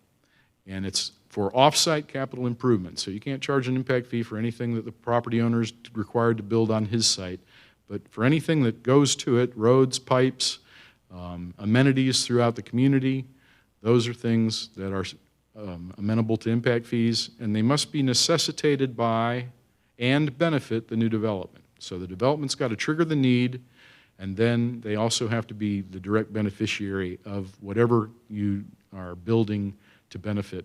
and it's for off-site capital improvement. So you can't charge an impact fee for anything that the property owner is required to build on his site, but for anything that goes to it, roads, pipes, amenities throughout the community, those are things that are amenable to impact fees, and they must be necessitated by and benefit the new development. So the development's got to trigger the need, and then they also have to be the direct beneficiary of whatever you are building to benefit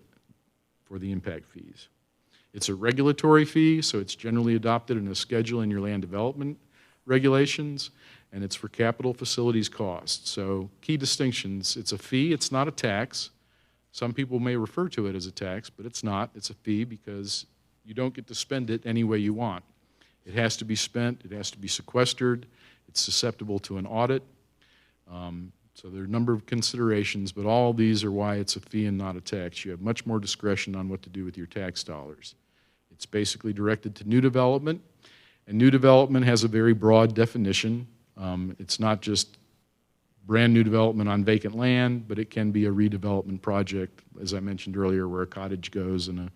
for the impact fees. It's a regulatory fee, so it's generally adopted in a schedule in your land development regulations, and it's for capital facilities costs. So key distinctions, it's a fee, it's not a tax. Some people may refer to it as a tax, but it's not. It's a fee because you don't get to spend it any way you want. It has to be spent, it has to be sequestered, it's susceptible to an audit. So there are a number of considerations, but all of these are why it's a fee and not a tax. You have much more discretion on what to do with your tax dollars. It's basically directed to new development, and new development has a very broad definition. It's not just brand new development on vacant land, but it can be a redevelopment project, as I mentioned earlier, where a cottage goes and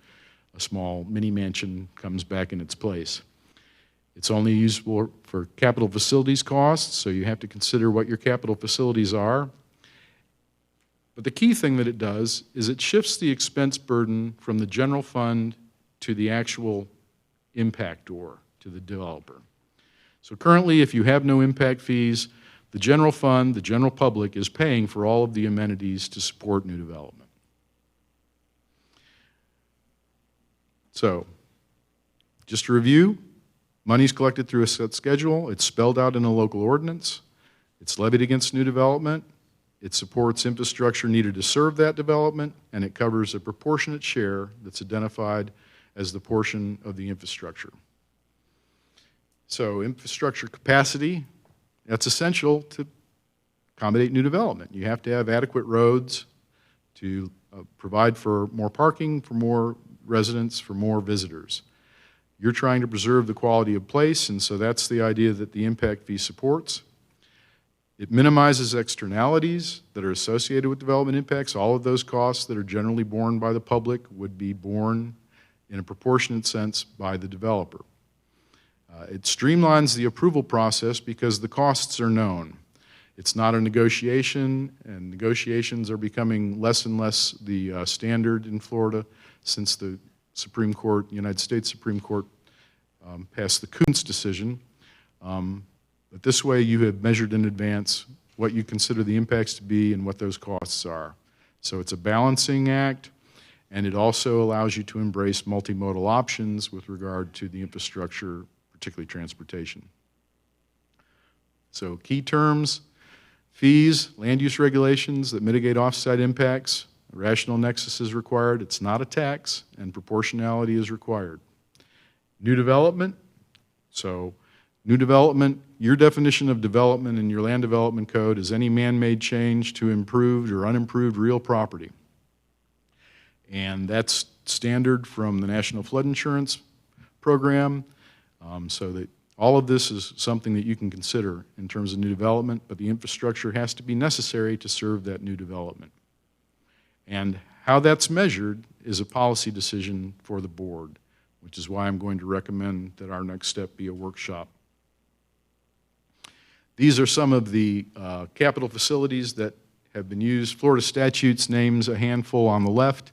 a small mini mansion comes back in its place. It's only usable for capital facilities costs, so you have to consider what your capital facilities are. But the key thing that it does is it shifts the expense burden from the general fund to the actual impactor, to the developer. So currently, if you have no impact fees, the general fund, the general public, is paying for all of the amenities to support new development. So, just to review, money's collected through a set schedule, it's spelled out in a local ordinance, it's levied against new development, it supports infrastructure needed to serve that development, and it covers a proportionate share that's identified as the portion of the infrastructure. So infrastructure capacity, that's essential to accommodate new development. You have to have adequate roads to provide for more parking, for more residents, for more visitors. You're trying to preserve the quality of place, and so that's the idea that the impact fee supports. It minimizes externalities that are associated with development impacts. All of those costs that are generally borne by the public would be borne in a proportionate sense by the developer. It streamlines the approval process because the costs are known. It's not a negotiation, and negotiations are becoming less and less the standard in Florida since the Supreme Court, United States Supreme Court, passed the Kuntz decision. But this way you have measured in advance what you consider the impacts to be and what those costs are. So it's a balancing act, and it also allows you to embrace multimodal options with regard to the infrastructure, particularly transportation. So key terms: fees, land use regulations that mitigate off-site impacts, a rational nexus is required, it's not a tax, and proportionality is required. New development, so new development, your definition of development in your land development code is any man-made change to improved or unimproved real property. And that's standard from the National Flood Insurance Program, so that all of this is something that you can consider in terms of new development, but the infrastructure has to be necessary to serve that new development. And how that's measured is a policy decision for the board, which is why I'm going to recommend that our next step be a workshop. These are some of the capital facilities that have been used. Florida statutes names a handful on the left,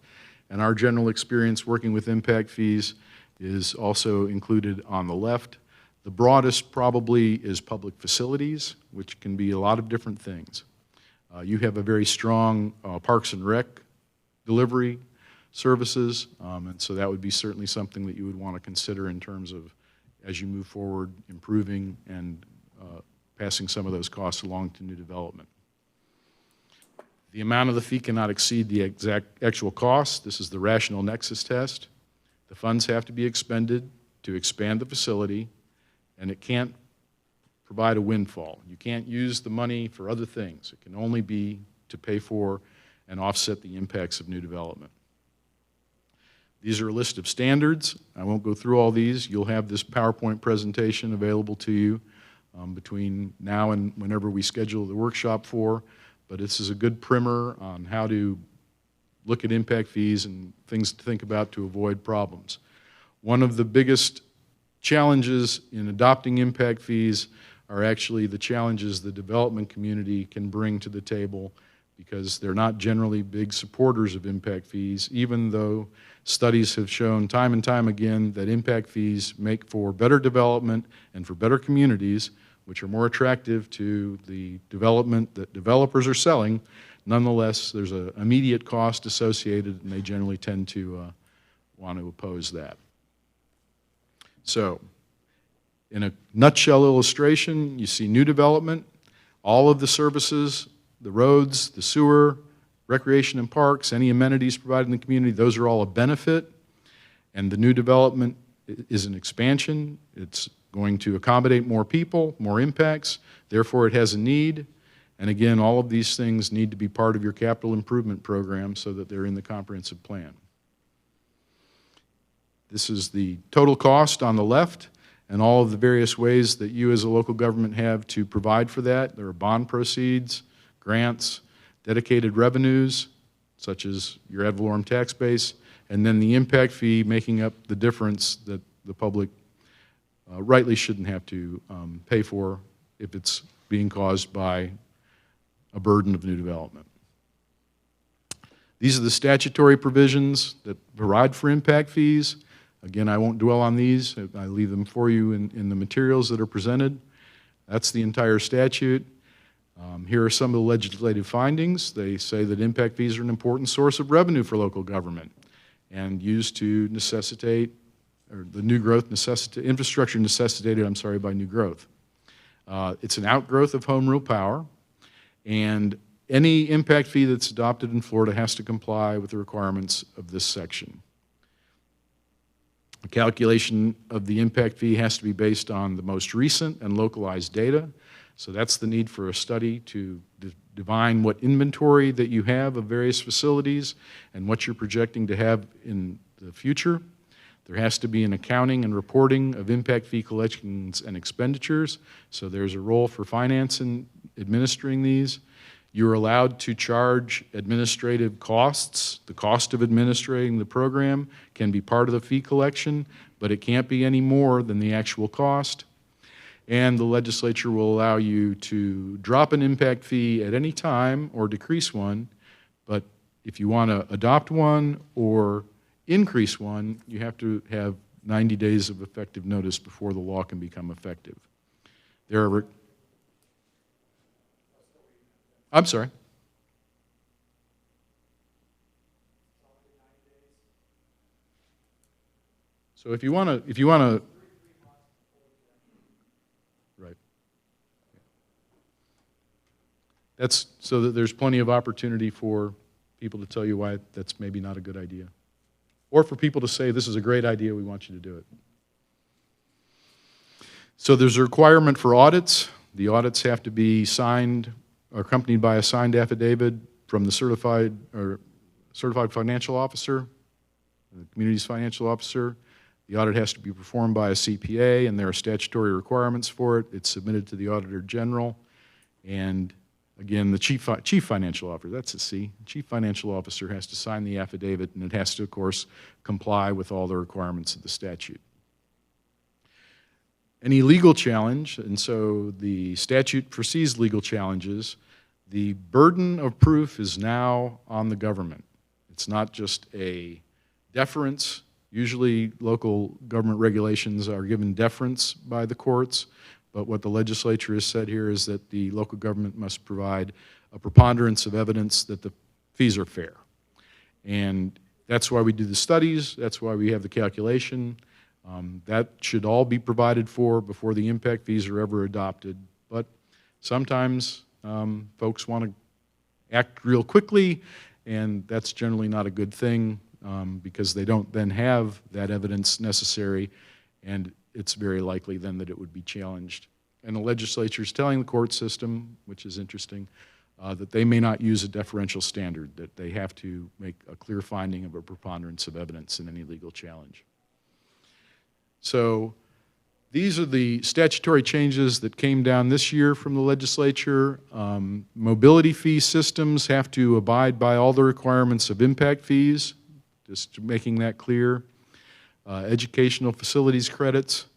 and our general experience working with impact fees is also included on the left. The broadest probably is public facilities, which can be a lot of different things. You have a very strong Parks and Rec delivery services, and so that would be certainly something that you would want to consider in terms of, as you move forward, improving and passing some of those costs along to new development. The amount of the fee cannot exceed the actual cost. This is the rational nexus test. The funds have to be expended to expand the facility, and it can't provide a windfall. You can't use the money for other things. It can only be to pay for and offset the impacts of new development. These are a list of standards. I won't go through all these. You'll have this PowerPoint presentation available to you between now and whenever we schedule the workshop for, but this is a good primer on how to look at impact fees and things to think about to avoid problems. One of the biggest challenges in adopting impact fees are actually the challenges the development community can bring to the table, because they're not generally big supporters of impact fees, even though studies have shown time and time again that impact fees make for better development and for better communities, which are more attractive to the development that developers are selling, Nonetheless, there's an immediate cost associated, and they generally tend to want to oppose that. So, in a nutshell illustration, you see new development, all of the services, the roads, the sewer, recreation and parks, any amenities provided in the community, those are all a benefit, and the new development is an expansion. It's going to accommodate more people, more impacts, therefore it has a need. And again, all of these things need to be part of your capital improvement program so that they're in the comprehensive plan. This is the total cost on the left and all of the various ways that you as a local government have to provide for that. There are bond proceeds, grants, dedicated revenues, such as your ad valorem tax base, and then the impact fee making up the difference that the public rightly shouldn't have to pay for if it's being caused by a burden of new development. These are the statutory provisions that provide for impact fees. Again, I won't dwell on these. I leave them for you in the materials that are presented. That's the entire statute. Here are some of the legislative findings. They say that impact fees are an important source of revenue for local government and used to necessitate, or the new growth infrastructure necessitated, by new growth. It's an outgrowth of home rule power, and any impact fee that's adopted in Florida has to comply with the requirements of this section. The calculation of the impact fee has to be based on the most recent and localized data. So that's the need for a study to divine what inventory that you have of various facilities and what you're projecting to have in the future. There has to be an accounting and reporting of impact fee collections and expenditures. So there's a role for finance in administering these. You're allowed to charge administrative costs. The cost of administrating the program can be part of the fee collection, but it can't be any more than the actual cost. And the legislature will allow you to drop an impact fee at any time or decrease one, but if you want to adopt one or increase one, you have to have 90 days of effective notice before the law can become effective. There are I'm sorry. So if you want to, right. That's so that there's plenty of opportunity for people to tell you why that's maybe not a good idea. Or for people to say, this is a great idea, we want you to do it. So there's a requirement for audits. The audits have to be signed or accompanied by a signed affidavit from the certified financial officer, the community's financial officer. The audit has to be performed by a CPA, and there are statutory requirements for it. It's submitted to the Auditor General, and again, the chief financial officer, that's a C. Chief financial officer has to sign the affidavit, and it has to, of course, comply with all the requirements of the statute. Any legal challenge, and so the statute foresees legal challenges, the burden of proof is now on the government. It's not just a deference. Usually local government regulations are given deference by the courts, but what the legislature has said here is that the local government must provide a preponderance of evidence that the fees are fair. And that's why we do the studies, that's why we have the calculation. That should all be provided for before the impact fees are ever adopted. But sometimes folks want to act real quickly, and that's generally not a good thing because they don't then have that evidence necessary, and it's very likely then that it would be challenged. And the legislature is telling the court system, which is interesting, that they may not use a deferential standard, that they have to make a clear finding of a preponderance of evidence in any legal challenge. So these are the statutory changes that came down this year from the legislature. Mobility fee systems have to abide by all the requirements of impact fees, just making that clear. Educational facilities credits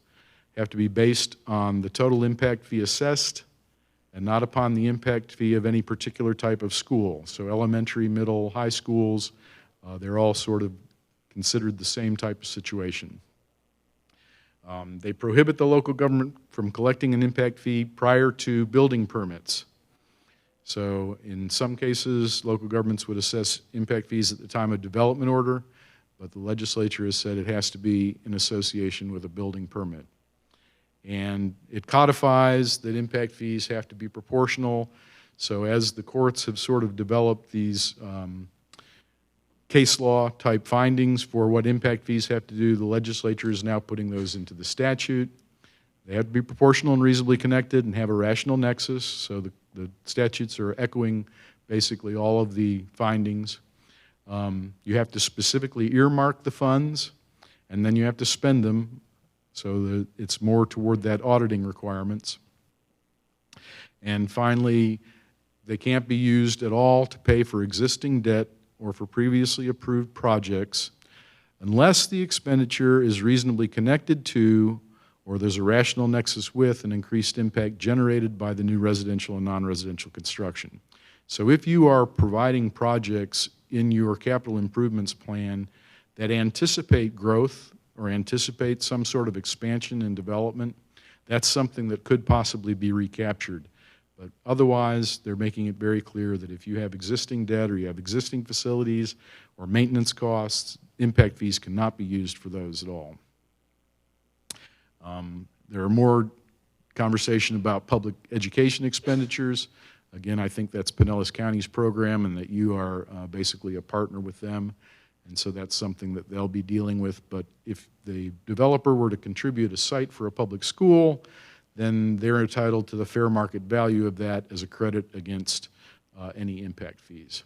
have to be based on the total impact fee assessed and not upon the impact fee of any particular type of school. So elementary, middle, high schools, they're all sort of considered the same type of situation. They prohibit the local government from collecting an impact fee prior to building permits. So in some cases, local governments would assess impact fees at the time of development order, but the legislature has said it has to be in association with a building permit. And it codifies that impact fees have to be proportional. So as the courts have sort of developed these case law type findings for what impact fees have to do, the legislature is now putting those into the statute. They have to be proportional and reasonably connected and have a rational nexus. So the statutes are echoing basically all of the findings. You have to specifically earmark the funds, and then you have to spend them so that it's more toward that auditing requirements. And finally, they can't be used at all to pay for existing debt or for previously approved projects unless the expenditure is reasonably connected to or there's a rational nexus with an increased impact generated by the new residential and non-residential construction. So if you are providing projects in your capital improvements plan that anticipate growth or anticipate some sort of expansion and development, that's something that could possibly be recaptured. But otherwise, they're making it very clear that if you have existing debt or you have existing facilities or maintenance costs, impact fees cannot be used for those at all. There are more conversation about public education expenditures. Again, I think that's Pinellas County's program and that you are basically a partner with them. And so that's something that they'll be dealing with. But if the developer were to contribute a site for a public school, then they're entitled to the fair market value of that as a credit against any impact fees.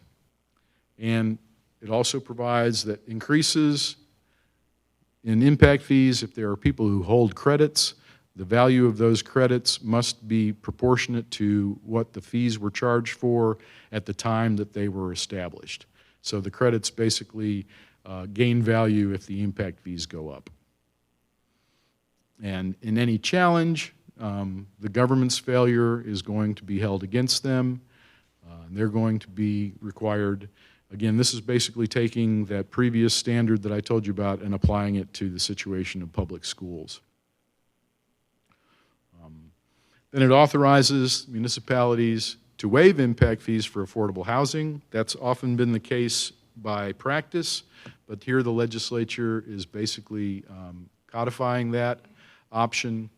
And it also provides that increases in impact fees, if there are people who hold credits, the value of those credits must be proportionate to what the fees were charged for at the time that they were established. So the credits basically gain value if the impact fees go up. And in any challenge, the government's failure is going to be held against them. They're going to be required. Again, this is basically taking that previous standard that I told you about and applying it to the situation of public schools. Then it authorizes municipalities to waive impact fees for affordable housing. That's often been the case by practice, but here the legislature is basically codifying that option,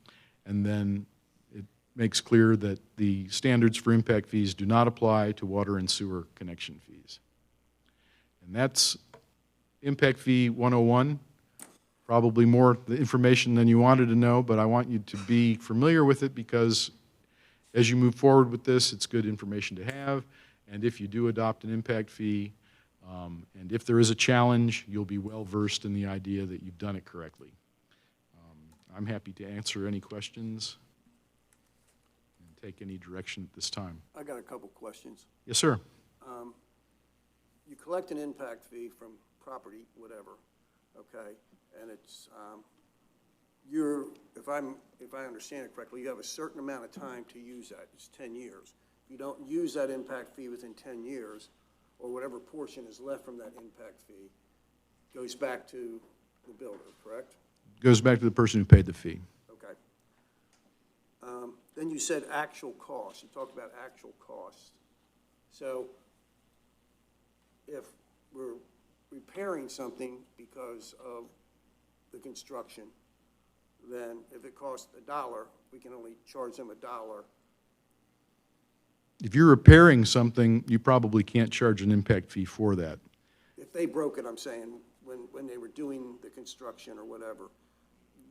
and then it makes clear that the standards for impact fees do not apply to water and sewer connection fees. And that's Impact Fee 101. Probably more information than you wanted to know, but I want you to be familiar with it because as you move forward with this, it's good information to have. And if you do adopt an impact fee, and if there is a challenge, you'll be well versed in the idea that you've done it correctly. I'm happy to answer any questions and take any direction at this time. I got a couple questions. Yes, sir. You collect an impact fee from property, whatever, okay, and it's if I understand it correctly, you have a certain amount of time to use that. It's 10 years. If you don't use that impact fee within 10 years, or whatever portion is left from that impact fee, goes back to the builder, correct? Goes back to the person who paid the fee. Okay. Then you said actual costs. You talked about actual costs. So if we're repairing something because of the construction, then if it costs $1, we can only charge them $1. If you're repairing something, you probably can't charge an impact fee for that. If they broke it, I'm saying, when they were doing the construction or whatever,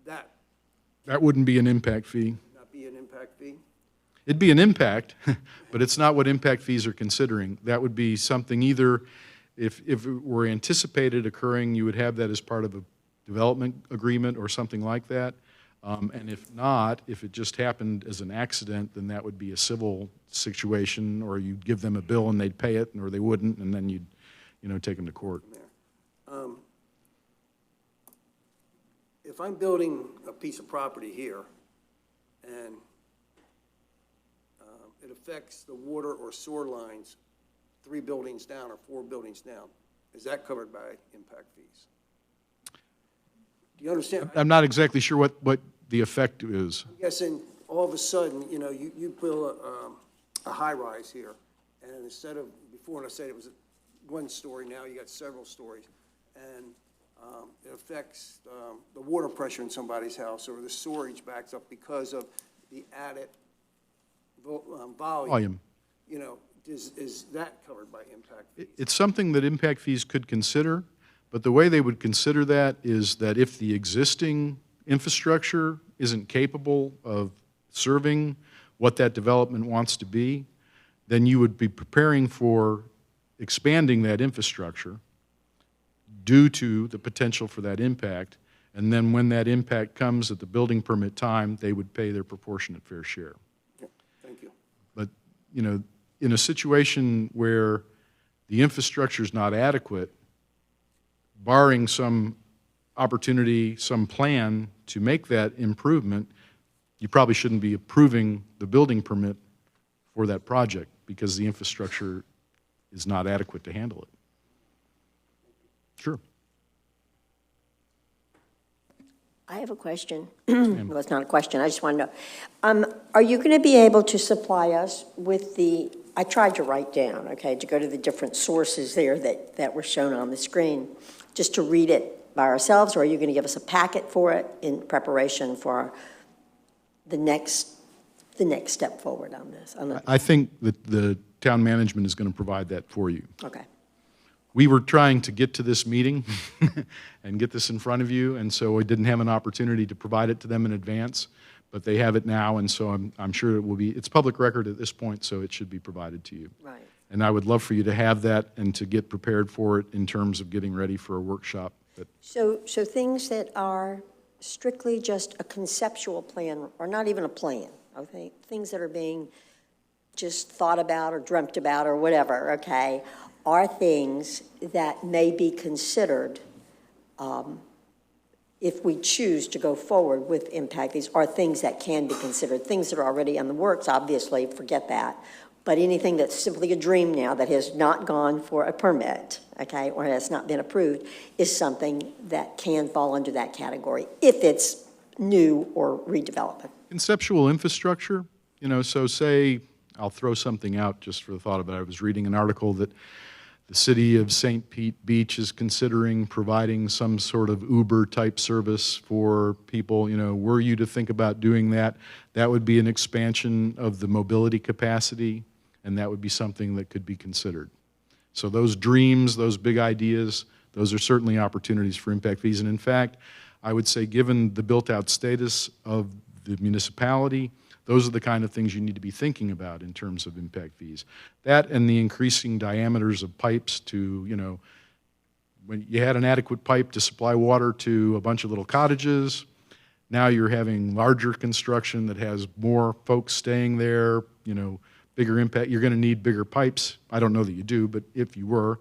that wouldn't be an impact fee. Not be an impact fee? It'd be an impact, but it's not what impact fees are considering. That would be something either, if it were anticipated occurring, you would have that as part of a development agreement or something like that. And if not, if it just happened as an accident, then that would be a civil situation, or you'd give them a bill and they'd pay it, or they wouldn't, and then you'd, take them to court. If I'm building a piece of property here and it affects the water or sewer lines 3 buildings down or 4 buildings down, is that covered by impact fees? Do you understand? I'm not exactly sure what the effect is. I'm guessing all of a sudden, you build a high-rise here, And instead of, before when I said it was one story, now you got several stories. And it affects the water pressure in somebody's house, or the storage backs up because of the added volume. You know, is that covered by impact fees? It's something that impact fees could consider, but the way they would consider that is that if the existing infrastructure isn't capable of serving what that development wants to be, then you would be preparing for expanding that infrastructure due to the potential for that impact, and then when that impact comes at the building permit time, they would pay their proportionate fair share. Thank you. But, you know, in a situation where the infrastructure is not adequate, barring some opportunity, some plan to make that improvement, you probably shouldn't be approving the building permit for that project because the infrastructure is not adequate to handle it. Sure. I have a question. Well, it's not a question, I just want to know. Are you going to be able to supply us with the, I tried to write down, okay, to go to the different sources there that were shown on the screen, just to read it by ourselves, or are you going to give us a packet for it in preparation for the next step forward on this? I think that the town management is going to provide that for you. Okay. We were trying to get to this meeting and get this in front of you, and so we didn't have an opportunity to provide it to them in advance, but they have it now, and so I'm sure it will be, it's public record at this point, so it should be provided to you. Right. And I would love for you to have that and to get prepared for it in terms of getting ready for a workshop. So things that are strictly just a conceptual plan, or not even a plan, okay? Things that are being just thought about or dreamt about or whatever, okay, are things that may be considered if we choose to go forward with impact. These are things that can be considered. Things that are already in the works, obviously, forget that. But anything that's simply a dream now that has not gone for a permit, okay, or has not been approved, is something that can fall under that category if it's new or redevelopment. Conceptual infrastructure, you know, so say, I'll throw something out just for the thought of it. I was reading an article that the city of St. Pete Beach is considering providing some sort of Uber-type service for people. You know, were you to think about doing that, that would be an expansion of the mobility capacity, and that would be something that could be considered. So those dreams, those big ideas, those are certainly opportunities for impact fees. And in fact, I would say given the built-out status of the municipality, those are the kind of things you need to be thinking about in terms of impact fees. That and the increasing diameters of pipes to, you know, when you had an adequate pipe to supply water to a bunch of little cottages, now you're having larger construction that has more folks staying there, you know, bigger impact. You're going to need bigger pipes. I don't know that you do, but if you were,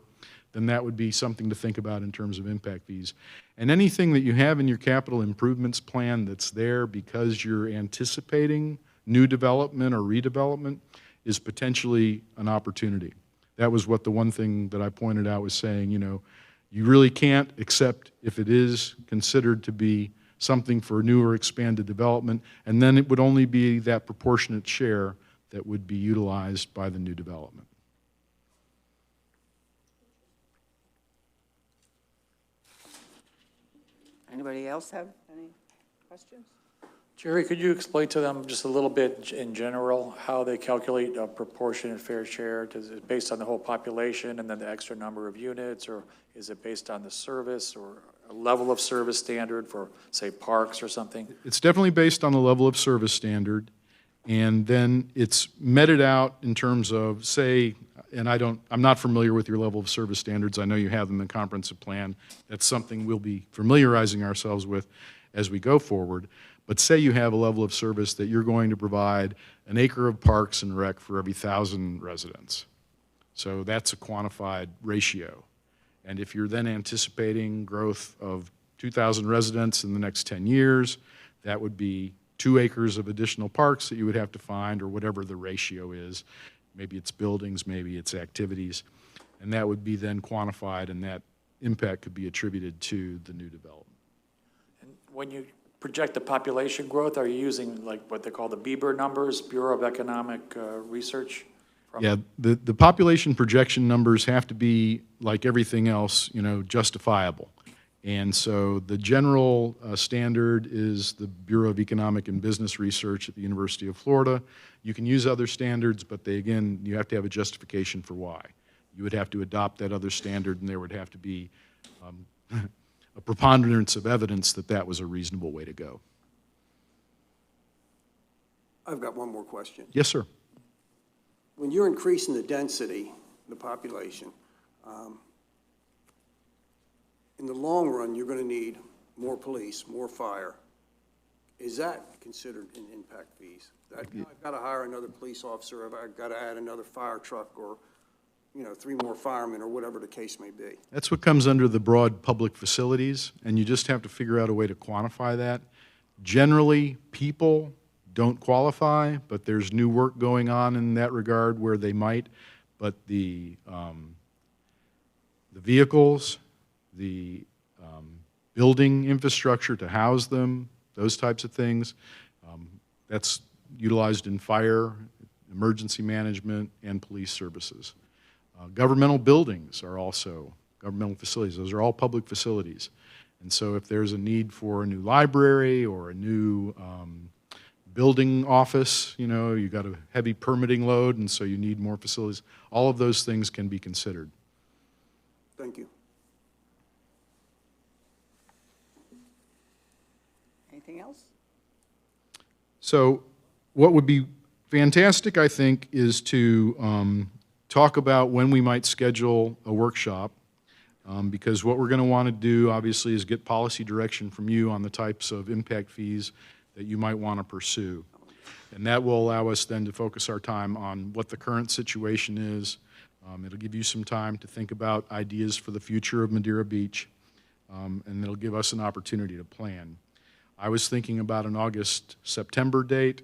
then that would be something to think about in terms of impact fees. And anything that you have in your capital improvements plan that's there because you're anticipating new development or redevelopment is potentially an opportunity. That was what the one thing that I pointed out was saying, you know, you really can't, except if it is considered to be something for new or expanded development, and then it would only be that proportionate share that would be utilized by the new development. Anybody else have any questions? Jerry, could you explain to them just a little bit in general how they calculate a proportionate fair share? Is it based on the whole population and then the extra number of units, or is it based on the service or a level of service standard for, say, parks or something? It's definitely based on the level of service standard, and then it's meted out in terms of, say, and I'm not familiar with your level of service standards. I know you have them in comprehensive plan. That's something we'll be familiarizing ourselves with as we go forward. But say you have a level of service that you're going to provide an acre of parks and rec for every 1,000 residents. So that's a quantified ratio. And if you're then anticipating growth of 2,000 residents in the next 10 years, that would be 2 acres of additional parks that you would have to find, or whatever the ratio is. Maybe it's buildings, maybe it's activities. And that would be then quantified, and that impact could be attributed to the new development. And when you project the population growth, are you using like what they call the Bieber numbers, Bureau of Economic Research? Yeah, the population projection numbers have to be, like everything else, justifiable. And so the general standard is the Bureau of Economic and Business Research at the University of Florida. You can use other standards, but you have to have a justification for why. You would have to adopt that other standard, and there would have to be a preponderance of evidence that that was a reasonable way to go. I've got one more question. Yes, sir. When you're increasing the density, the population, in the long run, you're going to need more police, more fire. Is that considered in impact fees? I've got to hire another police officer, I've got to add another fire truck, or 3 more firemen, or whatever the case may be. That's what comes under the broad public facilities, and you just have to figure out a way to quantify that. Generally, people don't qualify, but there's new work going on in that regard where they might. But the vehicles, the building infrastructure to house them, those types of things, that's utilized in fire, emergency management, and police services. Governmental buildings are also governmental facilities. Those are all public facilities. And so if there's a need for a new library or a new building office, you got a heavy permitting load, and so you need more facilities. All of those things can be considered. Thank you. Anything else? So what would be fantastic, I think, is to talk about when we might schedule a workshop, because what we're going to want to do, obviously, is get policy direction from you on the types of impact fees that you might want to pursue. And that will allow us then to focus our time on what the current situation is. It'll give you some time to think about ideas for the future of Madeira Beach, and it'll give us an opportunity to plan. I was thinking about an August, September date.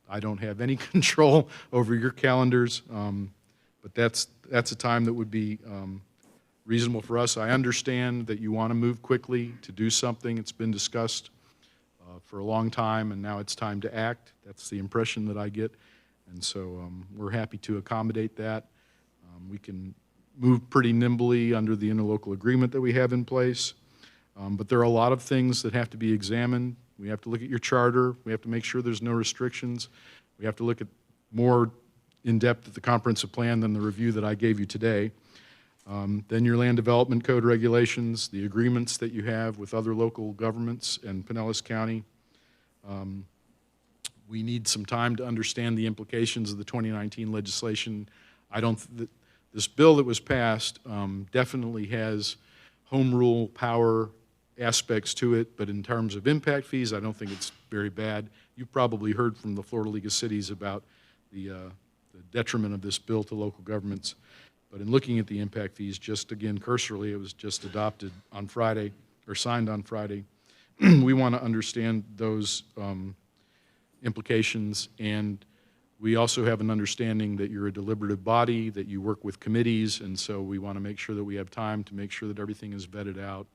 I don't have any control over your calendars, but that's a time that would be reasonable for us. I understand that you want to move quickly to do something. It's been discussed for a long time, and now it's time to act. That's the impression that I get, and so we're happy to accommodate that. We can move pretty nimbly under the interlocal agreement that we have in place, but there are a lot of things that have to be examined. We have to look at your charter. We have to make sure there's no restrictions. We have to look at more in depth at the comprehensive plan than the review that I gave you today. Then your land development code regulations, the agreements that you have with other local governments and Pinellas County. We need some time to understand the implications of the 2019 legislation. This bill that was passed definitely has home rule power aspects to it, but in terms of impact fees, I don't think it's very bad. You've probably heard from the Florida League of Cities about the detriment of this bill to local governments. But in looking at the impact fees, just again cursorily, it was just adopted on Friday, or signed on Friday. We want to understand those implications, and we also have an understanding that you're a deliberative body, that you work with committees, and so we want to make sure that we have time to make sure that everything is vetted out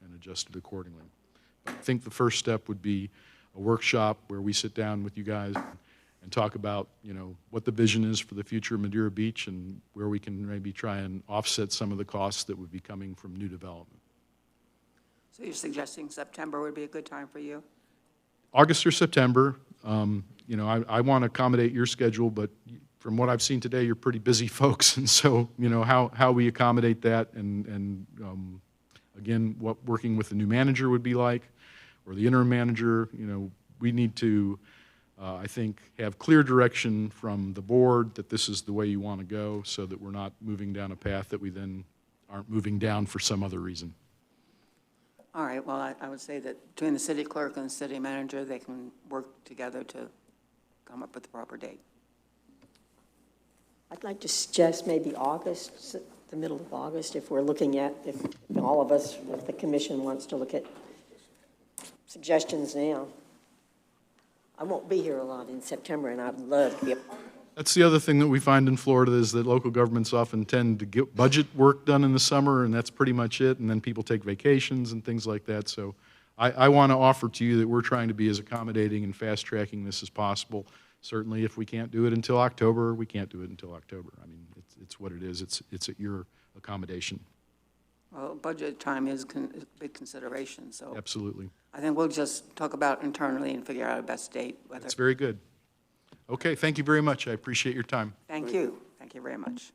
and adjusted accordingly. But I think the first step would be a workshop where we sit down with you guys and talk about, what the vision is for the future of Madeira Beach and where we can maybe try and offset some of the costs that would be coming from new development. So you're suggesting September would be a good time for you? August or September. I want to accommodate your schedule, but from what I've seen today, you're pretty busy folks, and so, how we accommodate that and again, what working with the new manager would be like, or the interim manager, we need to, I think, have clear direction from the board that this is the way you want to go, so that we're not moving down a path that we then aren't moving down for some other reason. All right, well, I would say that between the city clerk and the city manager, they can work together to come up with the proper date. I'd like to suggest maybe August, the middle of August, if we're looking at, if all of us, if the commission wants to look at suggestions now. I won't be here a lot in September, and I'd love to be a part. That's the other thing that we find in Florida, is that local governments often tend to get budget work done in the summer, and that's pretty much it, and then people take vacations and things like that. So I want to offer to you that we're trying to be as accommodating and fast-tracking this as possible, certainly if we can't do it until October, we can't do it until October. I mean, it's what it is. It's at your accommodation. Well, budget time is a big consideration, so Absolutely. I think we'll just talk about internally and figure out a best date. That's very good. Okay, thank you very much. I appreciate your time. Thank you. Thank you very much.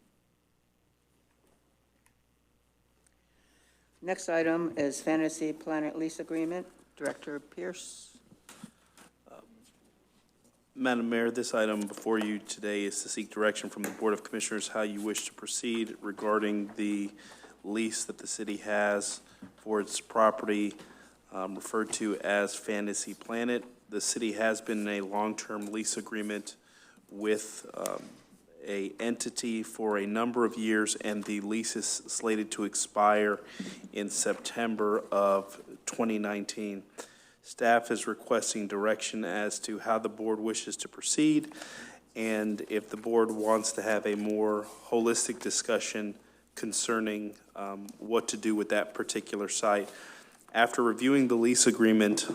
Next item is Fantasy Planet Lease Agreement. Director Pierce. Madam Mayor, this item before you today is to seek direction from the Board of Commissioners how you wish to proceed regarding the lease that the city has for its property referred to as Fantasy Planet. The city has been in a long-term lease agreement with a entity for a number of years, and the lease is slated to expire in September of 2019. Staff is requesting direction as to how the board wishes to proceed, and if the board wants to have a more holistic discussion concerning what to do with that particular site. After reviewing the lease agreement,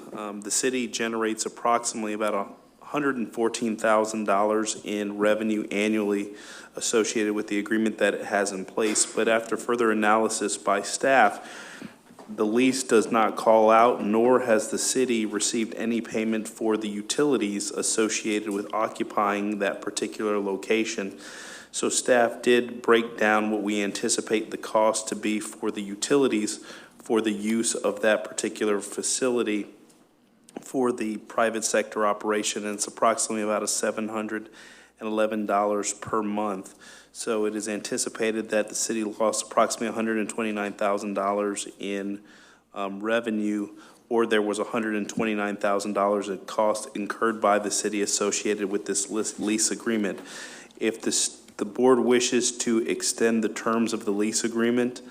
the city generates approximately about $114,000 in revenue annually associated with the agreement that it has in place. But after further analysis by staff, the lease does not call out, nor has the city received any payment for the utilities associated with occupying that particular location. So staff did break down what we anticipate the cost to be for the utilities for the use of that particular facility for the private sector operation, and it's approximately about $711 per month. So it is anticipated that the city lost approximately $129,000 in revenue, or there was $129,000 in cost incurred by the city associated with this lease agreement. If the board wishes to extend the terms of the lease agreement,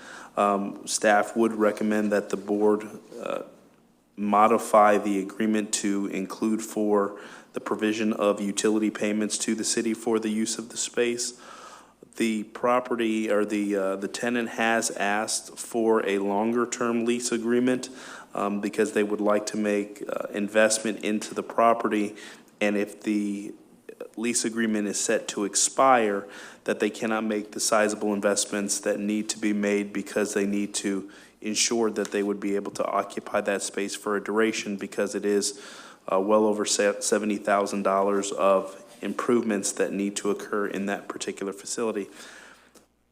staff would recommend that the board modify the agreement to include for the provision of utility payments to the city for the use of the space. The property or the tenant has asked for a longer-term lease agreement because they would like to make investment into the property, and if the lease agreement is set to expire, that they cannot make the sizable investments that need to be made because they need to ensure that they would be able to occupy that space for a duration, because it is well over $70,000 of improvements that need to occur in that particular facility.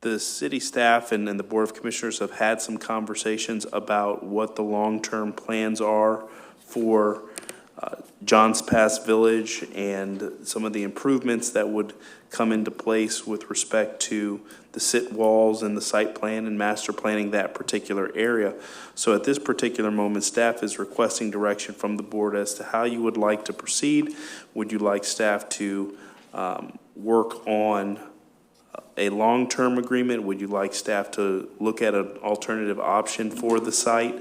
The city staff and the Board of Commissioners have had some conversations about what the long-term plans are for Johns Pass Village and some of the improvements that would come into place with respect to the sit walls and the site plan and master planning that particular area. So at this particular moment, staff is requesting direction from the board as to how you would like to proceed. Would you like staff to work on a long-term agreement? Would you like staff to look at an alternative option for the site?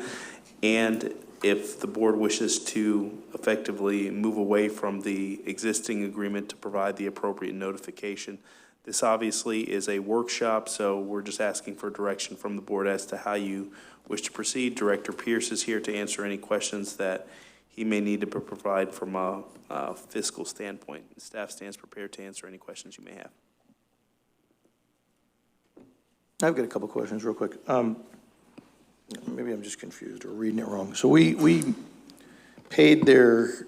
And if the board wishes to effectively move away from the existing agreement to provide the appropriate notification. This obviously is a workshop, so we're just asking for direction from the board as to how you wish to proceed. Director Pierce is here to answer any questions that he may need to provide from a fiscal standpoint. Staff stands prepared to answer any questions you may have. I've got a couple questions real quick. Maybe I'm just confused or reading it wrong. So we paid their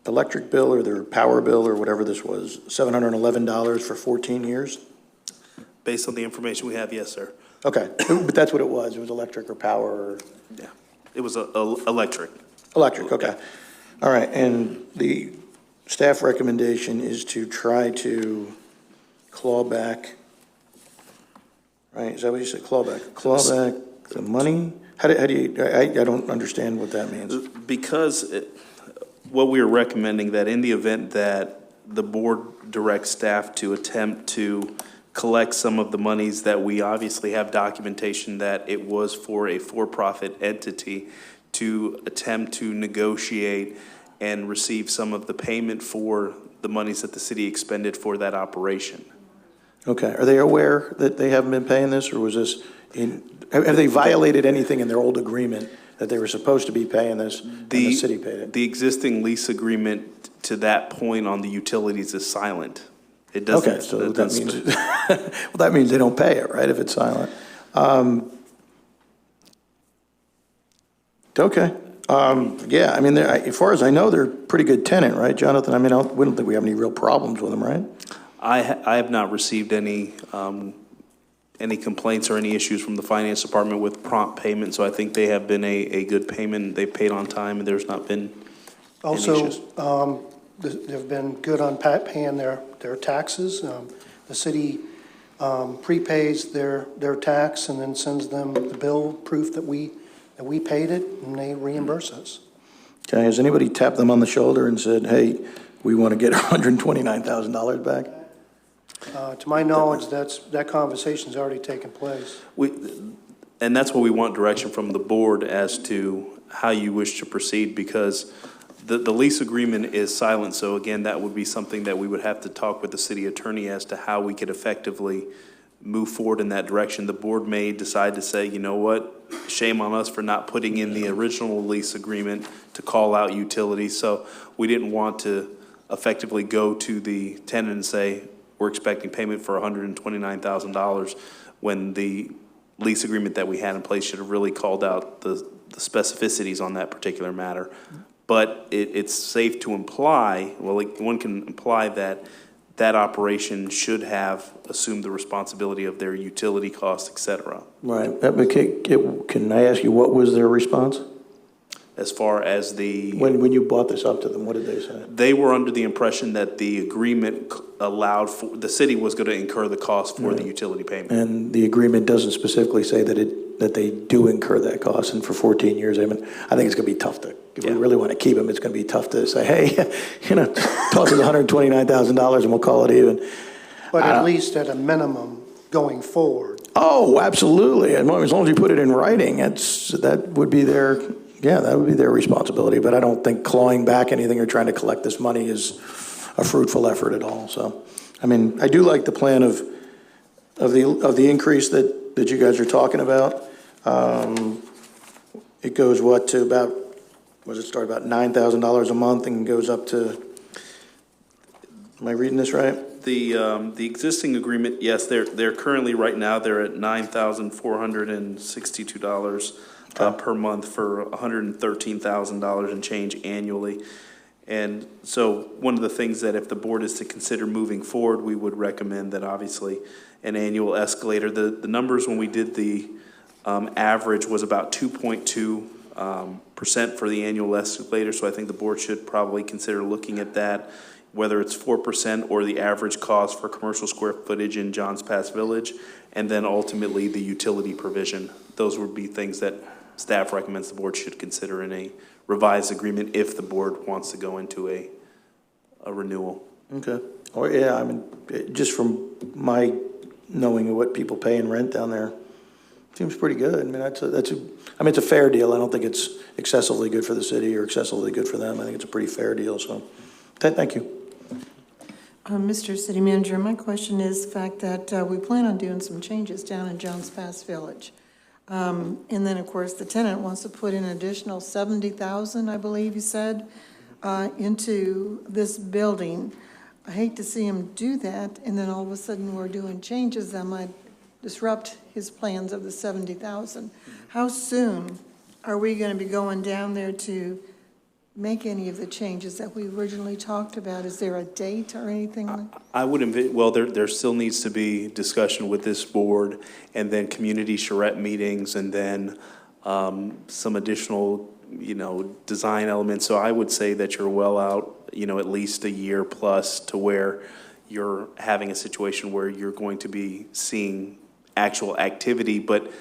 electric bill or their power bill or whatever this was, $711 for 14 years? Based on the information we have, yes, sir. Okay, but that's what it was. It was electric or power or? Yeah, it was electric. Electric, okay. All right, and the staff recommendation is to try to claw back, right? Is that what you said, claw back? Claw back the money? How do you, I don't understand what that means. Because what we are recommending, that in the event that the board directs staff to attempt to collect some of the monies that we obviously have documentation that it was for a for-profit entity, to attempt to negotiate and receive some of the payment for the monies that the city expended for that operation. Okay, are they aware that they haven't been paying this, or was this have they violated anything in their old agreement that they were supposed to be paying this and the city paid it? The existing lease agreement to that point on the utilities is silent. It doesn't. Okay, so that means, well, that means they don't pay it, right, if it's silent? Okay. Yeah, I mean, as far as I know, they're a pretty good tenant, right, Jonathan? I mean, we don't think we have any real problems with them, right? I have not received any complaints or any issues from the finance department with prompt payment, so I think they have been a good payment. They've paid on time, and there's not been any issues. Also, they've been good on paying their taxes. The city prepays their tax and then sends them the bill proof that we paid it, and they reimburse us. Okay, has anybody tapped them on the shoulder and said, hey, we want to get our $129,000 back? To my knowledge, that conversation's already taken place. And that's what we want direction from the board as to how you wish to proceed, because the lease agreement is silent. So again, that would be something that we would have to talk with the city attorney as to how we could effectively move forward in that direction. The board may decide to say, you know what, shame on us for not putting in the original lease agreement to call out utilities. So we didn't want to effectively go to the tenant and say, we're expecting payment for $129,000 when the lease agreement that we had in place should have really called out the specificities on that particular matter. But it's safe to imply, well, one can imply that that operation should have assumed the responsibility of their utility costs, et cetera. Right. Can I ask you, what was their response? As far as the... When you brought this up to them, what did they say? They were under the impression that the agreement allowed for, the city was going to incur the cost for the utility payment. And the agreement doesn't specifically say that they do incur that cost, and for 14 years, I think it's going to be tough to, if we really want to keep them, it's going to be tough to say, hey, toss us $129,000 and we'll call it even. But at least at a minimum, going forward. Oh, absolutely. As long as you put it in writing, that would be their responsibility. But I don't think clawing back anything or trying to collect this money is a fruitful effort at all. So, I mean, I do like the plan of the increase that you guys are talking about. It goes to about, was it start about $9,000 a month and goes up to, am I reading this right? The existing agreement, yes, they're currently right now they're at $9,462 per month for $113,000 and change annually. And so one of the things that if the board is to consider moving forward, we would recommend that obviously an annual escalator. The numbers when we did the average was about 2.2% for the annual escalator. So I think the board should probably consider looking at that, whether it's 4% or the average cost for commercial square footage in Johns Pass Village, and then ultimately the utility provision. Those would be things that staff recommends the board should consider in a revised agreement if the board wants to go into a renewal. Okay. Or yeah, I mean, just from my knowing of what people pay in rent down there, seems pretty good. I mean, it's a fair deal. I don't think it's excessively good for the city or excessively good for them. I think it's a pretty fair deal. So, thank you. Mr. City Manager, my question is the fact that we plan on doing some changes down in Johns Pass Village. And then, of course, the tenant wants to put in an additional $70,000, I believe you said, into this building. I hate to see him do that, and then all of a sudden we're doing changes that might disrupt his plans of the $70,000. How soon are we going to be going down there to make any of the changes that we originally talked about? Is there a date or anything? I would well, there still needs to be discussion with this board, and then community charrette meetings, and then some additional, design elements. So I would say that you're well out, at least a year plus, to where you're having a situation where you're going to be seeing actual activity. But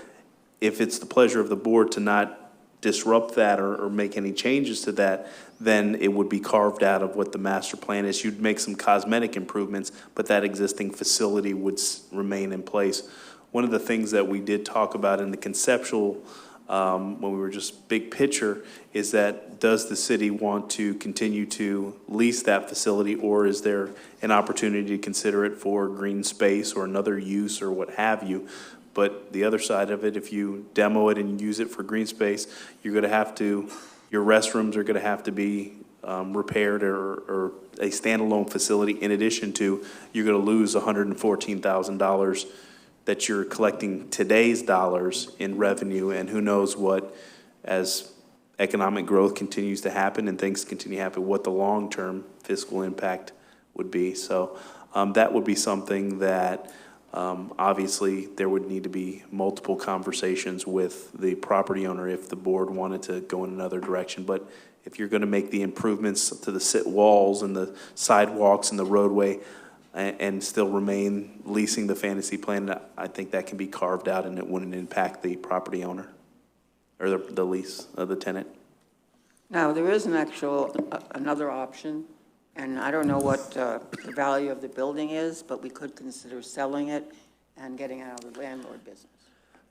if it's the pleasure of the board to not disrupt that or make any changes to that, then it would be carved out of what the master plan is. You'd make some cosmetic improvements, but that existing facility would remain in place. One of the things that we did talk about in the conceptual, when we were just big picture, is that does the city want to continue to lease that facility, or is there an opportunity to consider it for green space or another use or what have you? But the other side of it, if you demo it and use it for green space, you're going to have to, your restrooms are going to have to be repaired or a standalone facility, in addition to you're going to lose $114,000 that you're collecting today's dollars in revenue, and who knows what, as economic growth continues to happen and things continue to happen, what the long-term fiscal impact would be. So that would be something that obviously there would need to be multiple conversations with the property owner if the board wanted to go in another direction. But if you're going to make the improvements to the sit walls and the sidewalks and the roadway and still remain leasing the fantasy plan, I think that can be carved out and it wouldn't impact the property owner or the lease of the tenant. Now, there is another option, and I don't know what the value of the building is, but we could consider selling it and getting out of the landlord business.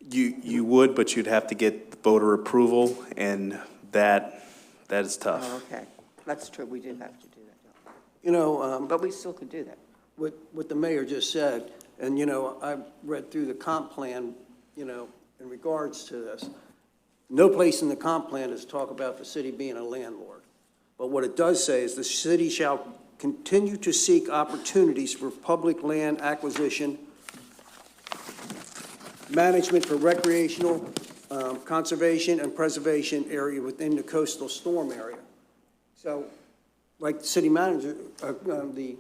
You would, but you'd have to get voter approval, and that is tough. Oh, okay. That's true, we did have to do that. You know, But we still could do that. what the mayor just said, and, you know, I read through the comp plan, you know, in regards to this. No place in the comp plan does talk about the city being a landlord. But what it does say is the city shall continue to seek opportunities for public land acquisition, management for recreational, conservation and preservation area within the coastal storm area. So, like the city manager, the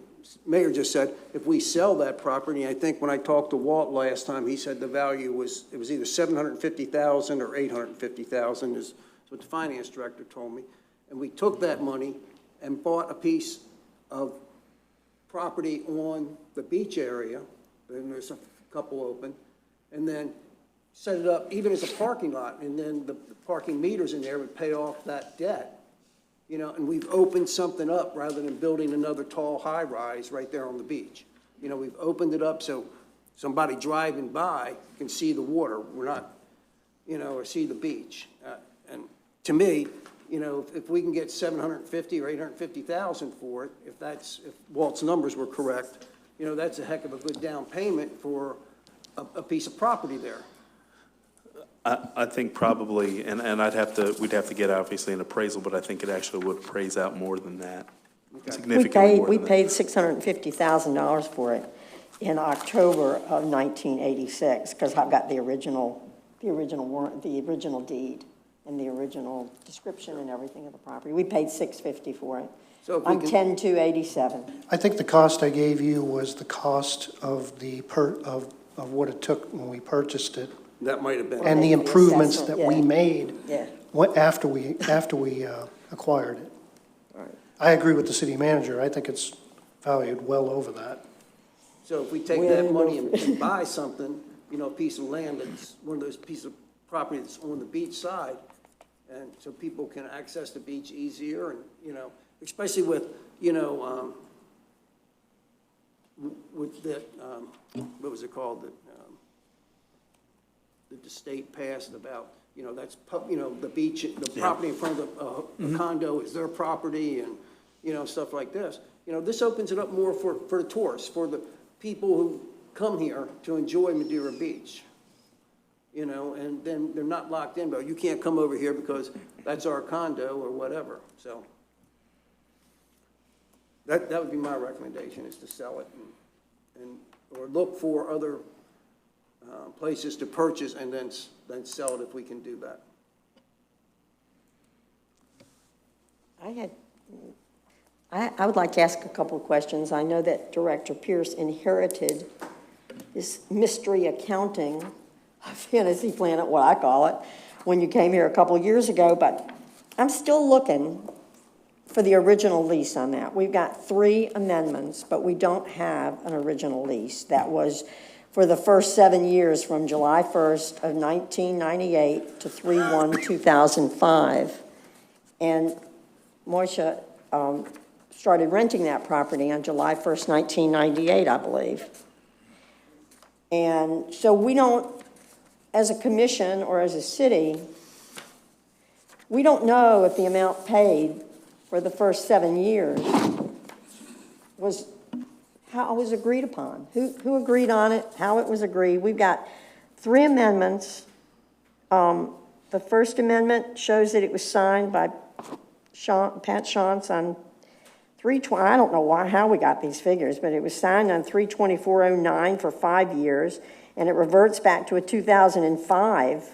mayor just said, if we sell that property, I think when I talked to Walt last time, he said the value was, it was either $750,000 or $850,000 is what the finance director told me. And we took that money and bought a piece of property on the beach area, and there's a couple open, and then set it up even as a parking lot, and then the parking meters in there would pay off that debt. You know, and we've opened something up rather than building another tall high-rise right there on the beach. You know, we've opened it up so somebody driving by can see the water. We're not, you know, or see the beach. And to me, you know, if we can get $750,000 or $850,000 for it, if Walt's numbers were correct, you know, that's a heck of a good down payment for a piece of property there. I think probably, and we'd have to get obviously an appraisal, but I think it actually would appraise out more than that. Okay. Significantly more We than that. paid $650,000 for it in October of 1986, because I've got the original warrant, the original deed, and the original description and everything of the property. We paid $650 for it. So if we On can- 10/2/87. I think the cost I gave you was the cost of of what it took when we purchased it, That might have been. and the the improvements that assessment, we yeah. made Yeah. after we acquired it. Right. I agree with the city manager. I think it's valued well over that. So if we take that money and buy something, you know, a piece of land that's one of those pieces of property that's on the beach side, and so people can access the beach easier, and, you know, especially with, you know, with that, what was it called, that the state passed about, you know, that's, you know, the beach, the property in front of the condo is their property, and, you know, stuff like this. You know, this opens it up more for the tourists, for the people who come here to enjoy Madeira Beach. You know, and then they're not locked in, but you can't come over here because that's our condo or whatever, so. That would be my recommendation, is to sell it or look for other places to purchase and then sell it if we can do that. I would like to ask a couple of questions. I know that Director Pierce inherited this mystery accounting Fantasy Planet, what I call it, when you came here a couple of years ago, but I'm still looking for the original lease on that. We've got 3 amendments, but we don't have an original lease. That was for the first 7 years from July 1st of 1998 to 3/1/2005. And Moisha started renting that property on July 1st, 1998, I believe. And so we don't, as a commission or as a city, we don't know if the amount paid for the first 7 years was how it was agreed upon. Who agreed on it, how it was agreed. We've got 3 amendments. The first amendment shows that it was signed by Pat Shantz on 3/20, I don't know how we got these figures, but it was signed on 3/24/09 for 5 years, and it reverts back to 2005,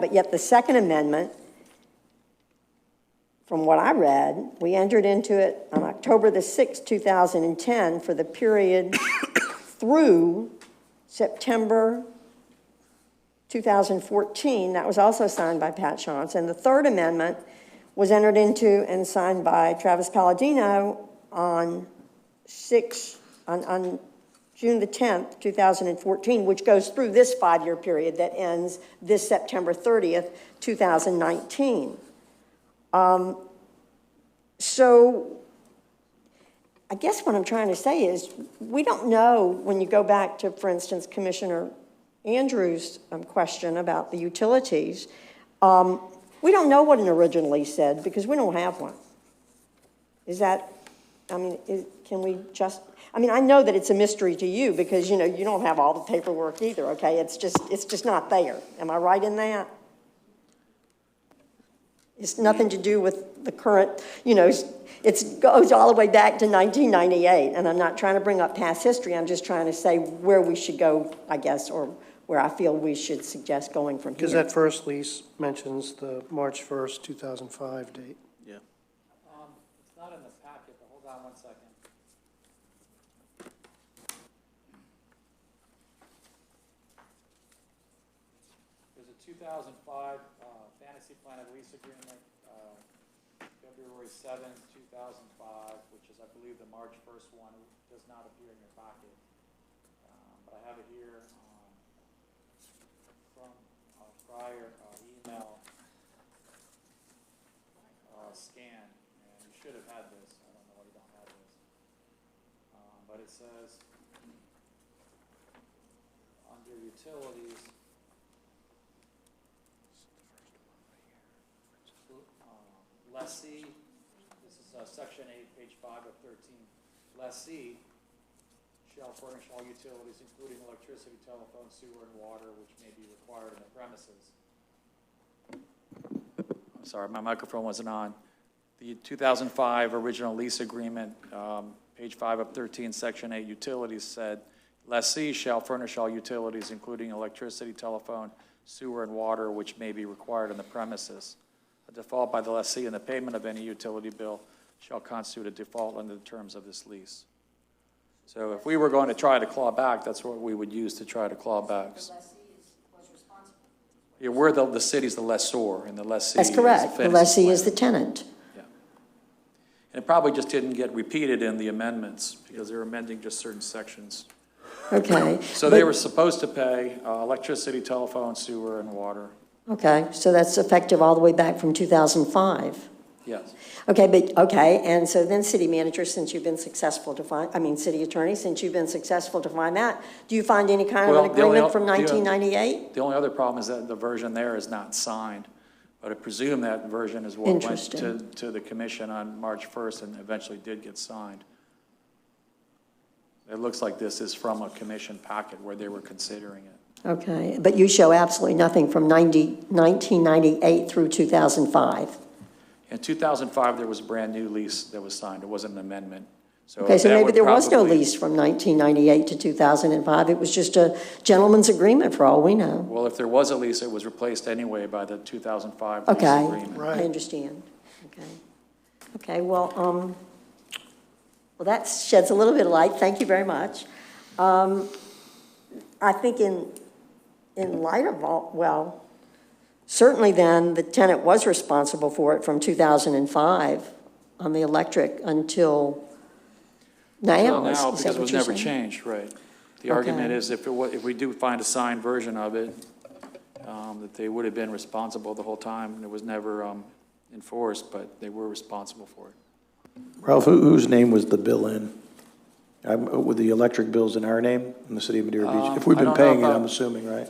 but yet the Second Amendment, from what I read, we entered into it on October the 6th, 2010, for the period through September 2014. That was also signed by Pat Shantz. And the Third Amendment was entered into and signed by Travis Palladino on June the 10th, 2014, which goes through this 5-year period that ends this September 30th, 2019. So I guess what I'm trying to say is we don't know, when you go back to, for instance, Commissioner Andrews' question about the utilities, we don't know what an original lease said because we don't have one. Is that, I mean, can we just, I mean, I know that it's a mystery to you because, you know, you don't have all the paperwork either, okay? It's just not there. Am I right in that? It's nothing to do with the current, you know, it goes all the way back to 1998, and I'm not trying to bring up past history. I'm just trying to say where we should go, I guess, or where I feel we should suggest going from here. Because that first lease mentions the March 1st, 2005 date. Yeah. It's not in the packet, but hold on one second. There's a 2005 fantasy plan of lease agreement, February 7th, 2005, which is, I believe, the March 1st one. It does not appear in your packet. But I have it here from a prior email scan, and you should have had this. I don't know why you don't have this. But it says, under utilities, lessee, this is section 8, page 5 of 13. Lessee shall furnish all utilities, including electricity, telephone, sewer, and water, which may be required in the premises. I'm sorry, my microphone wasn't on. The 2005 original lease agreement, page 5 of 13, section 8, utilities said, lessee shall furnish all utilities, including electricity, telephone, sewer, and water, which may be required in the premises. A default by the lessee in the payment of any utility bill shall constitute a default under the terms of this lease. So if we were going to try to claw back, that's what we would use to try to claw back. Yeah, we're the city's the lessor, and the lessee That's correct. is The lessee is the tenant. Yeah. And it probably just didn't get repeated in the amendments because they're amending just certain sections. Okay. So they were supposed to pay electricity, telephone, sewer, and water. Okay, so that's effective all the way back from 2005. Yes. Okay, and so then city manager, since you've been successful to find, city attorney, since you've been successful to find that, do you find any kind of an agreement from 1998? The only other problem is that the version there is not signed. But I presume that version is what went to the commission on March 1st and eventually did get signed. It looks like this is from a commission packet where they were considering it. Okay, but you show absolutely nothing from 1998 through 2005. In 2005, there was a brand-new lease that was signed. It wasn't an amendment. So Okay, so maybe there was no lease from 1998 to 2005. It was just a gentleman's agreement for all we know. Well, if there was a lease, it was replaced anyway by the 2005 lease Okay, agreement. I understand. Okay, well, that sheds a little bit of light. Thank you very much. I think in light of all, well, certainly then the tenant was responsible for it from 2005 on the electric until now. Until now, Is because that it what was you're never saying? changed, right. The argument is if we do find a signed version of it, that they would have been responsible the whole time, and it was never enforced, but they were responsible for it. Ralph, whose name was the bill in? With the electric bills in our name, in the city of Madeira Beach? If we've I been don't know paying it, about- I'm assuming, right?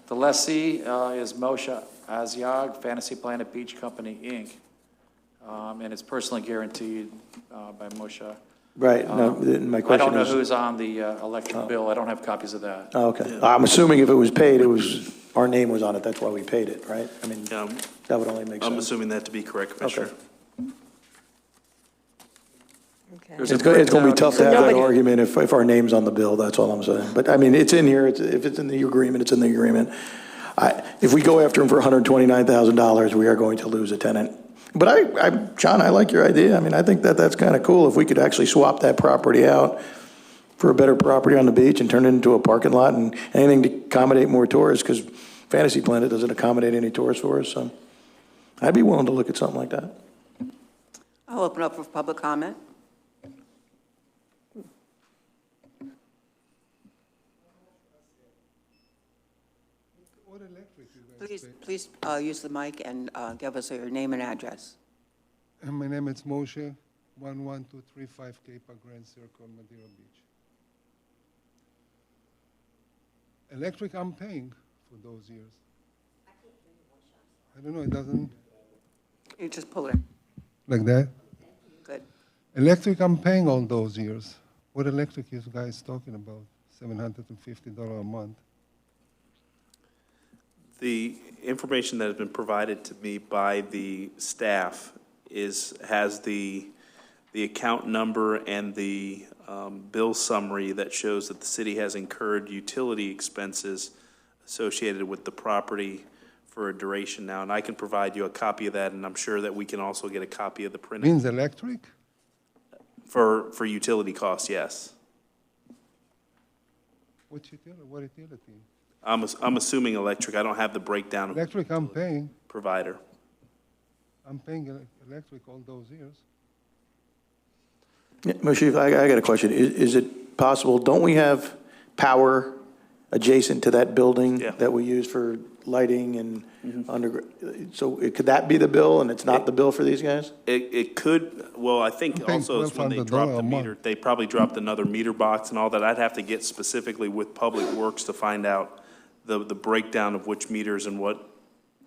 The lessee is Moshe Azyag, Fantasy Planet Beach Company, Inc., and it's personally guaranteed by Moshe. Right, no, my I question don't know is. who's on the electric bill. I don't have copies of that. Oh, okay. I'm assuming if it was paid, it was our name was on it, that's why we paid it, right? I mean, Yeah, that would only make sense. I'm assuming that to be correct, Commissioner. Okay. Okay. There's a It's going to be breakdown- tough to have that Nobody- argument if our name's on the bill, that's all I'm saying. But I mean, it's in here, if it's in the agreement, it's in the agreement. If we go after them for $129,000, we are going to lose a tenant. But John, I like your idea. I mean, I think that's kind of cool if we could actually swap that property out for a better property on the beach and turn it into a parking lot and anything to accommodate more tourists, because Fantasy Planet doesn't accommodate any tourists for us, so I'd be willing to look at something like that. I'll open up for public comment. Please use the mic and give us your name and address. My name is Moshe, 11235 Cape Grand Circle, Madeira Beach. Electric, I'm paying for those years. I don't know, it doesn't, You just pull it. like that? Good. Electric, I'm paying all those years. What electric is you guys talking about? $750 a month. The information that has been provided to me by the staff has the account number and the bill summary that shows that the city has incurred utility expenses associated with the property for a duration now. And I can provide you a copy of that, and I'm sure that we can also get a copy of the print. Means electric? For utility costs, yes. What utility? I'm assuming electric. I don't have the breakdown of Electric, I'm paying. provider. I'm paying electric all those years. Yeah, Moshe, I got a question. Is it possible, don't we have power adjacent to that building Yeah. that we use for lighting and underground? So could that be the bill and it's not the bill for these guys? It could, well, I think I'm paying also it's when they $1,200 drop the a month. meter, they probably dropped another meter box and all that. I'd have to get specifically with Public Works to find out the breakdown of which meters and what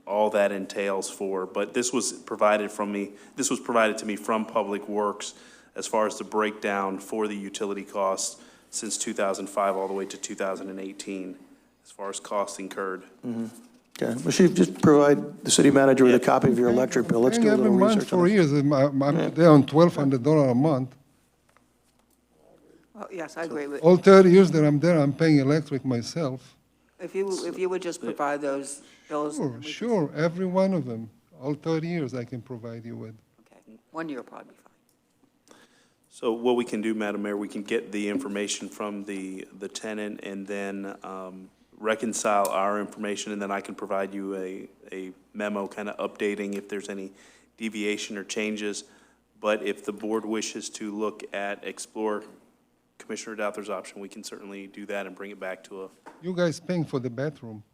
all that entails for. But this was provided to me from Public Works as far as the breakdown for the utility costs since 2005 all the way to 2018, as far as costs incurred. Okay, Moshe, just provide the city manager with a copy of your electric bill. Let's Paying do a little every month research for on it. years. I'm there on $1,200 a month. Oh, yes, I agree with, All 30 years that I'm there, I'm paying electric myself. if you would just provide those bills. Sure, every one of them. All 30 years I can provide you with. Okay, 1 year probably fine. So what we can do, Madam Mayor, we can get the information from the tenant and then reconcile our information, and then I can provide you a memo kind of updating if there's any deviation or changes. But if the board wishes to explore Commissioner Douther's option, we can certainly do that and bring it back to You guys paying for the bathroom.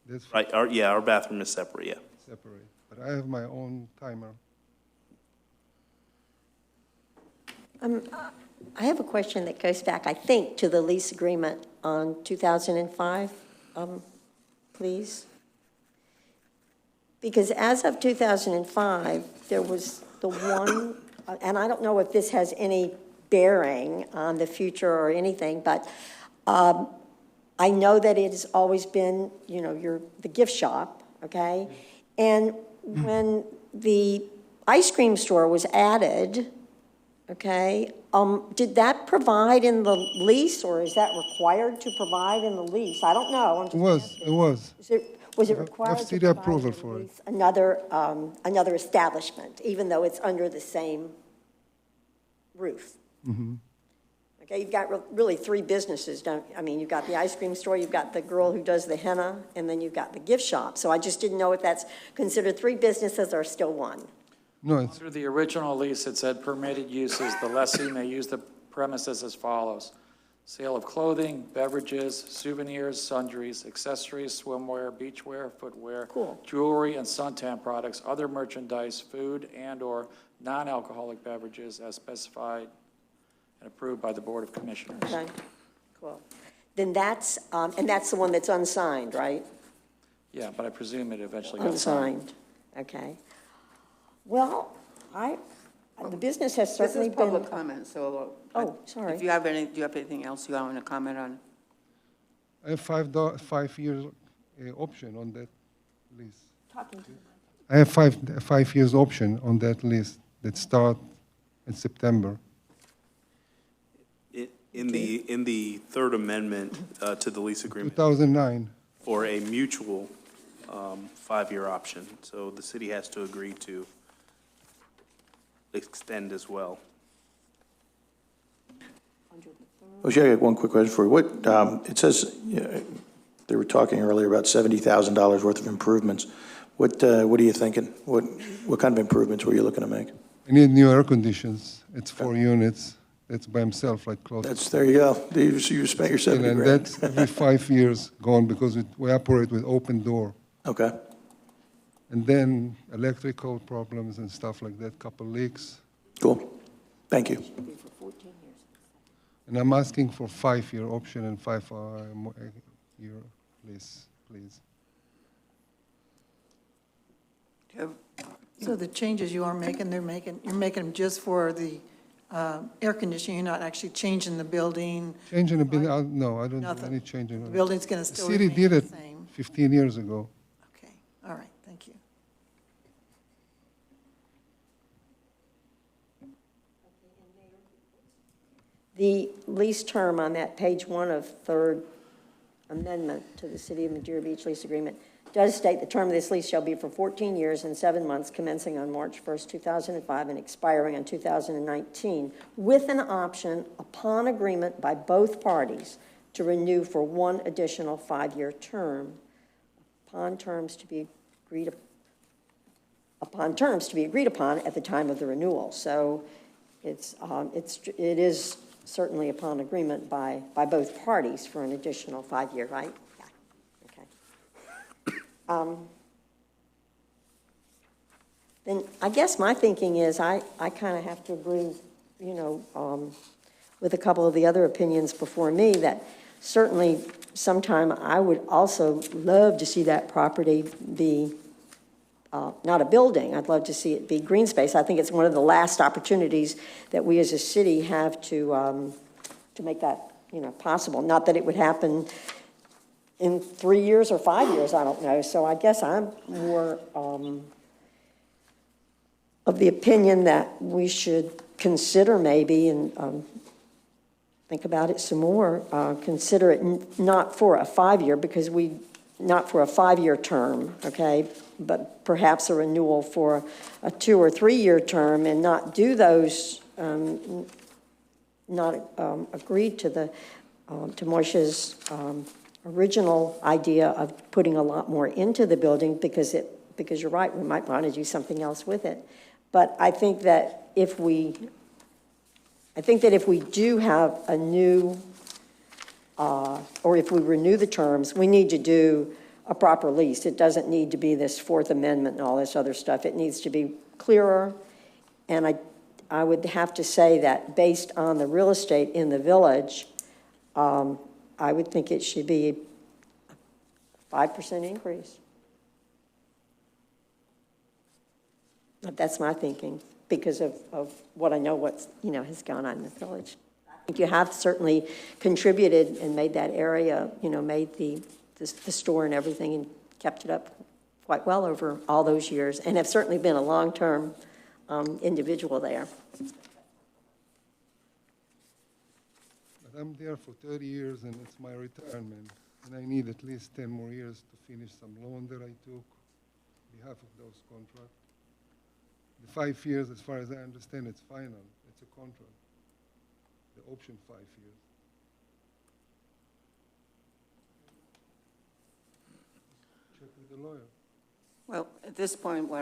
That's right. Our bathroom is separate, yeah. separate. But I have my own timer. I have a question that goes back, I think, to the lease agreement on 2005, please. Because as of 2005, there was the one, and I don't know if this has any bearing on the future or anything, but I know that it has always been, the gift shop, okay? And when the ice cream store was added, okay, did that provide in the lease, or is that required to provide in the lease? I don't know, I'm just asking. It was. Was it required I've to seen the provide approval in the for it. lease another establishment, even though it's under the same roof? Okay, you've got really 3 businesses, you've got the ice cream store, you've got the girl who does the henna, and then you've got the gift shop. So I just didn't know if that's considered 3 businesses or still one. No, it's, Under the original lease, it said permitted uses, the lessee may use the premises as follows: sale of clothing, beverages, souvenirs, sundries, accessories, swimwear, beachwear, footwear, Cool. jewelry, and suntan products, other merchandise, food, and/or non-alcoholic beverages as specified and approved by the Board of Commissioners. Okay, cool. Then that's, and that's the one that's unsigned, right? Yeah, but I presume it eventually got signed. Unsigned, okay. Well, the business has This certainly is been. public comment, so. Oh, sorry. If you have do you have anything else you want to comment on? I have 5 years option on that lease. I have five years option on that lease that start in September. In the third amendment to the lease agreement, 2009. for a mutual 5-year option, so the city has to agree to extend as well. Jose, I got one quick question for you. What, it says, they were talking earlier about $70,000 worth of improvements. What are you thinking? What kind of improvements were you looking to make? I need new air conditions. It's 4 units. That's by himself, like close. There you go. You spent your 70 And grand. that's every 5 years gone because we operate with open door. Okay. And then electrical problems and stuff like that, couple leaks. Cool. Thank you. And I'm asking for 5-year option and 5-year lease, please. So the changes you are making, you're making them just for the air conditioning, you're not actually changing the building? Changing the building, no, I don't do Nothing. any changing. The building's going to The still city remain did the it same? 15 years ago. Okay, all right, thank you. The lease term on that page 1 of third amendment to the City of Madeira Beach lease agreement does state the term of this lease shall be for 14 years and 7 months, commencing on March 1st, 2005, and expiring on 2019, with an option upon agreement by both parties to renew for 1 additional 5-year term upon terms to be agreed upon at the time of the renewal. So it is certainly upon agreement by both parties for an additional 5-year, right? Yeah. Okay. Then I guess my thinking is I kind of have to agree, with a couple of the other opinions before me that certainly sometime I would also love to see that property be not a building. I'd love to see it be green space. I think it's one of the last opportunities that we as a city have to make that, possible. Not that it would happen in 3 years or 5 years, I don't know. So I guess I'm more of the opinion that we should consider maybe and think about it some more, consider it not for a 5-year not for a 5-year term, okay, but perhaps a renewal for a 2 or 3 year term and not do those, not agreed to to Moishe's original idea of putting a lot more into the building because you're right, we might want to do something else with it. But I think that if we do have a new, or if we renew the terms, we need to do a proper lease. It doesn't need to be this Fourth Amendment and all this other stuff. It needs to be clearer. And I would have to say that based on the real estate in the village, I would think it should be a 5% increase. But that's my thinking because of what I know has gone on in the village. I think you have certainly contributed and made that area, made the store and everything and kept it up quite well over all those years and have certainly been a long-term individual there. But I'm there for 30 years and it's my retirement. And I need at least 10 more years to finish some loan that I took on behalf of those contracts. The 5 years, as far as I understand, it's final. It's a contract. The option 5 years. Check with the lawyer. Well, at this point, what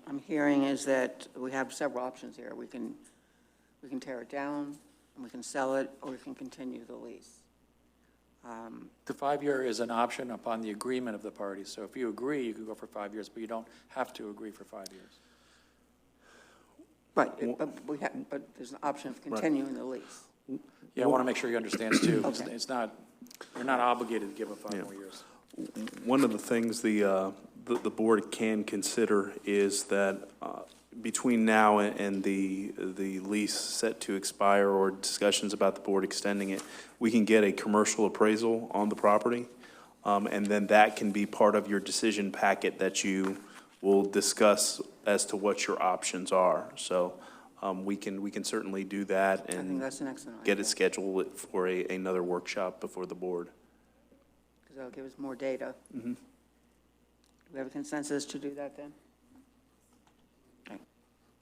I'm hearing is that we have several options here. We can tear it down, and we can sell it, or we can continue the lease. The 5-year is an option upon the agreement of the parties. So if you agree, you can go for 5 years, but you don't have to agree for 5 years. Right, but there's an option of continuing the lease. Yeah, I want to make sure you understand too. Okay. It's not, you're not obligated to give them 5 more years. One of the things the board can consider is that between now and the lease set to expire or discussions about the board extending it, we can get a commercial appraisal on the property And then that can be part of your decision packet that you will discuss as to what your options are. So we can certainly do that I think and that's an excellent get idea. it scheduled for another workshop before the board. Because that'll give us more data. Mhm. Do we have a consensus to do that then? Okay.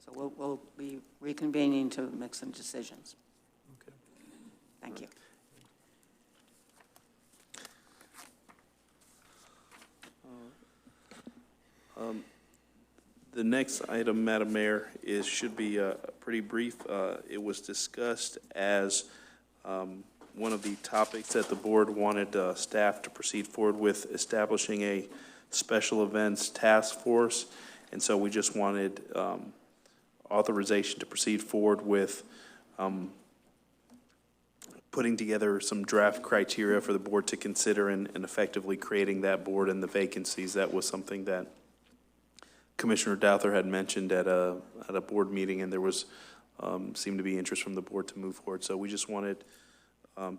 So we'll be reconvening to make some decisions. Okay. Thank you. The next item, Madam Mayor, should be pretty brief. It was discussed as one of the topics that the board wanted staff to proceed forward with, establishing a special events task force. And so we just wanted authorization to proceed forward with putting together some draft criteria for the board to consider and effectively creating that board and the vacancies. That was something that Commissioner Douther had mentioned at a board meeting, and there was seemed to be interest from the board to move forward. So we just wanted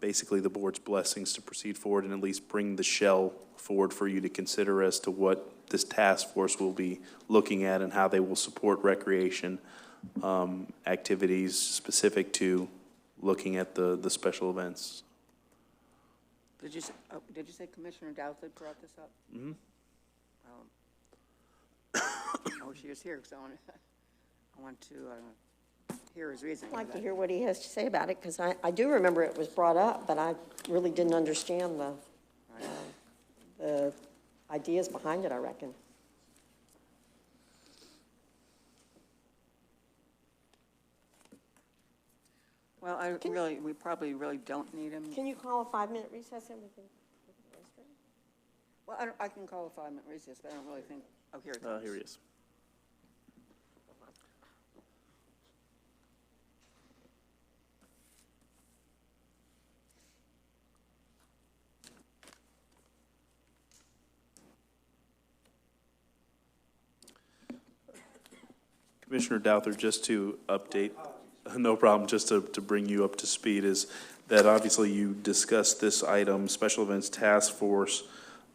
basically the board's blessings to proceed forward and at least bring the shell forward for you to consider as to what this task force will be looking at and how they will support recreation activities specific to looking at the special events. Did you say Commissioner Douthit brought this up? Mm-hmm. I wish he was here because I want to hear his reasoning. I'd like to hear what he has to say about it, because I do remember it was brought up, but I really didn't understand the ideas behind it, I reckon. Well, we probably really don't need him. Can you call a 5-minute recess and we can go to the restroom? Well, I can call a 5-minute recess, but I don't really think, oh, here it comes. Here he is. Commissioner Douther, just to update, no problem, just to bring you up to speed, is that obviously you discussed this item, Special Events Task Force,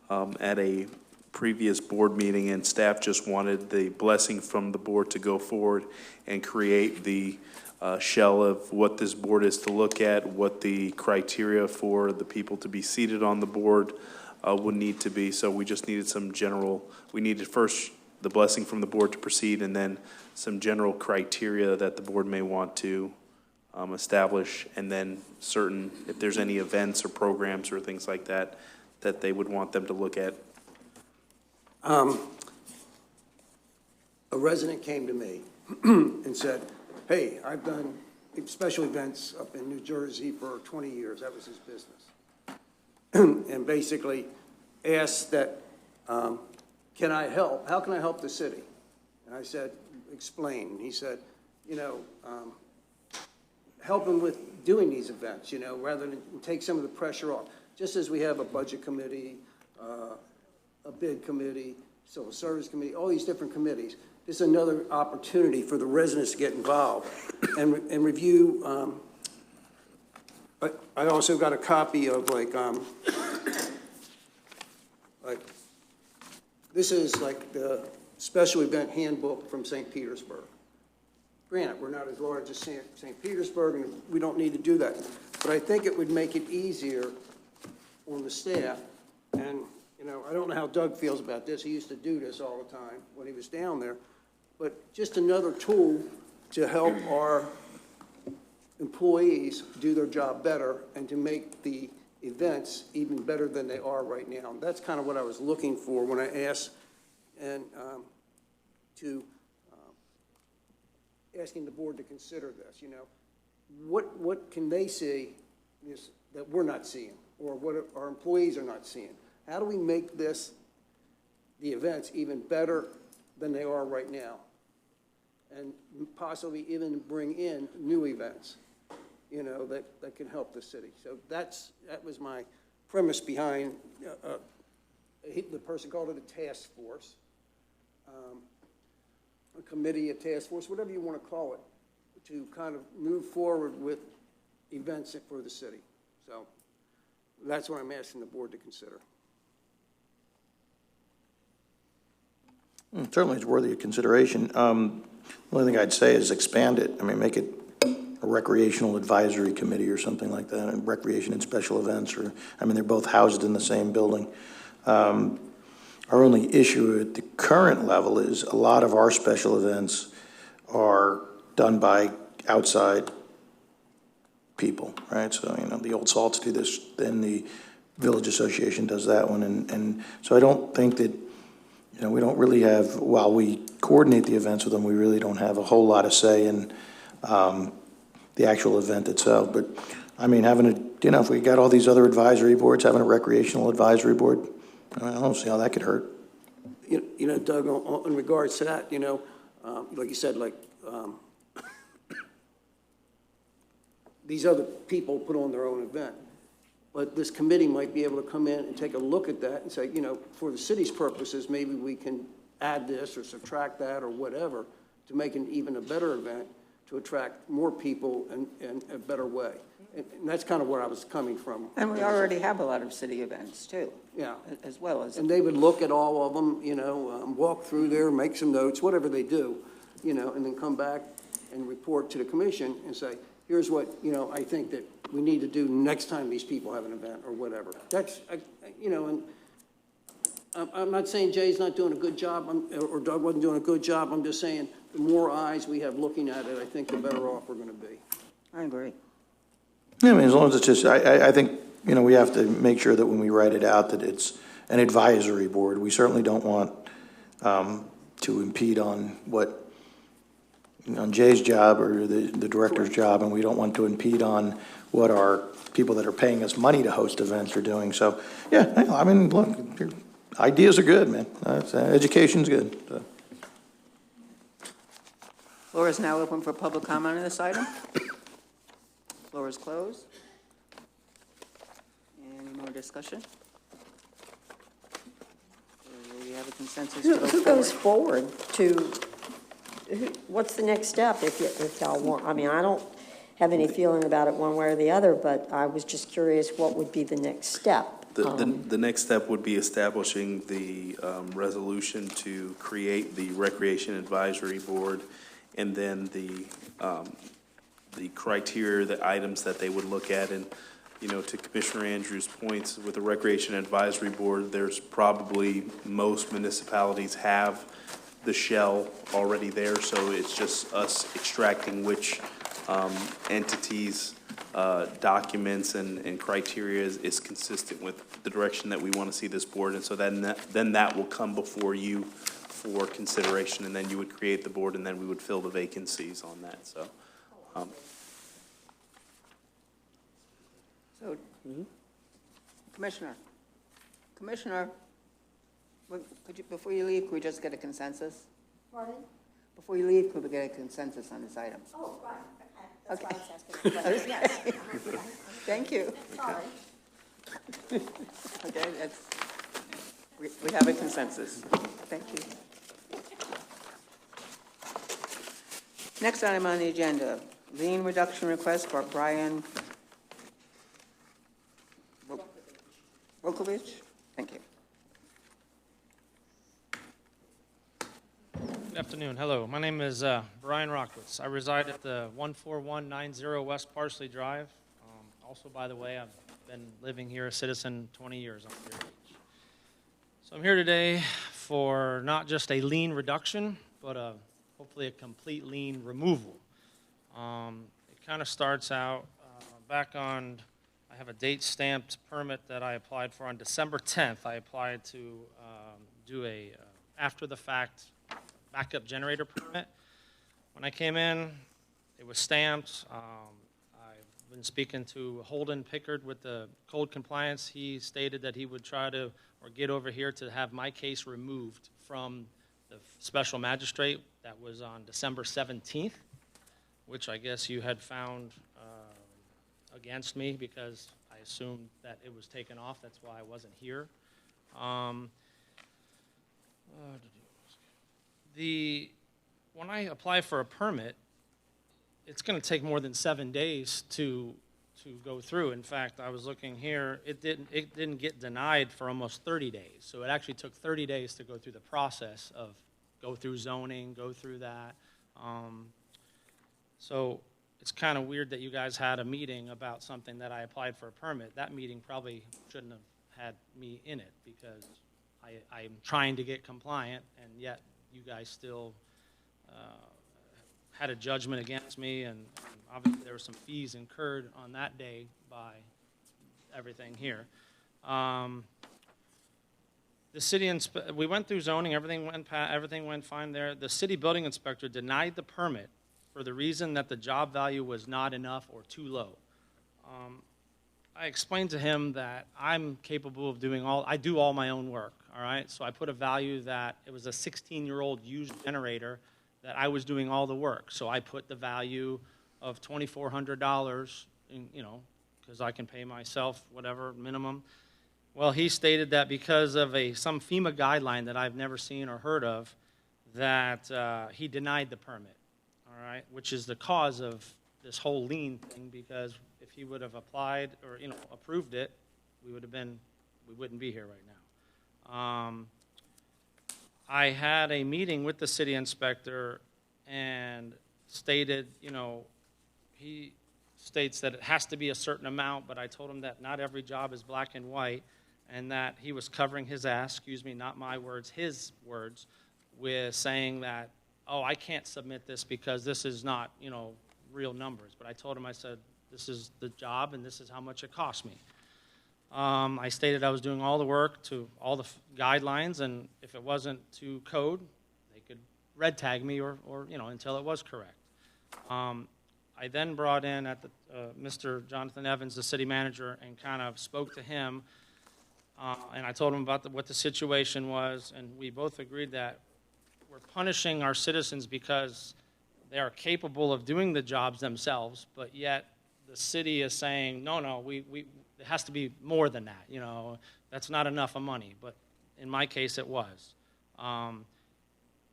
at a previous board meeting, and staff just wanted the blessing from the board to go forward and create the shell of what this board is to look at, what the criteria for the people to be seated on the board would need to be. So we just needed some general, we needed first the blessing from the board to proceed, and then some general criteria that the board may want to establish, and then certain, if there's any events or programs or things like that, that they would want them to look at. A resident came to me and said, hey, I've done special events up in New Jersey for 20 years. That was his business. And basically asked that, can I help? How can I help the city? And I said, explain. And he said, help him with doing these events, rather than take some of the pressure off. Just as we have a budget committee, a bid committee, civil service committee, all these different committees. This is another opportunity for the residents to get involved and review. But I also got a copy of like this is like the special event handbook from St. Petersburg. Granted, we're not as large as St. Petersburg, and we don't need to do that. But I think it would make it easier on the staff. And, I don't know how Doug feels about this. He used to do this all the time when he was down there. But just another tool to help our employees do their job better and to make the events even better than they are right now. And that's kind of what I was looking for when I asked and asking the board to consider this, What can they see that we're not seeing, or what our employees are not seeing? How do we make the events even better than they are right now? And possibly even bring in new events, that can help the city. So that was my premise behind, the person called it a task force, a committee, a task force, whatever you want to call it, to kind of move forward with events for the city. So that's what I'm asking the board to consider. Certainly, it's worthy of consideration. The only thing I'd say is expand it. I mean, make it a recreational advisory committee or something like that, and recreation and special events, or, I mean, they're both housed in the same building. Our only issue at the current level is a lot of our special events are done by outside people, right? So, you know, the Old Salts do this, then the Village Association does that one, and so I don't think that, you know, we don't really have, while we coordinate the events with them, we really don't have a whole lot of say in the actual event itself. But, I mean, having a, you know, if we got all these other advisory boards, having a recreational advisory board, I don't see how that could hurt. You know, Doug, in regards to that, you know, like you said, like, these other people put on their own event. But this committee might be able to come in and take a look at that and say, you know, for the city's purposes, maybe we can add this or subtract that or whatever to make an even a better event to attract more people in a better way. And that's kind of where I was coming from. And we already have a lot of city events, too. Yeah. As well as. And they would look at all of them, you know, walk through there, make some notes, whatever they do, you know, and then come back and report to the commission and say, here's what, you know, I think that we need to do next time these people have an event or whatever. That's, you know, and I'm not saying Jay's not doing a good job or Doug wasn't doing a good job. I'm just saying the more eyes we have looking at it, I think the better off we're going to be. I agree. Yeah, I mean, as long as it's just, I think, you know, we have to make sure that when we write it out that it's an advisory board. We certainly don't want to impede on what, on Jay's job or the director's job, and we don't want to impede on what our people that are paying us money to host events are doing. So, yeah, I mean, look, your ideas are good, man. Education's good. So. Floor is now open for public comment on this item. Floor is closed. Any more discussion? Do we have a consensus to go Who goes forward to, what's the next step if y'all want? I mean, I don't have any feeling about it one way or the other, but I was just curious what would be the next step. The next step would be establishing the resolution to create the Recreation Advisory Board, and then the criteria, the items that they would look at. And, you know, to Commissioner Andrews' points, with the Recreation Advisory Board, there's probably most municipalities have the shell already there, so it's just us extracting which entities, documents, and criteria is consistent with the direction that we want to see this board. And so then that will come before you for consideration, and then you would create the board, and then we would fill the vacancies on that. So, Commissioner, could you, before you leave, could we just get a consensus? Pardon? Before you leave, could we get a consensus on this item? Oh, right, okay. That's why I was asking. Yes. Thank you. Sorry. Okay, we have a consensus. Thank you. Next item on the agenda, lien reduction request for Brian Rokovich. Thank you. Good afternoon. Hello. My name is Brian Rockwitz. I reside at the 14190 West Parsley Drive. Also, by the way, I've been living here, a citizen, 20 years on Deer Beach. So I'm here today for not just a lien reduction, but hopefully a complete lien removal. It kind of starts out back on, I have a date-stamped permit that I applied for on December 10th. I applied to do a after-the-fact backup generator permit. When I came in, it was stamped. I've been speaking to Holden Pickard with the code compliance. He stated that he would try to, or get over here to have my case removed from the special magistrate. That was on December 17th, which I guess you had found against me because I assumed that it was taken off. That's why I wasn't here. When I apply for a permit, it's going to take more than 7 days to go through. In fact, I was looking here, it didn't get denied for almost 30 days. So it actually took 30 days to go through the process of go through zoning, go through that. So it's kind of weird that you guys had a meeting about something that I applied for a permit. That meeting probably shouldn't have had me in it because I'm trying to get compliant, and yet you guys still had a judgment against me, and obviously there were some fees incurred on that day by everything here. The city we went through zoning, everything went fine there. The city building inspector denied the permit for the reason that the job value was not enough or too low. I explained to him that I'm capable of I do all my own work, all right? So I put a value that it was a 16-year-old used generator that I was doing all the work. So I put the value of $2,400, because I can pay myself whatever minimum. Well, he stated that because of some FEMA guideline that I've never seen or heard of, that he denied the permit, all right, which is the cause of this whole lien thing, because if he would have applied or, approved it, we wouldn't be here right now. I had a meeting with the city inspector and stated, he states that it has to be a certain amount, but I told him that not every job is black and white, and that he was covering his ass, not my words, his words, with saying that, oh, I can't submit this because this is not, real numbers. But I told him, I said, this is the job and this is how much it cost me. I stated I was doing all the work to all the guidelines, and if it wasn't to code, they could red tag me or until it was correct. I then brought in Mr. Jonathan Evans, the city manager, and kind of spoke to him, and I told him about what the situation was, and we both agreed that we're punishing our citizens because they are capable of doing the jobs themselves, but yet the city is saying, no, it has to be more than that. That's not enough of money, but in my case it was.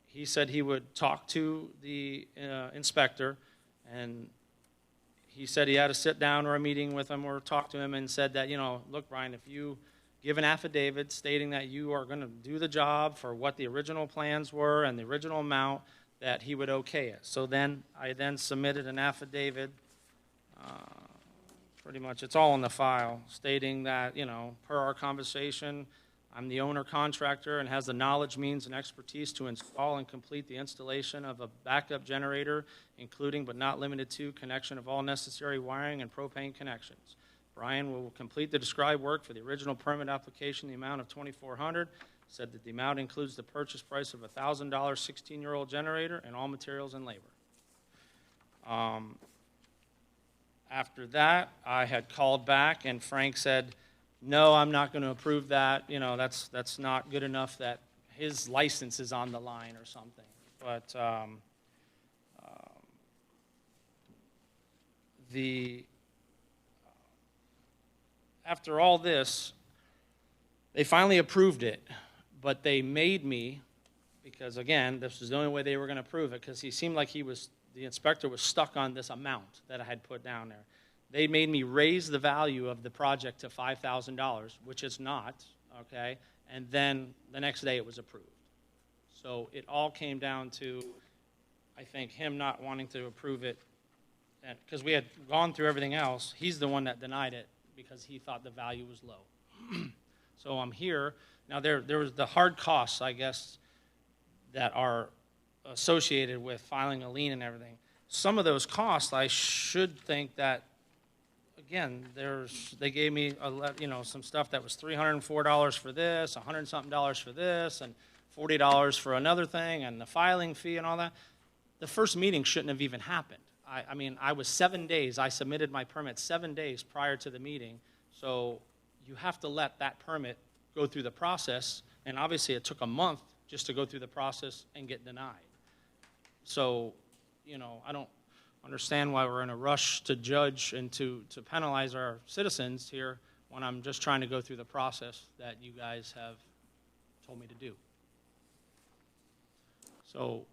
He said he would talk to the inspector, and he said he had to sit down or a meeting with him or talk to him, and said that, look, Brian, if you give an affidavit stating that you are going to do the job for what the original plans were and the original amount, that he would okay it. So then I submitted an affidavit, pretty much it's all in the file, stating that, per our conversation, I'm the owner contractor and has the knowledge, means, and expertise to install and complete the installation of a backup generator, including but not limited to connection of all necessary wiring and propane connections. Brian will complete the described work for the original permit application, the amount of $2,400. Said that the amount includes the purchase price of a $1,000 16-year-old generator and all materials and labor. After that, I had called back, and Frank said, no, I'm not going to approve that. That's not good enough, that his license is on the line or something. But after all this, they finally approved it, but they made me, because again, this was the only way they were going to approve it, because he seemed like the inspector was stuck on this amount that I had put down there. They made me raise the value of the project to $5,000, which it's not, okay? And then the next day it was approved. So it all came down to, I think, him not wanting to approve it, because we had gone through everything else. He's the one that denied it because he thought the value was low. So I'm here. Now, there was the hard costs, I guess, that are associated with filing a lien and everything. Some of those costs, I should think that, again, they gave me some stuff that was $304 for this, $100-something for this, and $40 for another thing, and the filing fee and all that. The first meeting shouldn't have even happened. I was 7 days. I submitted my permit 7 days prior to the meeting, so you have to let that permit go through the process, and obviously it took a month just to go through the process and get denied. So, I don't understand why we're in a rush to judge and to penalize our citizens here when I'm just trying to go through the process that you guys have told me to do. So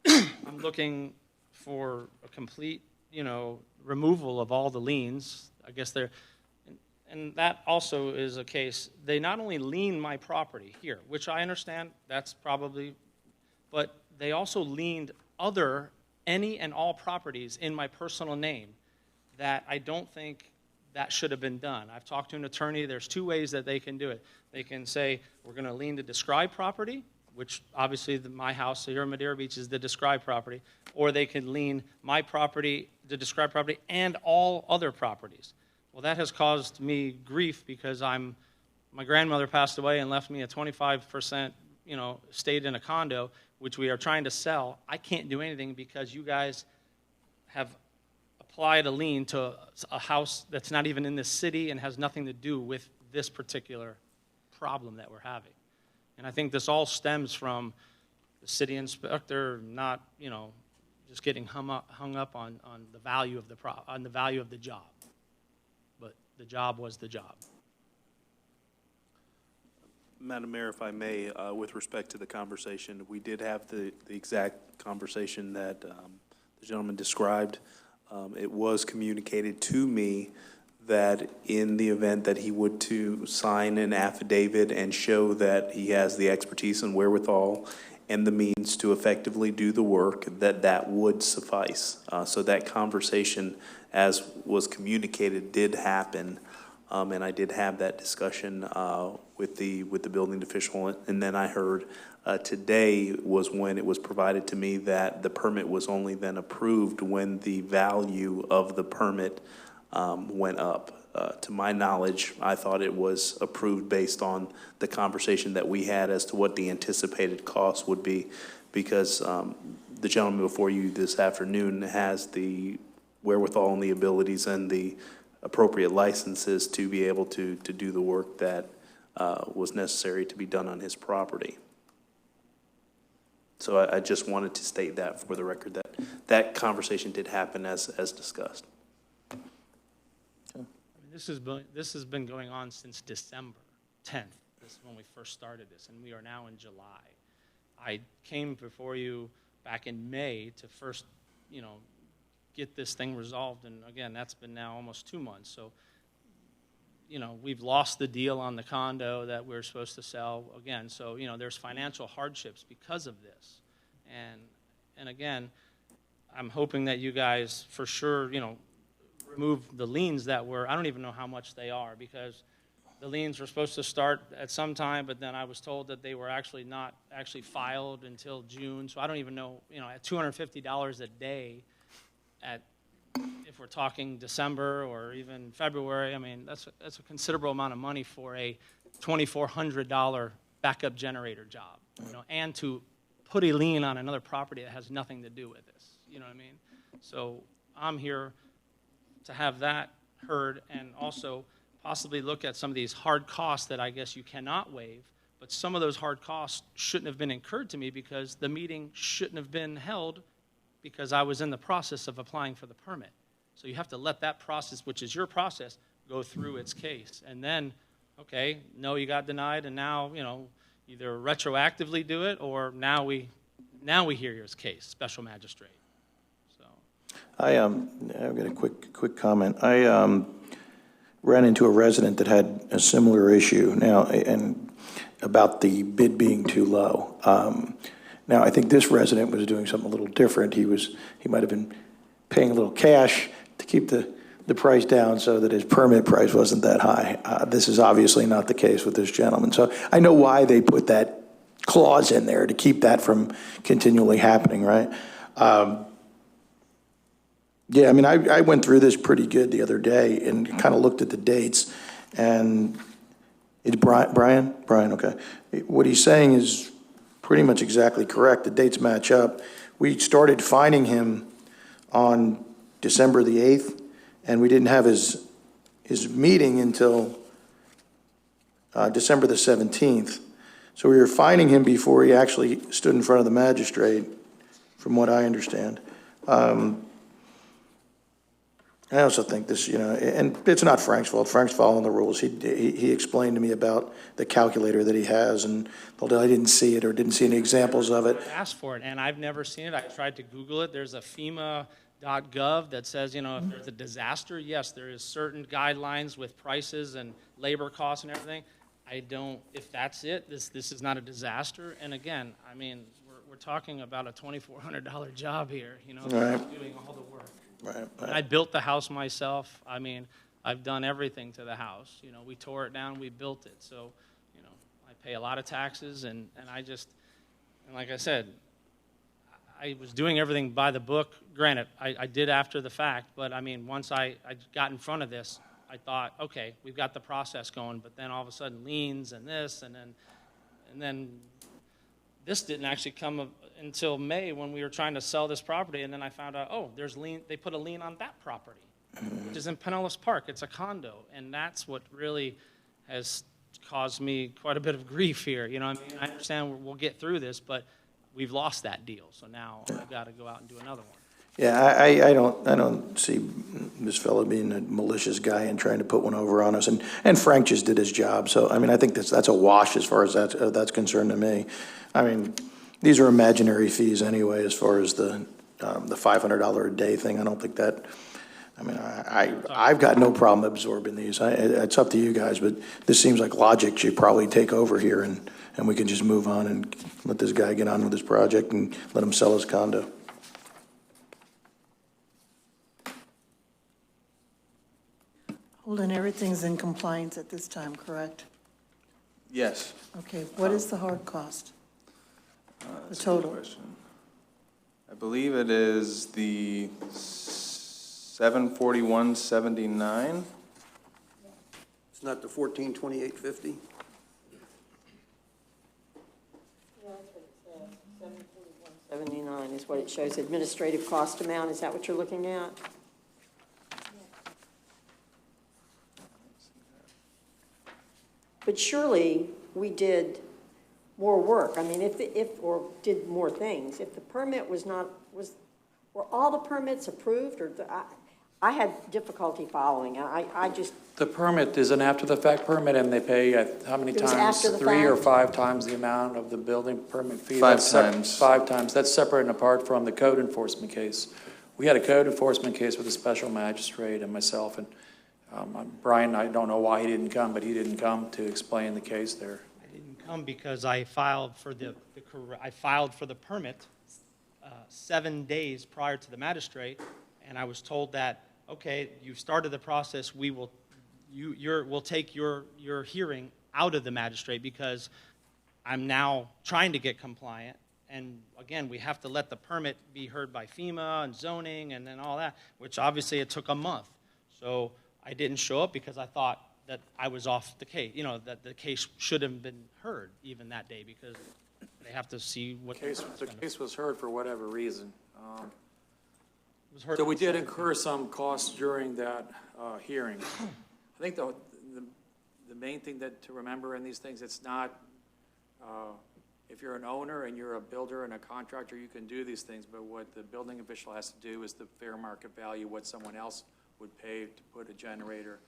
I'm looking for a complete, removal of all the liens. I guess and that also is a case. They not only lien my property here, which I understand, that's probably, but they also liened any and all properties in my personal name that I don't think that should have been done. I've talked to an attorney. There's two ways that they can do it. They can say, we're going to lien the described property, which obviously my house here in Madeira Beach is the described property, or they can lien my property, the described property, and all other properties. Well, that has caused me grief because my grandmother passed away and left me a 25%, stayed in a condo, which we are trying to sell. I can't do anything because you guys have applied a lien to a house that's not even in this city and has nothing to do with this particular problem that we're having. And I think this all stems from the city inspector not, just getting hung up on the value of the job. But the job was the job. Madam Mayor, if I may, with respect to the conversation, we did have the exact conversation that the gentleman described. It was communicated to me that in the event that he would to sign an affidavit and show that he has the expertise and wherewithal and the means to effectively do the work, that would suffice. So that conversation, as was communicated, did happen. And I did have that discussion with the building official. And then I heard today was when it was provided to me that the permit was only then approved when the value of the permit went up. To my knowledge, I thought it was approved based on the conversation that we had as to what the anticipated cost would be, because the gentleman before you this afternoon has the wherewithal and the abilities and the appropriate licenses to be able to do the work that was necessary to be done on his property. So I just wanted to state that for the record, that that conversation did happen as discussed. This has been going on since December 10th. This is when we first started this, and we are now in July. I came before you back in May to first, get this thing resolved, and again, that's been now almost 2 months. So, we've lost the deal on the condo that we're supposed to sell again. So, there's financial hardships because of this, and again, I'm hoping that you guys for sure, remove the liens that were, I don't even know how much they are, because the liens were supposed to start at some time, but then I was told that they were actually not actually filed until June. So I don't even know, at $250 a day, if we're talking December or even February, I mean, that's a considerable amount of money for a $2,400 backup generator job, and to put a lien on another property that has nothing to do with this, you know what I mean? So I'm here to have that heard and also possibly look at some of these hard costs that I guess you cannot waive, but some of those hard costs shouldn't have been incurred to me because the meeting shouldn't have been held because I was in the process of applying for the permit. So you have to let that process, which is your process, go through its case. And then, okay, no, you got denied, and now, either retroactively do it or now we hear your case, special magistrate. I've got a quick comment. I ran into a resident that had a similar issue now, and about the bid being too low. Now, I think this resident was doing something a little different. He might have been paying a little cash to keep the price down so that his permit price wasn't that high. This is obviously not the case with this gentleman. So I know why they put that clause in there, to keep that from continually happening, right? Yeah, I mean, I went through this pretty good the other day and kind of looked at the dates, and it's Brian, okay. What he's saying is pretty much exactly correct. The dates match up. We started finding him on December the 8th, and we didn't have his meeting until December the 17th. So we were finding him before he actually stood in front of the magistrate, from what I understand. I also think this, and it's not Frank's fault. Frank's following the rules. He explained to me about the calculator that he has, and although I didn't see it or didn't see any examples of it. I asked for it, and I've never seen it. I tried to Google it. There's a FEMA.gov that says, if there's a disaster, yes, there is certain guidelines with prices and labor costs and everything. If that's it, this is not a disaster. And again, I mean, we're we're talking about a $2,400 job here, you know, Right. doing all the work. Right. And I built the house myself. I mean, I've done everything to the house. You know, we tore it down, we built it. So, you know, I pay a lot of taxes, and I just, and like I said, I was doing everything by the book. Granted, I did after the fact, but I mean, once I got in front of this, I thought, okay, we've got the process going, but then all of a sudden liens and this, and then this didn't actually come until May when we were trying to sell this property, and then I found out, oh, there's lien, they put a lien on that property, which is in Pinellas Park. It's a condo, and that's what really has caused me quite a bit of grief here. You know what I mean? I understand we'll get through this, but we've lost that deal, so now I've got to go out and do another one. Yeah, I don't see this fellow being a malicious guy and trying to put one over on us. And Frank just did his job. So, I mean, I think that's a wash as far as that's concerned to me. I mean, these are imaginary fees anyway, as far as the $500 a day thing. I don't think that, I mean, I've got no problem absorbing these. It's up to you guys, but this seems like logic should probably take over here, and we can just move on and let this guy get on with his project and let him sell his condo. Holden, everything's in compliance at this time, correct? Yes. Okay, what is the hard cost? The That's a good total? question. I believe it is the $741.79. It's not the 1428.50? Yeah, that's what it says. $741.79 is what it shows. Administrative cost amount, is that what you're looking at? But surely we did more work. I mean, or did more things. If the permit were all the permits approved, or I had difficulty following. I just. The permit is an after-the-fact permit, and they pay, how many It was times? after the 3 or fact? 5 times the amount of the building permit fee. 5 That's times. 5 times. That's separate and apart from the code enforcement case. We had a code enforcement case with a special magistrate and myself, and Brian, I don't know why he didn't come, but he didn't come to explain the case there. I didn't come because I filed for the permit 7 days prior to the magistrate, and I was told that, okay, you started the process, we'll take your hearing out of the magistrate because I'm now trying to get compliant. And again, we have to let the permit be heard by FEMA and zoning and then all that, which obviously it took a month. So I didn't show up because I thought that I was off the case, that the case should have been heard even that day because they have to see what The case was heard for whatever reason. was heard. So we did incur some costs during that hearing. I think the main thing to remember in these things, it's not, if you're an owner and you're a builder and a contractor, you can do these things, but what the building official has to do is the fair market value, what someone else would pay to put a generator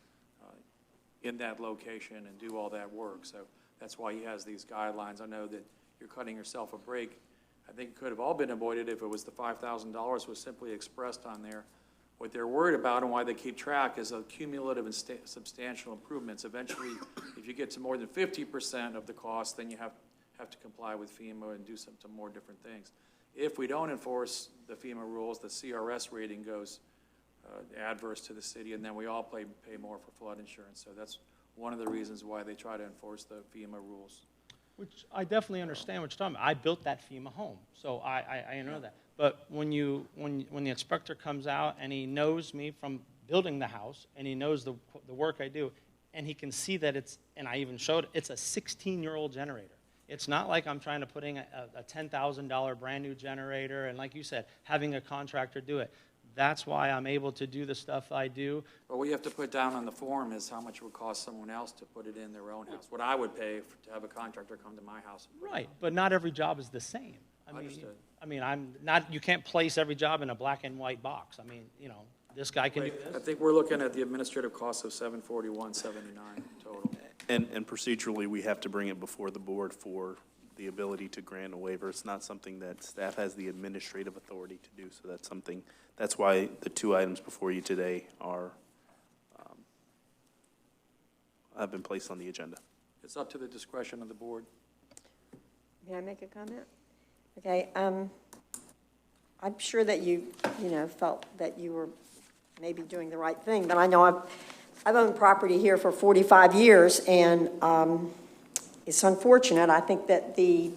in that location and do all that work. So that's why he has these guidelines. I know that you're cutting yourself a break. I think it could have all been avoided if it was the $5,000 was simply expressed on there. What they're worried about and why they keep track is cumulative and substantial improvements. Eventually, if you get to more than 50% of the cost, then you have to comply with FEMA and do some more different things. If we don't enforce the FEMA rules, the CRS rating goes adverse to the city, and then we all pay more for flood insurance. So that's one of the reasons why they try to enforce the FEMA rules. Which I definitely understand what you're talking about. I built that FEMA home, so I know that. But when the inspector comes out and he knows me from building the house, and he knows the work I do, and he can see that and I even showed it's a 16-year-old generator. It's not like I'm trying to put in a $10,000 brand new generator, and like you said, having a contractor do it. That's why I'm able to do the stuff I do. But what you have to put down on the form is how much it would cost someone else to put it in their own house. What I would pay to have a contractor come to my house. Right, but not every job is the same. Understood. You can't place every job in a black and white box. I mean, this guy can do this. I think we're looking at the administrative cost of $741.79 total. And procedurally, we have to bring it before the board for the ability to grant a waiver. It's not something that staff has the administrative authority to do, so that's why the 2 items before you today have been placed on the agenda. It's up to the discretion of the board. May I make a comment? Okay, I'm sure that you felt that you were maybe doing the right thing, but I know I've owned property here for 45 years, and it's unfortunate. I think that the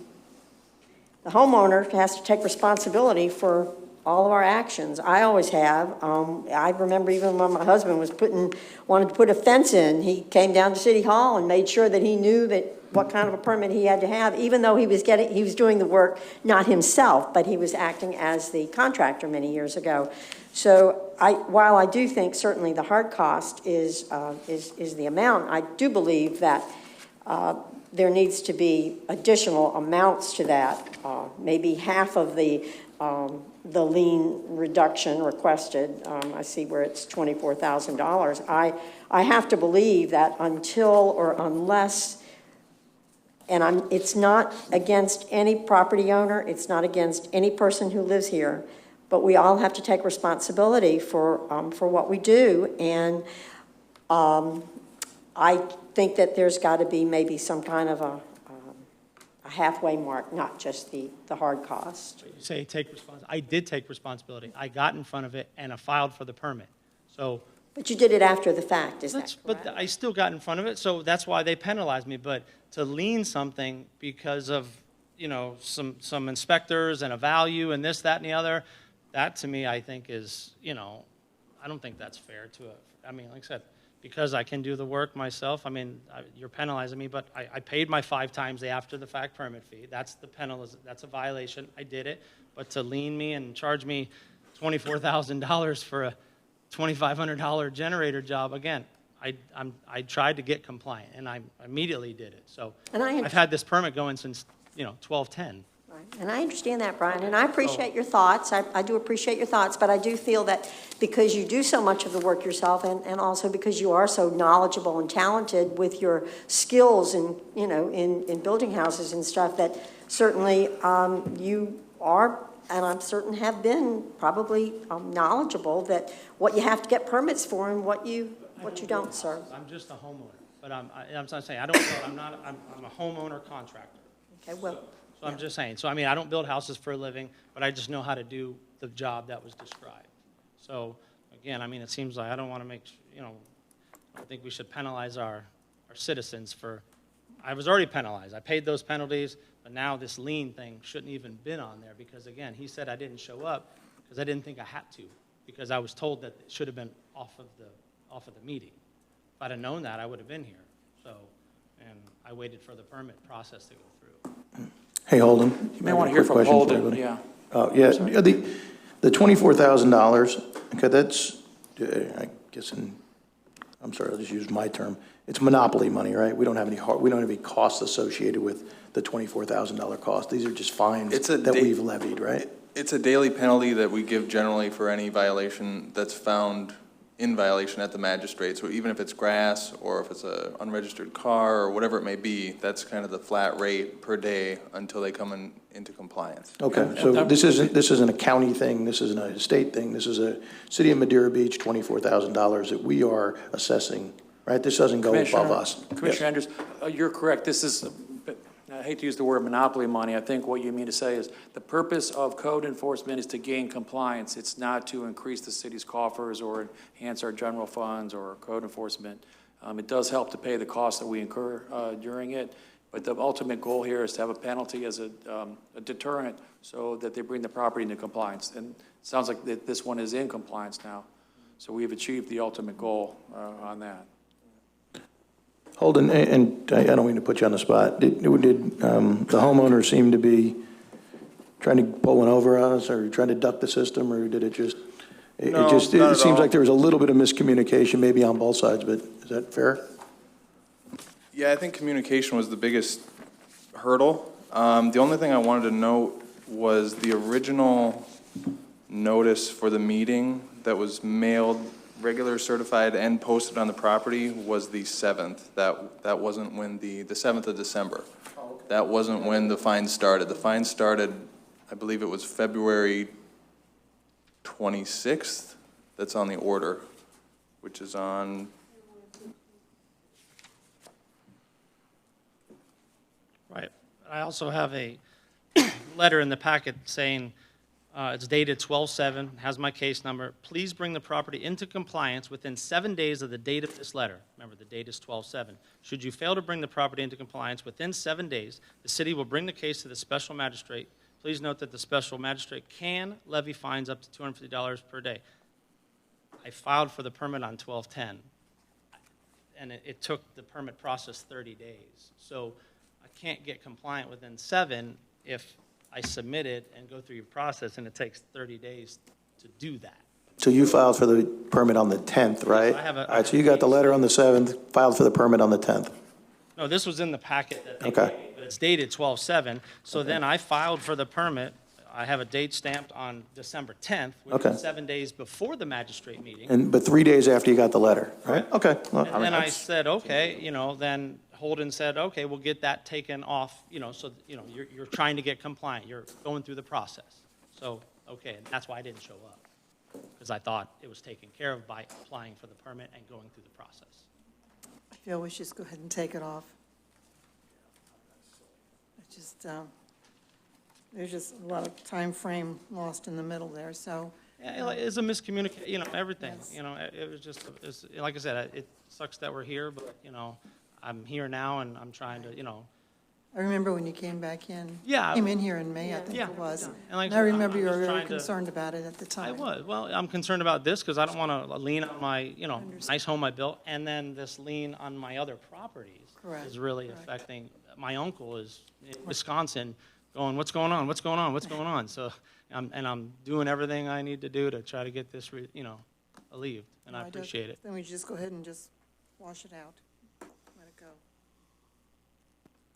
homeowner has to take responsibility for all of our actions. I always have. I remember even when my husband wanted to put a fence in, he came down to City Hall and made sure that he knew that what kind of a permit he had to have, even though he was doing the work not himself, but he was acting as the contractor many years ago. So while I do think certainly the hard cost is the amount, I do believe that there needs to be additional amounts to that, maybe half of the lien reduction requested. I see where it's $24,000. I have to believe that until or unless, and it's not against any property owner, it's not against any person who lives here, but we all have to take responsibility for what we do. And I think that there's got to be maybe some kind of a halfway mark, not just the hard cost. You say take responsibility. I did take responsibility. I got in front of it and I filed for the permit. So. But you did it after the fact, is that correct? But I still got in front of it, so that's why they penalized me. But to lien something because of, some inspectors and a value and this, that, and the other, that to me I think is, I don't think that's fair like I said, because I can do the work myself. You're penalizing me, but I paid my 5 times the after the fact permit fee. That's the penalty. That's a violation. I did it. But to lien me and charge me $24,000 for a $2,500 generator job, again, I tried to get compliant, and I immediately did it. So I've had this permit going since 12/10. Right. And I understand that, Brian, and I appreciate your thoughts. I do appreciate your thoughts, but I do feel that because you do so much of the work yourself, and also because you are so knowledgeable and talented with your skills in building houses and stuff, that certainly you are, and I'm certain have been, probably knowledgeable that what you have to get permits for and what you don't, sir. I'm just a homeowner, but I'm not saying I'm a homeowner contractor. Okay, well. So I'm just saying. So I don't build houses for a living, but I just know how to do the job that was described. So again, it seems like I don't want to make, I don't think we should penalize our citizens for. I was already penalized. I paid those penalties, but now this lien thing shouldn't even been on there because again, he said I didn't show up because I didn't think I had to because I was told that it should have been off of the meeting. If I'd have known that, I would have been here. So, and I waited for the permit process to go through. Hey, Holden. You may want to hear from Holden, yeah. Yeah, the $24,000, okay, that's, I guess I'm sorry, I'll just use my term. It's monopoly money, right? We don't have any costs associated with the $24,000 cost. These are just fines that we've levied, right? It's a daily penalty that we give generally for any violation that's found in violation at the magistrate. So even if it's grass or if it's an unregistered car or whatever it may be, that's kind of the flat rate per day until they come into compliance. Okay, so this isn't a county thing, this isn't a state thing, this is a City of Madeira Beach, $24,000 that we are assessing, right? This doesn't go above us. Commissioner Andrews, you're correct. This is, I hate to use the word monopoly money. I think what you mean to say is the purpose of code enforcement is to gain compliance. It's not to increase the city's coffers or enhance our general funds or code enforcement. It does help to pay the costs that we incur during it, but the ultimate goal here is to have a penalty as a deterrent so that they bring the property into compliance. And it sounds like this one is in compliance now. So we've achieved the ultimate goal on that. Holden, and I don't mean to put you on the spot, did the homeowner seem to be trying to pull one over us or trying to duck the system, or did it just, it seems like there was a little bit of miscommunication maybe on both sides, but is that fair? Yeah, I think communication was the biggest hurdle. The only thing I wanted to note was the original notice for the meeting that was mailed, regular certified and posted on the property, was the 7th. That wasn't when the 7th of December. Oh, okay. That wasn't when the fine started. The fine started, I believe it was February 26th. That's on the order, which is on. Right. I also have a letter in the packet saying, it's dated 12/7, has my case number. Please bring the property into compliance within 7 days of the date of this letter. Remember, the date is 12/7. Should you fail to bring the property into compliance within 7 days, the city will bring the case to the special magistrate. Please note that the special magistrate can levy fines up to $250 per day. I filed for the permit on 12/10, and it took the permit process 30 days. So I can't get compliant within 7 if I submit it and go through your process, and it takes 30 days to do that. So you filed for the permit on the 10th, right? I have a- All right, so you got the letter on the 7th, filed for the permit on the 10th. No, this was in the packet that they Okay. gave me, but it's dated 12/7. So then I filed for the permit. I have a date stamped on December 10th, which Okay. is 7 days before the magistrate meeting. But 3 days after you got the letter, right? Okay. Well, And then I said, okay, then Holden said, okay, we'll get that taken off, so, you're trying to get compliant, you're going through the process. So, okay, and that's why I didn't show up, because I thought it was taken care of by applying for the permit and going through the process. I feel we should just go ahead and take it off. It's just, there's just a lot of time frame lost in the middle there, so. Yeah, it's a miscommunication, everything, Yes. it was just, like I said, it sucks that we're here, but, I'm here now and I'm trying to, I remember when you came back in. Yeah. Came in here in May, I think Yeah. it was. And And like I I said, remember I'm you were just very trying to- concerned about it at the I time. was. Well, I'm concerned about this because I don't want to lean on my, nice home I built, and then this lien on my other properties Correct, is really correct. affecting. My uncle is in Wisconsin, going, what's going on? What's going on? What's going on? So, I'm doing everything I need to do to try to get this, alleviated, and I No, don't- appreciate it. Then we just go ahead and just wash it out, let it go.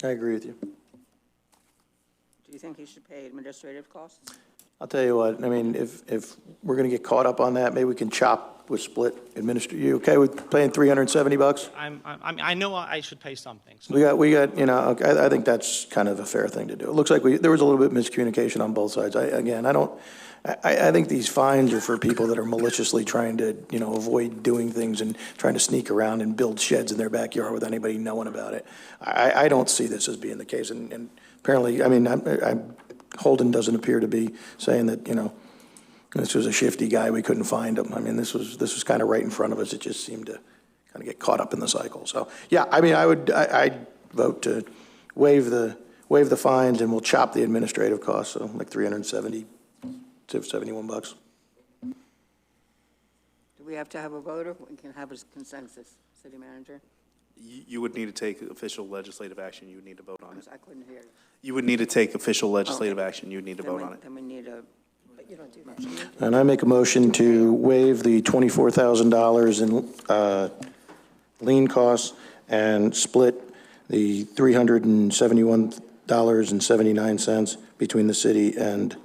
I agree with you. Do you think he should pay administrative costs? I'll tell you what, I mean, if we're going to get caught up on that, maybe we can chop with split you okay with paying $370? I know I should pay something. So We got, I think that's kind of a fair thing to do. It looks like there was a little bit of miscommunication on both sides. I think these fines are for people that are maliciously trying to, avoid doing things and trying to sneak around and build sheds in their backyard with anybody knowing about it. I don't see this as being the case, and apparently, Holden doesn't appear to be saying that, this was a shifty guy, we couldn't find him. I mean, this was kind of right in front of us. It just seemed to kind of get caught up in the cycle. So, yeah, I'd vote to waive the fines, and we'll chop the administrative costs, so like $370 to $71. Do we have to have a vote, or we can have a consensus, city manager? You would need to take official legislative action. You would need to vote on it. I couldn't hear you. You would need to take official legislative action. You would need to vote on it. Then we need a, but you don't do much. And I make a motion to waive the $24,000 in lien costs and split the $371.79 between the city and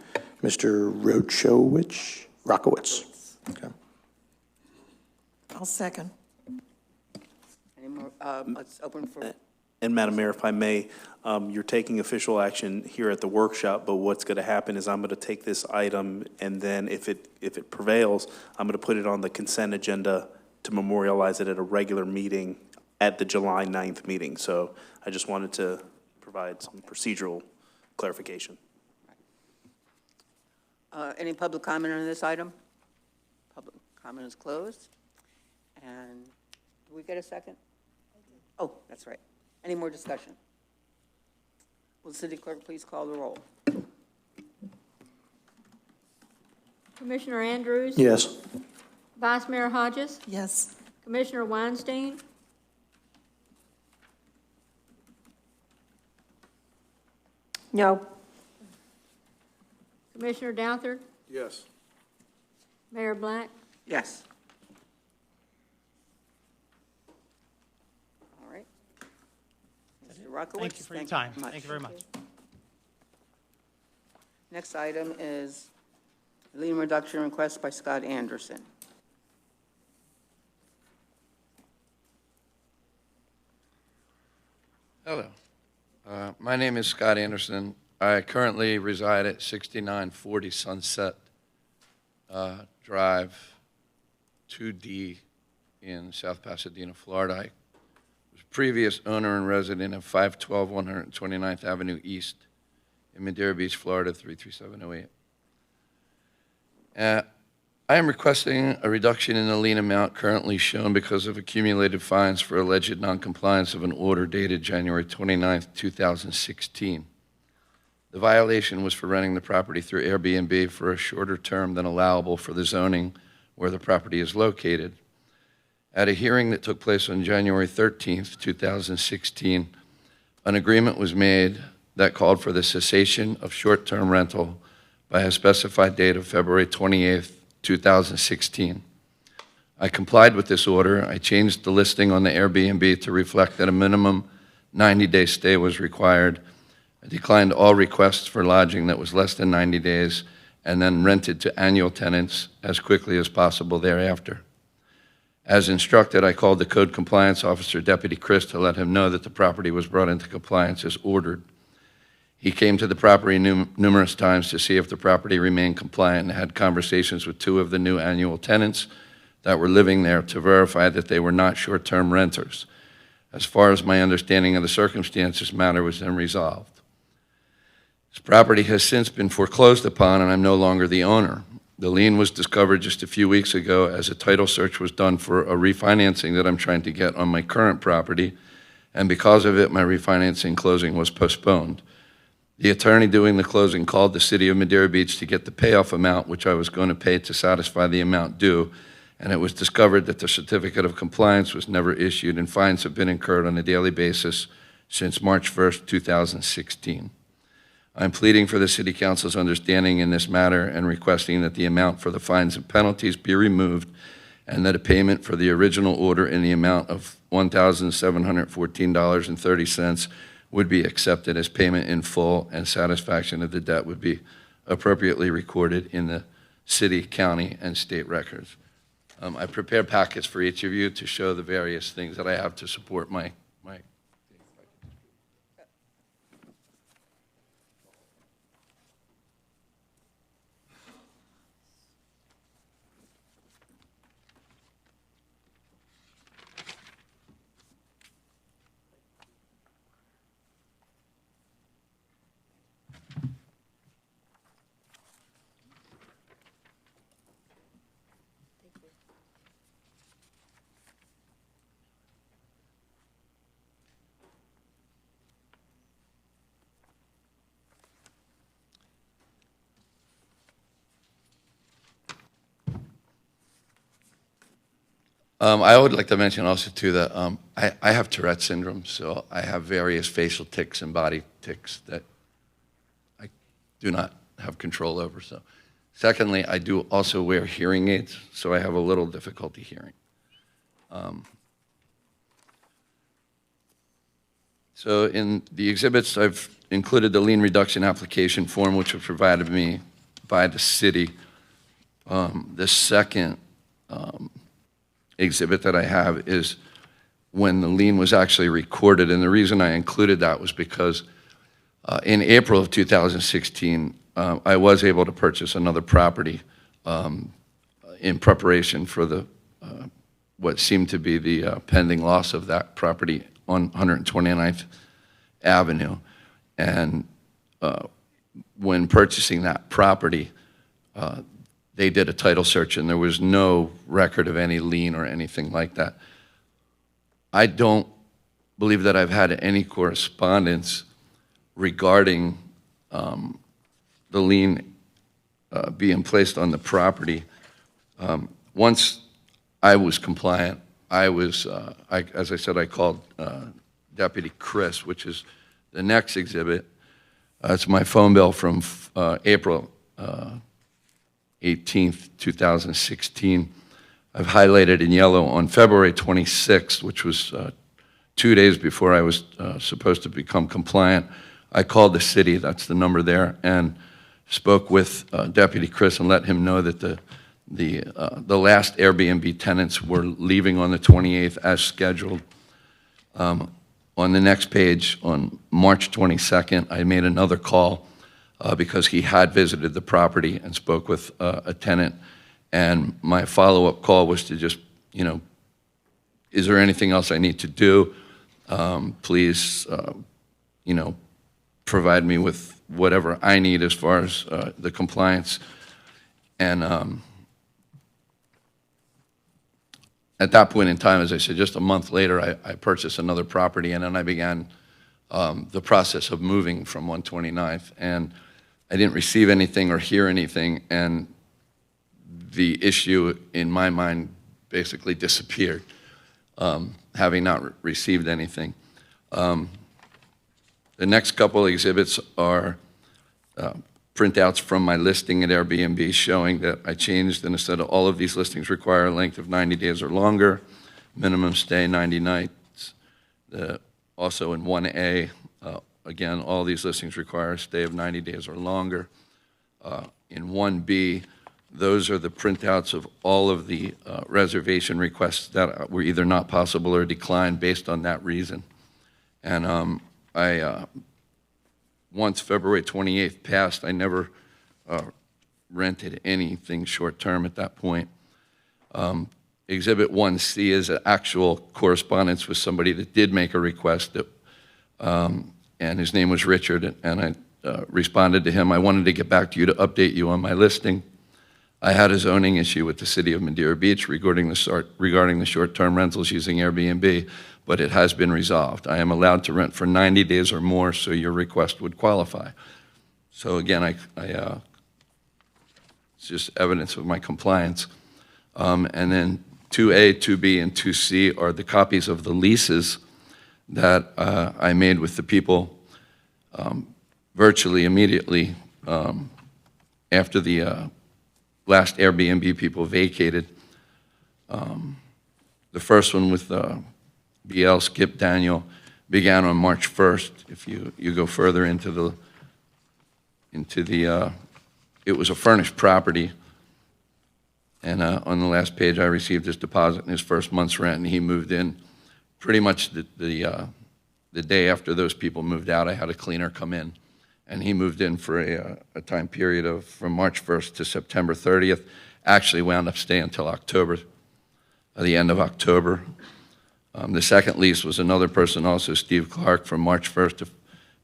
Mr. Rockowitz. Okay. I'll second. Any more, let's open for, And Madam Mayor, if I may, you're taking official action here at the workshop, but what's going to happen is I'm going to take this item, and then if it prevails, I'm going to put it on the consent agenda to memorialize it at a regular meeting at the July 9th meeting. So I just wanted to provide some procedural clarification. any public comment on this item? Public comment is closed. And do we get a second? Oh, that's right. Any more discussion? Will the city clerk please call the roll? Commissioner Andrews? Yes. Vice Mayor Hodges? Yes. Commissioner Weinstein? No. Commissioner Douthert? Yes. Mayor Black? Yes. All right. Mr. Rockowitz. Thank you for your time. much. Thank you very much. Next item is lien reduction request by Scott Anderson. Hello. My name is Scott Anderson. I currently reside at 6940 Sunset Drive, 2D in South Pasadena, Florida. I was previous owner and resident of 512 129th Avenue East in Madeira Beach, Florida, 33708. I am requesting a reduction in the lien amount currently shown because of accumulated fines for alleged noncompliance of an order dated January 29th, 2016. The violation was for renting the property through Airbnb for a shorter term than allowable for the zoning where the property is located. At a hearing that took place on January 13th, 2016, an agreement was made that called for the cessation of short-term rental by a specified date of February 28th, 2016. I complied with this order. I changed the listing on the Airbnb to reflect that a minimum 90-day stay was required. I declined all requests for lodging that was less than 90 days and then rented to annual tenants as quickly as possible thereafter. As instructed, I called the Code Compliance Officer, Deputy Chris, to let him know that the property was brought into compliance as ordered. He came to the property numerous times to see if the property remained compliant and had conversations with 2 of the new annual tenants that were living there to verify that they were not short-term renters. As far as my understanding of the circumstances, matter was then resolved. This property has since been foreclosed upon, and I'm no longer the owner. The lien was discovered just a few weeks ago as a title search was done for a refinancing that I'm trying to get on my current property, and because of it, my refinancing closing was postponed. The attorney doing the closing called the city of Madeira Beach to get the payoff amount, which I was going to pay to satisfy the amount due, and it was discovered that the certificate of compliance was never issued and fines have been incurred on a daily basis since March 1st, 2016. I'm pleading for the City Council's understanding in this matter and requesting that the amount for the fines and penalties be removed and that a payment for the original order in the amount of $1,714.30 would be accepted as payment in full, and satisfaction of the debt would be appropriately recorded in the city, county, and state records. I prepared packets for each of you to show the various things that I have to support my I would like to mention also, too, that I have Tourette syndrome, so I have various facial tics and body tics that I do not have control over. So, secondly, I do also wear hearing aids, so I have a little difficulty hearing. So in the exhibits, I've included the lien reduction application form, which was provided me by the city. The second exhibit that I have is when the lien was actually recorded, and the reason I included that was because in April of 2016, I was able to purchase another property in preparation for the what seemed to be the pending loss of that property on 129th Avenue. And when purchasing that property, they did a title search and there was no record of any lien or anything like that. I don't believe that I've had any correspondence regarding the lien being placed on the property. Once I was compliant, as I said, I called Deputy Chris, which is the next exhibit. It's my phone bill from April 18th, 2016. I've highlighted in yellow on February 26th, which was 2 days before I was supposed to become compliant. I called the city, that's the number there, and spoke with Deputy Chris and let him know that the last Airbnb tenants were leaving on the 28th as scheduled. On the next page, on March 22nd, I made another call because he had visited the property and spoke with a tenant. And my follow-up call was to just, is there anything else I need to do? Please, provide me with whatever I need as far as the compliance. And at that point in time, as I said, just a month later, I purchased another property, and then I began the process of moving from 129th. And I didn't receive anything or hear anything, and the issue, in my mind, basically disappeared, having not received anything. The next couple exhibits are printouts from my listing at Airbnb showing that I changed, and instead of all of these listings require a length of 90 days or longer, minimum stay 90 nights. Also in 1A, again, all these listings require a stay of 90 days or longer. In 1B, those are the printouts of all of the reservation requests that were either not possible or declined based on that reason. And once February 28th passed, I never rented anything short-term at that point. Exhibit 1C is an actual correspondence with somebody that did make a request, and his name was Richard, and I responded to him. I wanted to get back to you to update you on my listing. I had a zoning issue with the city of Madeira Beach regarding the short-term rentals using Airbnb, but it has been resolved. I am allowed to rent for 90 days or more, so your request would qualify. So again, it's just evidence of my compliance. And then 2A, 2B, and 2C are the copies of the leases that I made with the people virtually immediately after the last Airbnb people vacated. The first one with BL, Skip, Daniel, began on March 1st. If you go further into the, it was a furnished property. And on the last page, I received his deposit and his first month's rent, and he moved in. Pretty much the day after those people moved out, I had a cleaner come in. And he moved in for a time period of from March 1st to September 30th. Actually wound up staying until October, the end of October. The second lease was another person, also Steve Clark, from March 1st of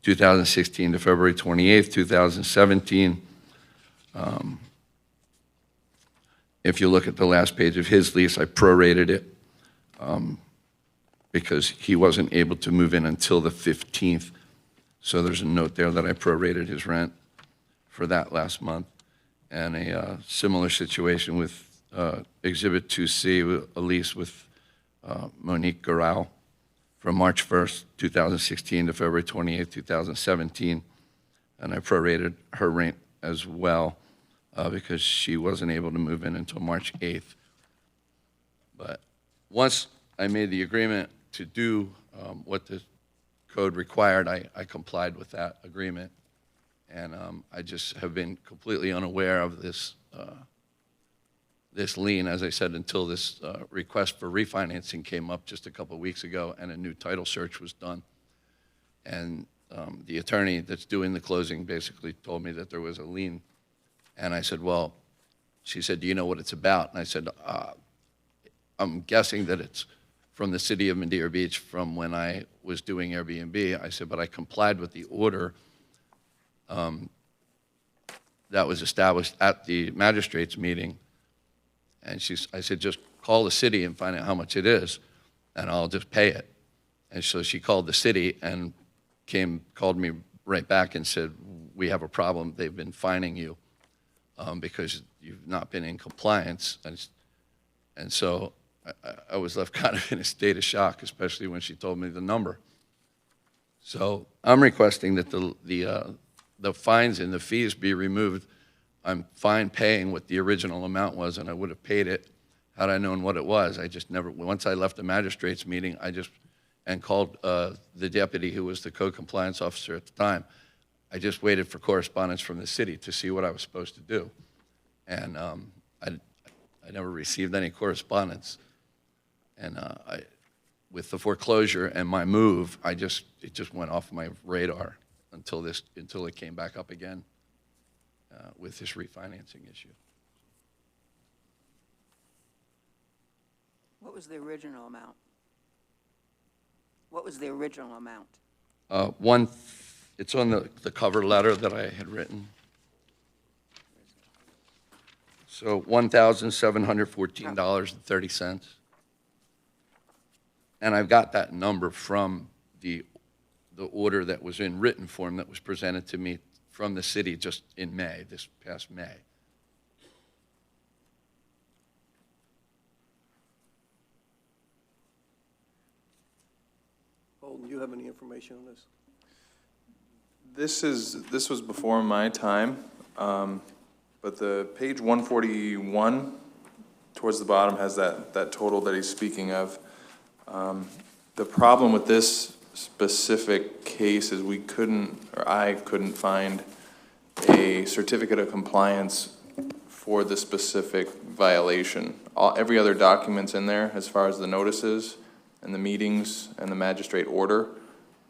2016 to February 28th, 2017. If you look at the last page of his lease, I prorated it because he wasn't able to move in until the 15th. So there's a note there that I prorated his rent for that last month. And a similar situation with Exhibit 2C, a lease with Monique Garau from March 1st, 2016 to February 28th, 2017. And I prorated her rent as well because she wasn't able to move in until March 8th. But once I made the agreement to do what the code required, I complied with that agreement. And I just have been completely unaware of this this lien, as I said, until this request for refinancing came up just a couple of weeks ago and a new title search was done. And the attorney that's doing the closing basically told me that there was a lien. And I said, well, she said, do you know what it's about? And I said, I'm guessing that it's from the city of Madeira Beach from when I was doing Airbnb. I said, but I complied with the order that was established at the magistrate's meeting. And I said, just call the city and find out how much it is, and I'll just pay it. And so she called the city and called me right back and said, we have a problem. They've been fining you because you've not been in compliance. And so I was left kind of in a state of shock, especially when she told me the number. So I'm requesting that the fines and the fees be removed. I'm fine paying what the original amount was, and I would have paid it had I known what it was. I just never, once I left the magistrate's meeting, and called the deputy who was the code compliance officer at the time. I just waited for correspondence from the city to see what I was supposed to do. And I never received any correspondence. And with the foreclosure and my move, it just went off my radar until it came back up again with this refinancing issue. What was the original amount? What was the original amount? It's on the cover letter that I had written. So $1,714.30. And I've got that number from the order that was in written form that was presented to me from the city just in May, this past May. Holden, do you have any information on this? This was before my time, but the page 141 towards the bottom has that total that he's speaking of. The problem with this specific case is I couldn't find a certificate of compliance for the specific violation. Every other document's in there as far as the notices and the meetings and the magistrate order,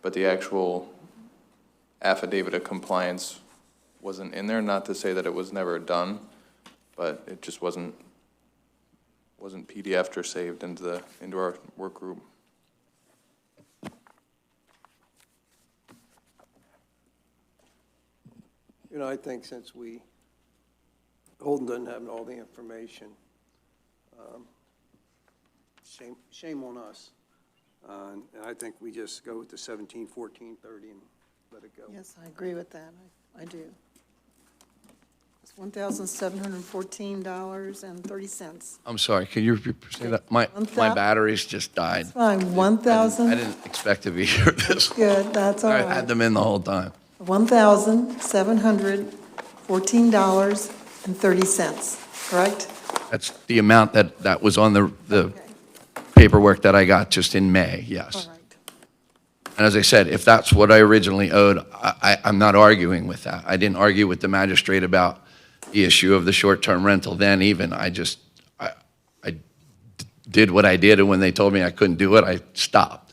but the actual affidavit of compliance wasn't in there. Not to say that it was never done, but it just wasn't PDF'd or saved into our work group. You know, I think since Holden doesn't have all the information, shame on us. And I think we just go with the 17, 14, 30 and let it go. Yes, I agree with that. I do. It's $1,714.30. I'm sorry, can you say that? My batteries just died. Fine, 1,000. I didn't expect to be here this. Good, that's all right. I had them in the whole time. $1,714.30, correct? That's the amount that was on the paperwork that I got just in May, yes. All right. And as I said, if that's what I originally owed, I'm not arguing with that. I didn't argue with the magistrate about the issue of the short-term rental then even. I did what I did, and when they told me I couldn't do it, I stopped.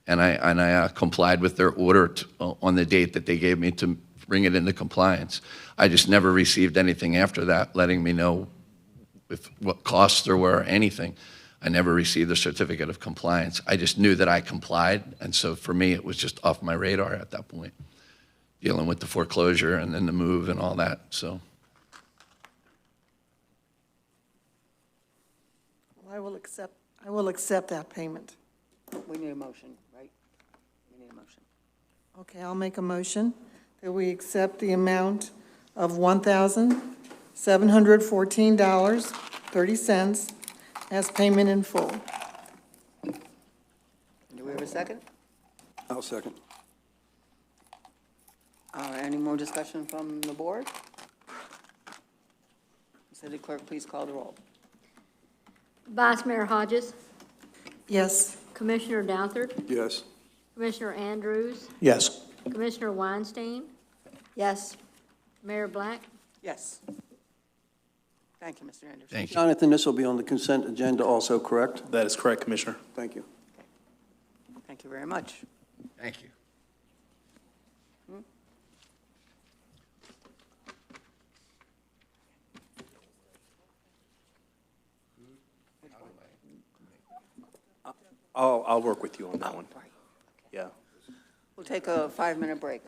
And I complied with their order on the date that they gave me to bring it into compliance. I just never received anything after that letting me know what costs there were or anything. I never received a certificate of compliance. I just knew that I complied, and so for me, it was just off my radar at that point, dealing with the foreclosure and then the move and all that, so. Well, I will accept that payment. We need a motion, right? We need a motion. Okay, I'll make a motion that we accept the amount of $1,714.30 as payment in full. Do we have a second? I'll second. Any more discussion from the board? City Clerk, please call the roll. Vice Mayor Hodges, Yes. Commissioner Douthert, Yes. Commissioner Andrews, Yes. Commissioner Weinstein, Yes. Mayor Black. Yes. Thank you, Mr. Anderson. Thank you. Jonathan, this will be on the consent agenda also, correct? That is correct, Commissioner. Thank you. Thank you very much. Thank you. I'll work with you on that one. Right. Yeah. We'll take a 5-minute break.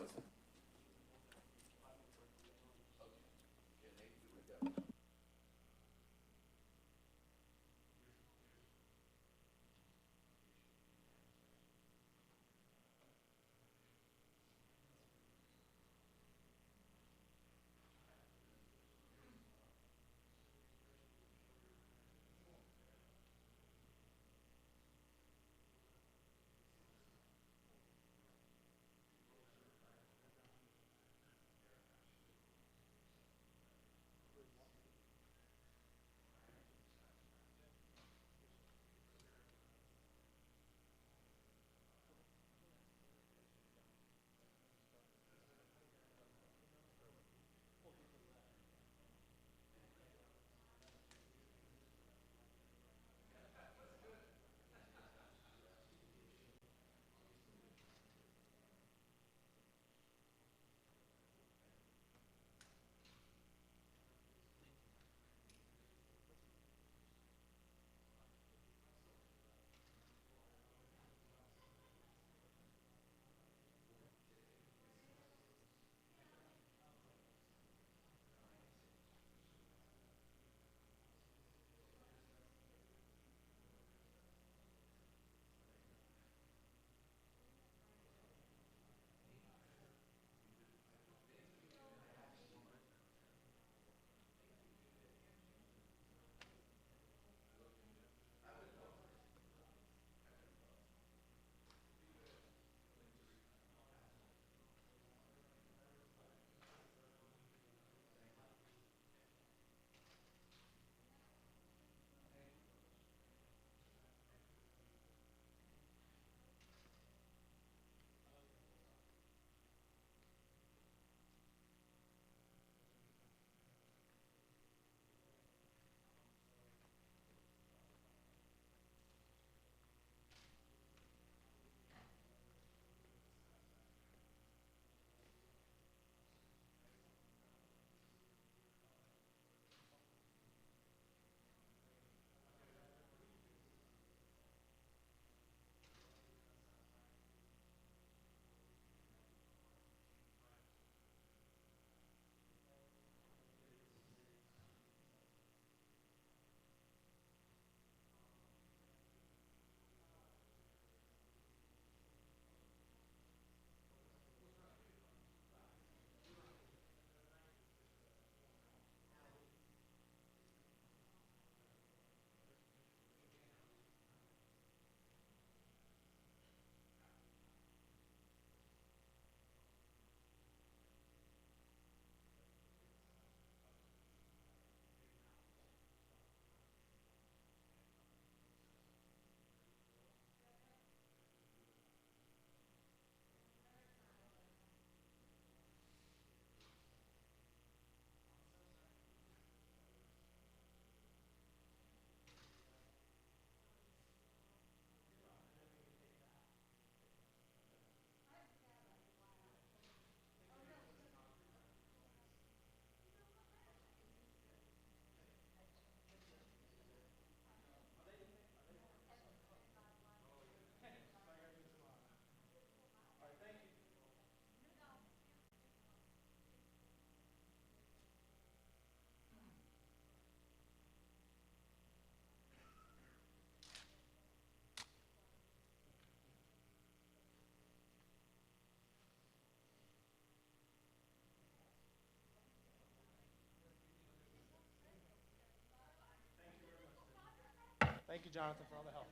Thank you, Jonathan, for all the help.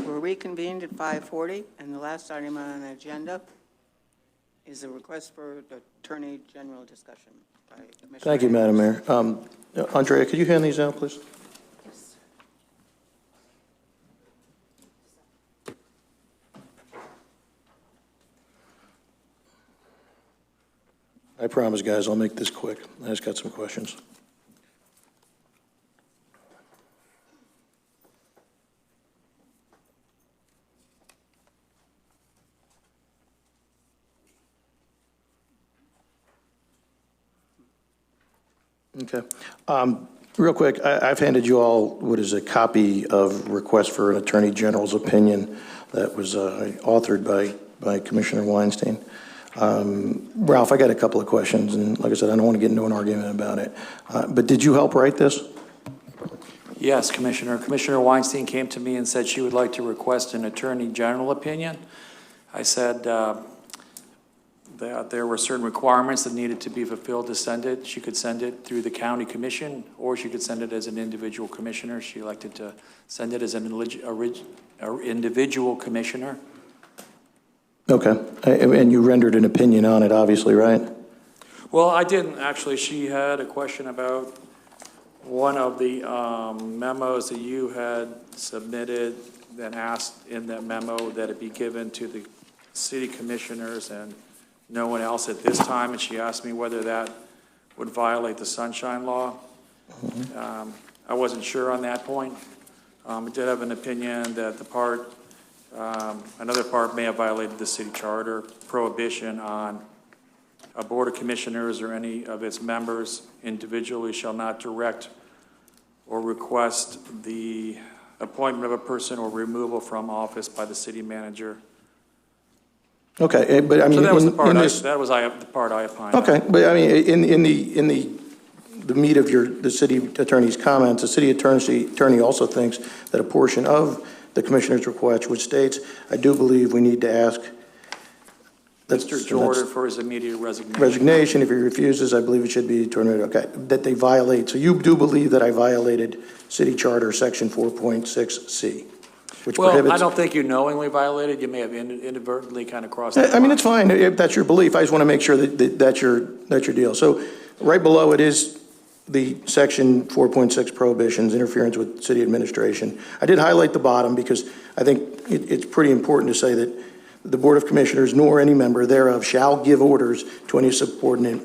We're reconvened at 5:40, and the last item on the agenda is a request for the Attorney General discussion by Commissioner. Thank you, Madam Mayor. Andrea, could you hand these out, please? I promise, guys, I'll make this quick. I just got some questions. Okay. Real quick, I've handed you all what is a copy of request for an Attorney General's opinion that was authored by Commissioner Weinstein. Ralph, I got a couple of questions, and like I said, I don't want to get into an argument about it. But did you help write this? Yes, Commissioner. Commissioner Weinstein came to me and said she would like to request an Attorney General opinion. I said, that there were certain requirements that needed to be fulfilled to send it. She could send it through the county commission, or she could send it as an individual commissioner. She elected to send it as an individual commissioner. Okay, and you rendered an opinion on it, obviously, right? Well, I didn't, actually. She had a question about one of the memos that you had submitted, that asked in that memo that it be given to the city commissioners and no one else at this time, and she asked me whether that would violate the Sunshine Law. I wasn't sure on that point. I did have an opinion that the part, another part may have violated the city charter, prohibition on a board of commissioners or any of its members individually shall not direct or request the appointment of a person or removal from office by the city manager. Okay, but I mean, So that was the in part this- the part I opined on. Okay, but I mean, in the meat of the city attorney's comments, the city attorney also thinks that a portion of the commissioner's request, which states, I do believe we need to ask Mr. Jordan for his immediate resignation. If he refuses, I believe it should be terminated. Okay, that they violate. So you do believe that I violated city charter section 4.6C, which Well, prohibits. I don't think you knowingly violated. You may have inadvertently kind of crossed that I mean, line. it's fine if that's your belief. I just want to make sure that that's your deal. So right below it is the section 4.6 prohibitions, interference with city administration. I did highlight the bottom because I think it's pretty important to say that the Board of Commissioners nor any member thereof shall give orders to any subordinate,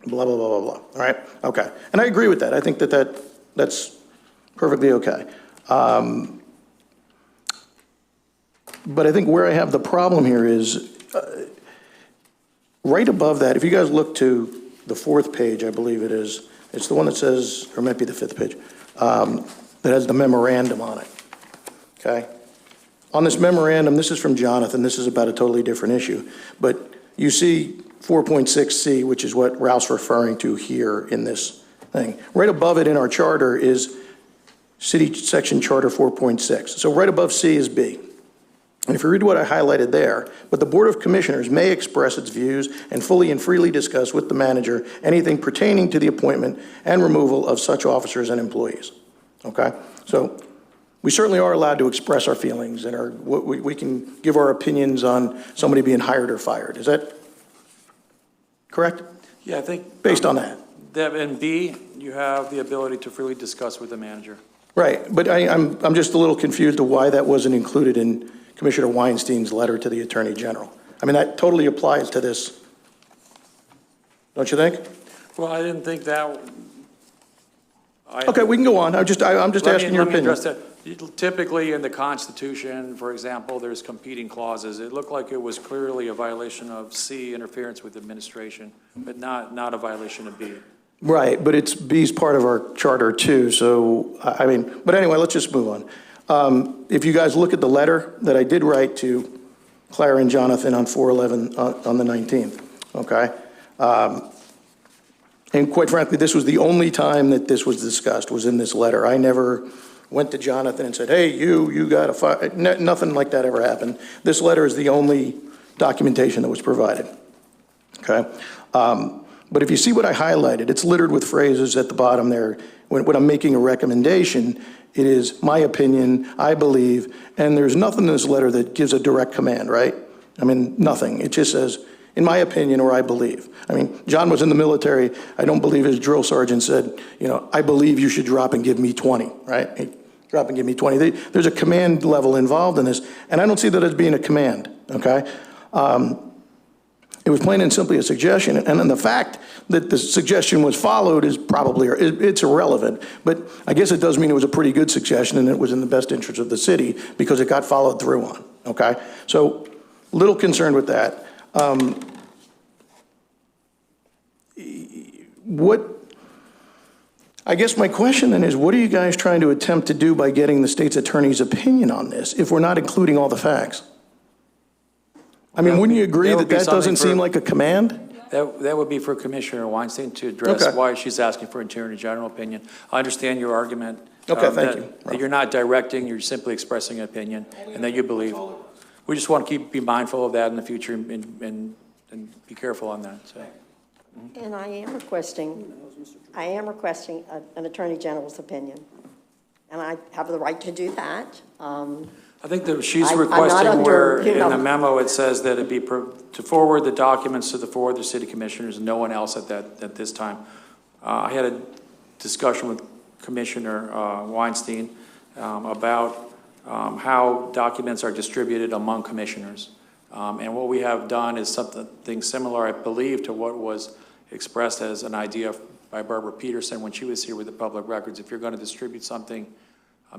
blah, blah, blah, blah, blah. All right? Okay. And I agree with that. I think that's perfectly okay. But I think where I have the problem here is right above that, if you guys look to the fourth page, I believe it is, it's the one that says, or it might be the fifth page, that has the memorandum on it. Okay? On this memorandum, this is from Jonathan, this is about a totally different issue, but you see 4.6C, which is what Ralph's referring to here in this thing. Right above it in our charter is City Section Charter 4.6. So right above C is B. And if you read what I highlighted there, but the Board of Commissioners may express its views and fully and freely discuss with the manager anything pertaining to the appointment and removal of such officers and employees. Okay? So we certainly are allowed to express our feelings and we can give our opinions on somebody being hired or fired. Is that correct? Yeah, I think. Based on that. In B, you have the ability to freely discuss with the manager. Right, but I'm just a little confused to why that wasn't included in Commissioner Weinstein's letter to the Attorney General. I mean, that totally applies to this, don't you think? Well, I didn't think that. Okay, we can go on. I'm just asking your opinion. Address that. Typically in the Constitution, for example, there's competing clauses. It looked like it was clearly a violation of C, interference with administration, but not a violation of B. Right, but B's part of our charter too, so, I mean, but anyway, let's just move on. If you guys look at the letter that I did write to Clara and Jonathan on 4/11 on the 19th, okay? And quite frankly, this was the only time that this was discussed, was in this letter. I never went to Jonathan and said, hey, you got to fire. Nothing like that ever happened. This letter is the only documentation that was provided, okay? But if you see what I highlighted, it's littered with phrases at the bottom there. When I'm making a recommendation, it is my opinion, I believe, and there's nothing in this letter that gives a direct command, right? I mean, nothing. It just says, in my opinion, or I believe. I mean, John was in the military. I don't believe his drill sergeant said, I believe you should drop and give me 20, right? Hey, drop and give me 20. There's a command level involved in this, and I don't see that as being a command, okay? It was plain and simply a suggestion, and then the fact that the suggestion was followed is probably, it's irrelevant, but I guess it does mean it was a pretty good suggestion and it was in the best interest of the city because it got followed through on, okay? So, little concerned with that. I guess my question then is, what are you guys trying to attempt to do by getting the state's attorney's opinion on this if we're not including all the facts? I mean, wouldn't you agree that doesn't seem like a command? That would be for Commissioner Weinstein to address Okay. why she's asking for Attorney General opinion. I understand your argument. Okay, thank you. That you're not directing, you're simply expressing an opinion, and that you believe. We just want to be mindful of that in the future and and be careful on that, so. And I am requesting an Attorney General's opinion. And I have the right to do that. I think that she's I'm not requesting under, where, you in know- the memo, it says that it be, to forward the documents to the four other city commissioners, and no one else at this time. I had a discussion with Commissioner Weinstein about how documents are distributed among commissioners. And what we have done is something similar, I believe, to what was expressed as an idea by Barbara Peterson when she was here with the public records. If you're going to distribute something,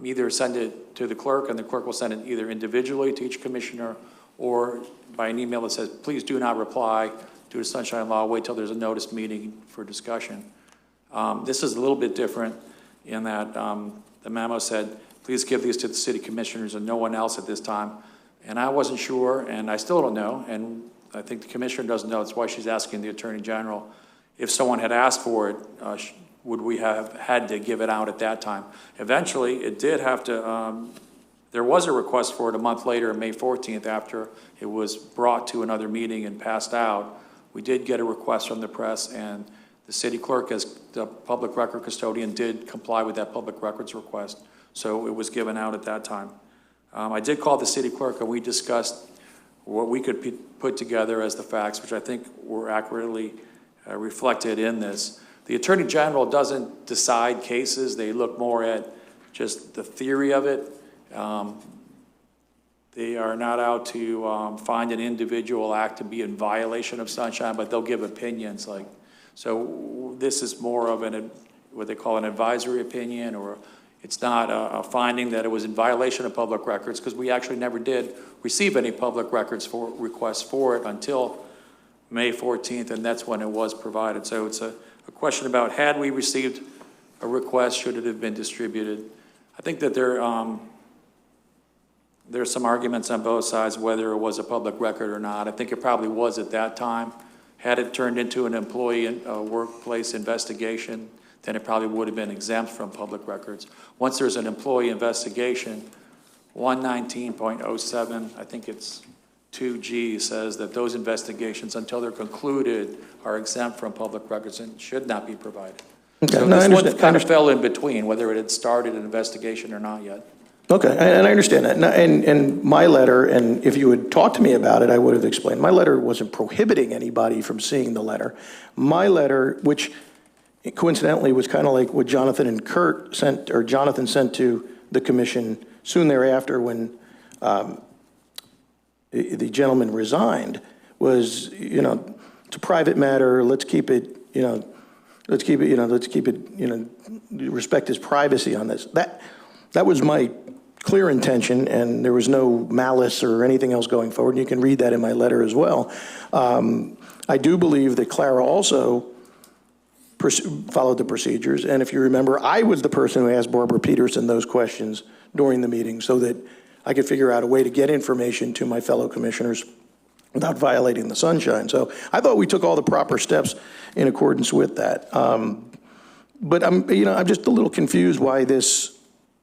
either send it to the clerk, and the clerk will send it either individually to each commissioner or by an email that says, please do not reply due to sunshine law, wait till there's a notice meeting for discussion. This is a little bit different in that the memo said, please give these to the city commissioners and no one else at this time. And I wasn't sure, and I still don't know, and I think the commissioner doesn't know. That's why she's asking the Attorney General. If someone had asked for it, would we have had to give it out at that time? Eventually, it did have to, there was a request for it a month later, May 14th, after it was brought to another meeting and passed out. We did get a request from the press, and the city clerk, as the public record custodian, did comply with that public records request. So it was given out at that time. I did call the city clerk, and we discussed what we could put together as the facts, which I think were accurately reflected in this. The Attorney General doesn't decide cases. They look more at just the theory of it. They are not out to find an individual act to be in violation of sunshine, but they'll give opinions. So this is more of what they call an advisory opinion, or it's not a finding that it was in violation of public records, because we actually never did receive any public records requests for it until May 14th, and that's when it was provided. So it's a question about, had we received a request, should it have been distributed? I think that there's some arguments on both sides whether it was a public record or not. I think it probably was at that time. Had it turned into an employee workplace investigation, then it probably would have been exempt from public records. Once there's an employee investigation, 119.07, I think it's 2G, says that those investigations, until they're concluded, are exempt from public records and should not be provided. Okay. So No, this I one understand. kind of fell in between, whether it had started an investigation or not yet. Okay, and I understand that. And my letter, and if you had talked to me about it, I would have explained. My letter wasn't prohibiting anybody from seeing the letter. My letter, which coincidentally was kind of like what Jonathan and Kurt sent, or Jonathan sent to the commission soon thereafter when the gentleman resigned, was, it's a private matter, let's keep it, respect his privacy on this. That was my clear intention, and there was no malice or anything else going forward. And you can read that in my letter as well. I do believe that Clara also followed the procedures. And if you remember, I was the person who asked Barbara Peterson those questions during the meeting so that I could figure out a way to get information to my fellow commissioners without violating the sunshine. So I thought we took all the proper steps in accordance with that. But I'm just a little confused why there's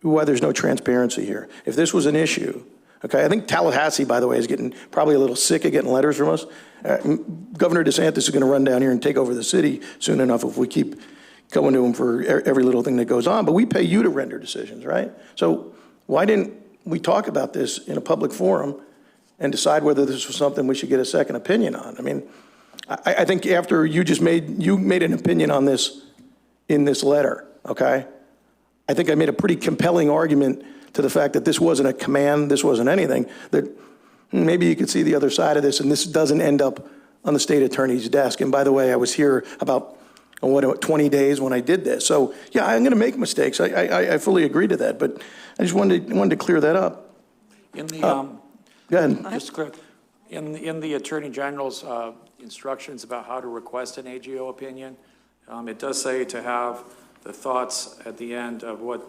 no transparency here. If this was an issue, okay, I think Tallahassee, by the way, is getting probably a little sick of getting letters from us. Governor DeSantis is going to run down here and take over the city soon enough if we keep going to him for every little thing that goes on. But we pay you to render decisions, right? So why didn't we talk about this in a public forum and decide whether this was something we should get a second opinion on? I mean, I think after you made an opinion on this in this letter, okay? I think I made a pretty compelling argument to the fact that this wasn't a command, this wasn't anything, that maybe you could see the other side of this and this doesn't end up on the state attorney's desk. And by the way, I was here about 20 days when I did this. So yeah, I'm going to make mistakes. I fully agree to that, but I just wanted to clear that up. In the, go ahead. just clear, in the Attorney General's instructions about how to request an AGO opinion, it does say to have the thoughts at the end of what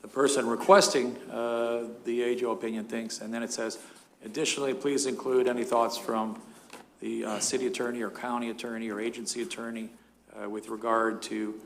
the person requesting the AGO opinion thinks, and then it says, additionally, please include any thoughts from the city attorney or county attorney or agency attorney with regard to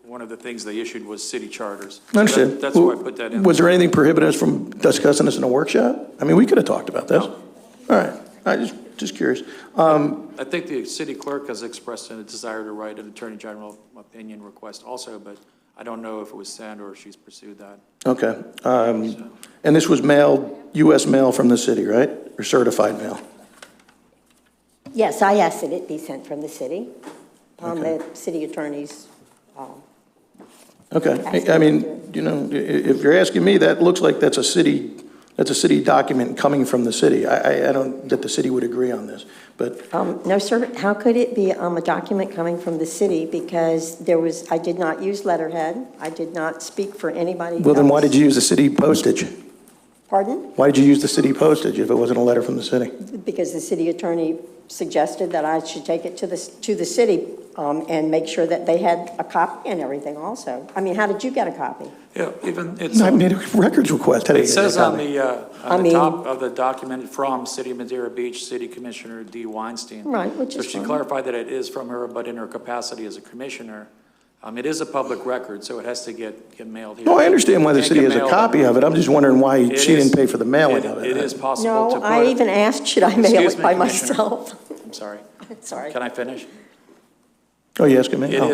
one of the things they issued was city charters. I understand. That's why I put that in. Was there anything prohibiting us from discussing this in a workshop? I mean, we could have talked about this. No. All right. just curious. I think the city clerk has expressed a desire to write an attorney general opinion request also, but I don't know if it was sent or if she's pursued that. Okay. And this was mailed, U.S. mail from the city, right? Or certified mail? Yes, I asked that it be sent from the city, on the city attorney's. Okay. I mean, you know, if you're asking me, that looks like that's a city document coming from the city. I don't, that the city would agree on this, but. No, sir. How could it be a document coming from the city? Because I did not use letterhead. I did not speak for anybody Well, then why else. did you use the city postage? Pardon? Why did you use the city postage if it wasn't a letter from the city? Because the city attorney suggested that I should take it to the city and make sure that they had a copy and everything also. I mean, how did you get a copy? Yeah, even it's. I made a records request. How did It you get a says on copy? the top of the document from City of Madeira Beach, City Commissioner D. Weinstein. Right, which So is she fine. clarified that it is from her, but in her capacity as a commissioner. It is a public record, so it has to get mailed here. No, I understand why the Can't city get has a mailed copy on- of it. I'm just wondering why It she is- didn't pay for the mailing of it. It is possible to No, put. I even asked, should I mail Excuse it me, by Commissioner. myself? I'm sorry. Sorry. Can I finish? Oh, you asking me? It Oh.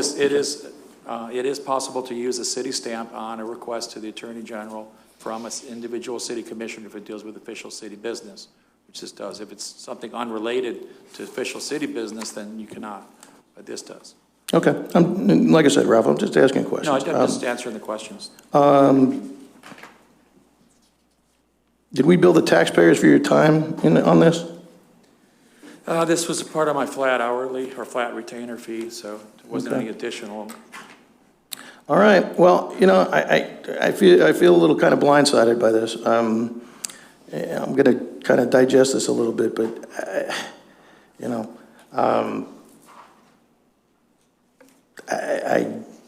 is possible to use a city stamp on a request to the Attorney General from an individual city commissioner if it deals with official city business, which this does. If it's something unrelated to official city business, then you cannot, but this does. Okay. Like I said, Ralph, I'm just asking questions. No, I'm just answering the questions. Did we bill the taxpayers for your time on this? This was a part of my flat hourly or flat retainer fee, so it wasn't Okay. any additional. All right. Well, you know, I feel a little kind of blindsided by this. I'm going to kind of digest this a little bit, but you know, I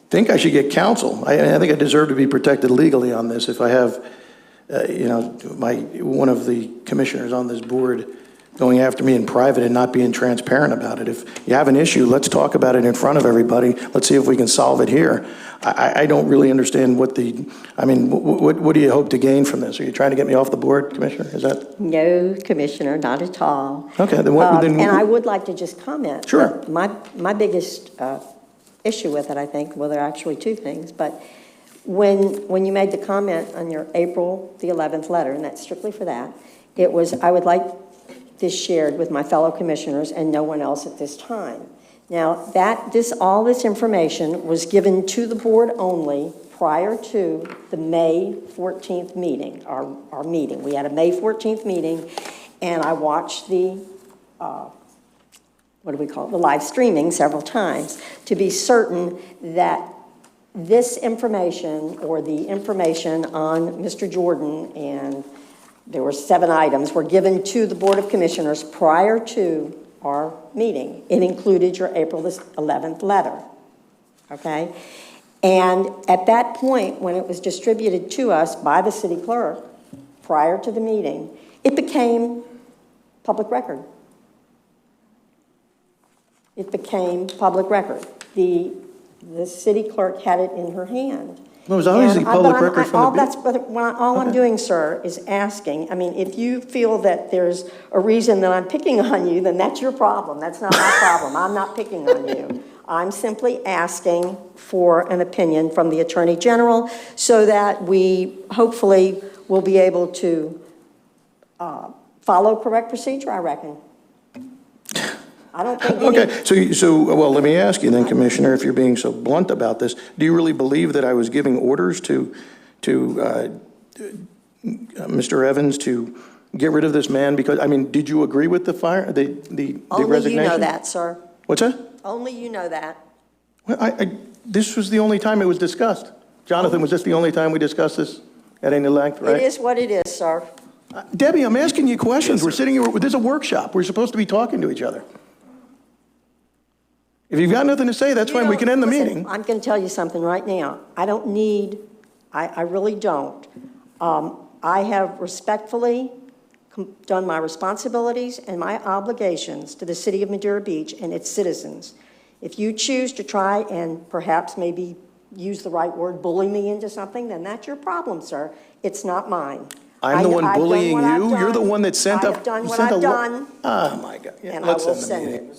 think I should get counsel. I think I deserve to be protected legally on this if I have, you know, one of the commissioners on this board going after me in private and not being transparent about it. If you have an issue, let's talk about it in front of everybody. Let's see if we can solve it here. I don't really understand what do you hope to gain from this? Are you trying to get me off the board, Commissioner? Is that? No, Commissioner, not at all. Okay, then what? And I would like to just comment. Sure. My biggest issue with it, I think, well, there are actually two things, but when you made the comment on your April the 11th letter, and that's strictly for that, it was, I would like this shared with my fellow commissioners and no one else at this time. Now, all this information was given to the board only prior to the May 14th meeting, our meeting. We had a May 14th meeting, and I watched the the live streaming several times to be certain that this information or the information on Mr. Jordan, and there were 7 items, were given to the Board of Commissioners prior to our meeting. It included your April 11th letter, okay? And at that point, when it was distributed to us by the city clerk prior to the meeting, it became public record. It became public record. The city clerk had it in her hand. It was obviously public record from the All I'm doing, sir, is asking. I mean, if you feel that there's a reason that I'm picking on you, then that's your problem. That's not my problem. I'm not picking on you. I'm simply asking for an opinion from the Attorney General so that we hopefully will be able to follow correct procedure, I reckon. I don't think any... Okay, so well, let me ask you then, Commissioner, if you're being so blunt about this, do you really believe that I was giving orders to Mr. Evans to get rid of this man? Because, I mean, did you agree with the resignation? Only you know that, sir. What's that? Only you know that. Well, this was the only time it was discussed. Jonathan, was this the only time we discussed this at any length, right? It is what it is, sir. Debbie, I'm asking you questions. We're sitting here, there's a workshop. We're supposed to be talking to each other. If you've got nothing to say, that's fine. We can end the meeting. I'm going to tell you something right now. I don't need, I really don't. I have respectfully done my responsibilities and my obligations to the city of Madeira Beach and its citizens. If you choose to try and perhaps maybe use the right word, bully me into something, then that's your problem, sir. It's not mine. I'm the one I've done bullying what I've you? You're the done. one that sent I up. have done you what sent a I've le- done, Oh, my God. Yeah, and I let's will end the send meeting. it.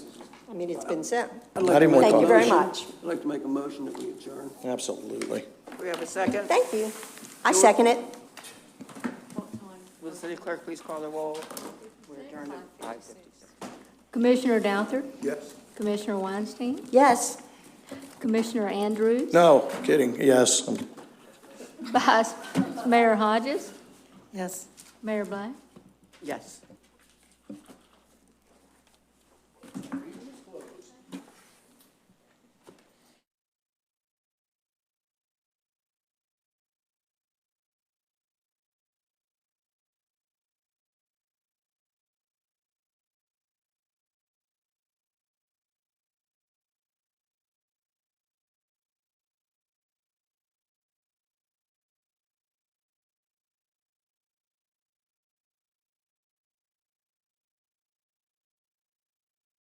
I mean, it's been sent. I'd like Not to even make a Thank you very motion- much. I'd like to make a motion that we adjourn. Absolutely. We have a second? Thank you. I second it. Will the city clerk please call the roll? We're adjourned at 5:56. Commissioner Douthat, Yes. Commissioner Weinstein, Yes. Commissioner Andrews, No, kidding, yes. Vice Mayor Hodges, Yes. Mayor Black. Yes.